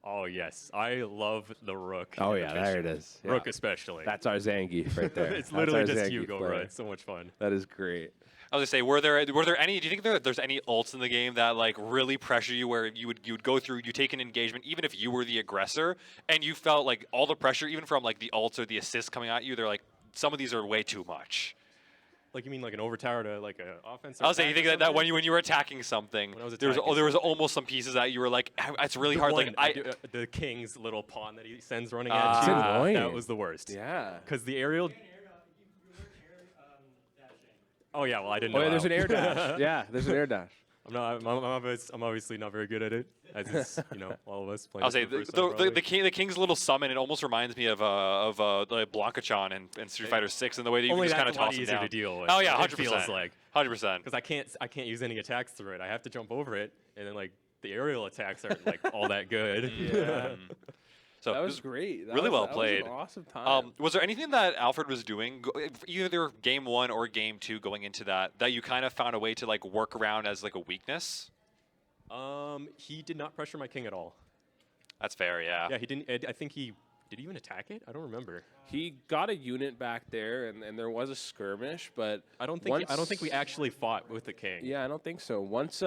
Oh, yes. I love the rook.
Oh,
in
yeah,
the
there
pitch.
it is. Yeah.
Rook especially.
That's our Zangief right there.
It's
That's
literally
our
just
Zangief
Hugo,
player.
bro. It's so much fun.
That is great.
I was gonna say, were there any? Do you think there's any ults in the game that like really pressure you, where you would go through, you take an engagement, even if you were the aggressor, and you felt like all the pressure, even from like the ults or the assists coming at you, they're like some of these are way too much.
Like you mean like an overtower to like an offense?
I was saying, you think that when you were attacking something, there was almost some pieces that you were like, it's really hard.
The king's little pawn that he sends running
It's
at you.
annoying.
That was the worst.
Yeah.
Because the aerial. Oh yeah, well I didn't know.
Oh yeah, there's
how.
an air dash. Yeah, there's an air dash.
I'm obviously not very good at it, as is, all of us playing.
I'll say the king's little summon. It almost reminds me of the Blanca-chan in Street Fighter 6, and the way that you can just kind of toss him
easier
down.
to deal with.
Oh yeah, 100%.
It feels like
100%.
Because I can't use any attacks through it. I have to jump over it, and then like the aerial attacks aren't like all that good.
Yeah.
So
that was great.
Really well played.
That was an awesome time.
Was there anything that Alfred was doing, either game 1 or game 2, going into that you kind of found a way to like work around as like a weakness?
He did not pressure my king at all.
That's fair, yeah.
Yeah, he didn't. I think he did. He even attack it? I don't remember.
He got a unit back there, and there was a skirmish, but
I don't think we actually fought with the king.
Yeah, I don't think so. Once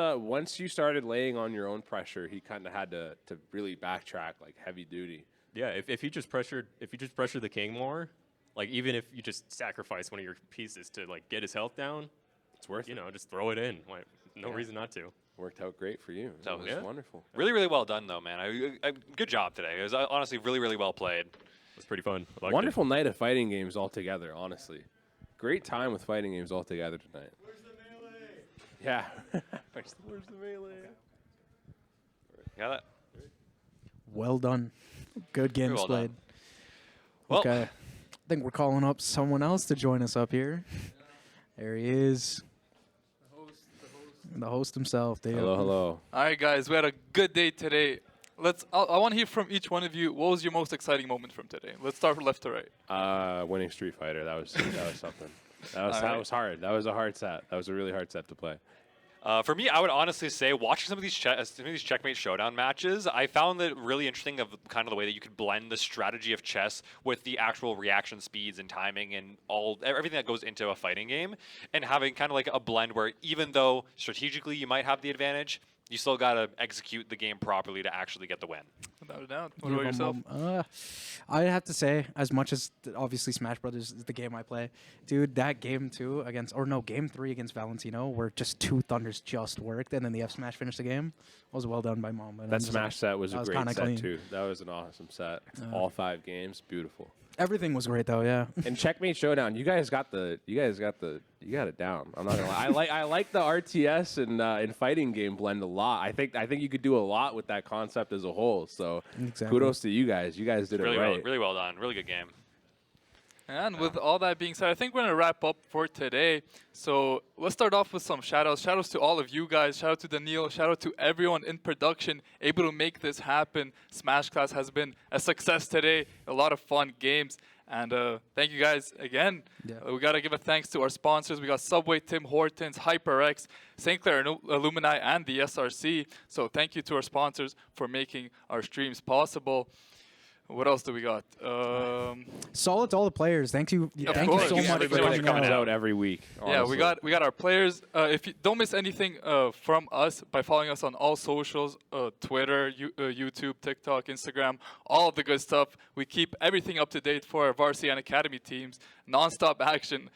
you started laying on your own pressure, he kind of had to really backtrack like heavy duty.
Yeah, if you just pressured the king more, like even if you just sacrifice one of your pieces to like get his health down,
it's worth it.
Just throw it in. Like, no reason not to.
Worked out great for you.
So,
it was wonderful.
Really, really well done, though, man. Good job today. It was honestly really, really well played.
It was pretty fun.
Wonderful night of fighting games altogether, honestly. Great time with fighting games altogether tonight.
Where's the melee?
Yeah. Where's the melee?
Got that?
Well done. Good games
well
played.
Well,
okay. I think we're calling up someone else to join us up here. There he is. The host himself.
Hello, hello.
All right, guys, we had a good day today. I want to hear from each one of you. What was your most exciting moment from today? Let's start from left to right.
Winning Street Fighter. That was something. That was hard. That was a hard set. That was a really hard set to play.
For me, I would honestly say watching some of these Checkmate Showdown matches, I found it really interesting of kind of the way that you could blend the strategy of chess with the actual reaction speeds and timing and everything that goes into a fighting game, and having kind of like a blend where even though strategically you might have the advantage, you still got to execute the game properly to actually get the win.
Without a doubt. What about yourself?
I have to say, as much as obviously Smash Brothers is the game I play, dude, that game 2 game 3 against Valentino, where just 2 thunders just worked, and then the F Smash finished the game, was well done by Mom.
That Smash set was a great set
clean.
too. That was an awesome set. All 5 games, beautiful.
Everything was great though, yeah.
And Checkmate Showdown, you got it down. I'm not gonna lie. I like the RTS and fighting game blend a lot. I think you could do a lot with that concept as a whole. So kudos to you guys. You guys did it right.
Really well done. Really good game.
And with all that being said, I think we're going to wrap up for today. So let's start off with some shout-outs. Shout-outs to all of you guys. Shout-out to Daniil. Shout-out to everyone in production able to make this happen. Smash Class has been a success today. A lot of fun games. And thank you guys again. Yeah. We got to give a thanks to our sponsors. We got Subway, Tim Hortons, HyperX, St. Clair Alumni, and the SRC. So thank you to our sponsors for making our streams possible. What else do we got?
Solid to all the players. Thank you.
Of
Thank
course.
you so
Thank you
much for
Everybody that
coming
comes
out.
out every week.
Yeah,
honestly.
we got our players. If you don't miss anything from us by following us on all socials, Twitter, YouTube, TikTok, Instagram, all of the good stuff. We keep everything up to date for our varsity and academy teams. Non-stop action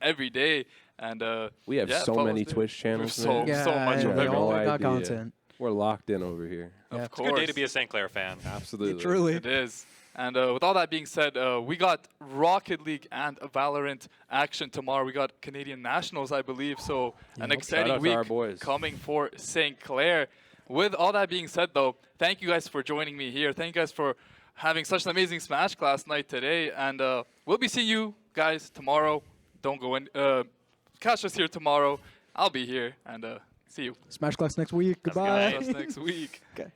every day. And
We have
yeah,
so
follow
many
us there.
Twitch channels.
So
man.
so much
yeah,
of
we
everything.
all
no
got
idea.
content.
We're locked in over here.
Yeah.
Of
It's a good day to
course.
be a St. Clair fan.
Absolutely.
Truly.
It is. And with all that being said, we got Rocket League and Valorant action tomorrow. We got Canadian Nationals, I believe. So an
Shout
exciting
out to
week
our boys.
coming for St. Clair. With all that being said, though, thank you guys for joining me here. Thank you guys for having such an amazing Smash class night today. And we'll be seeing you guys tomorrow. Don't go in. Catch us here tomorrow. I'll be here. And see you.
Smash Class next week.
Have a good
Goodbye.
night.
Catch us next week.
Okay.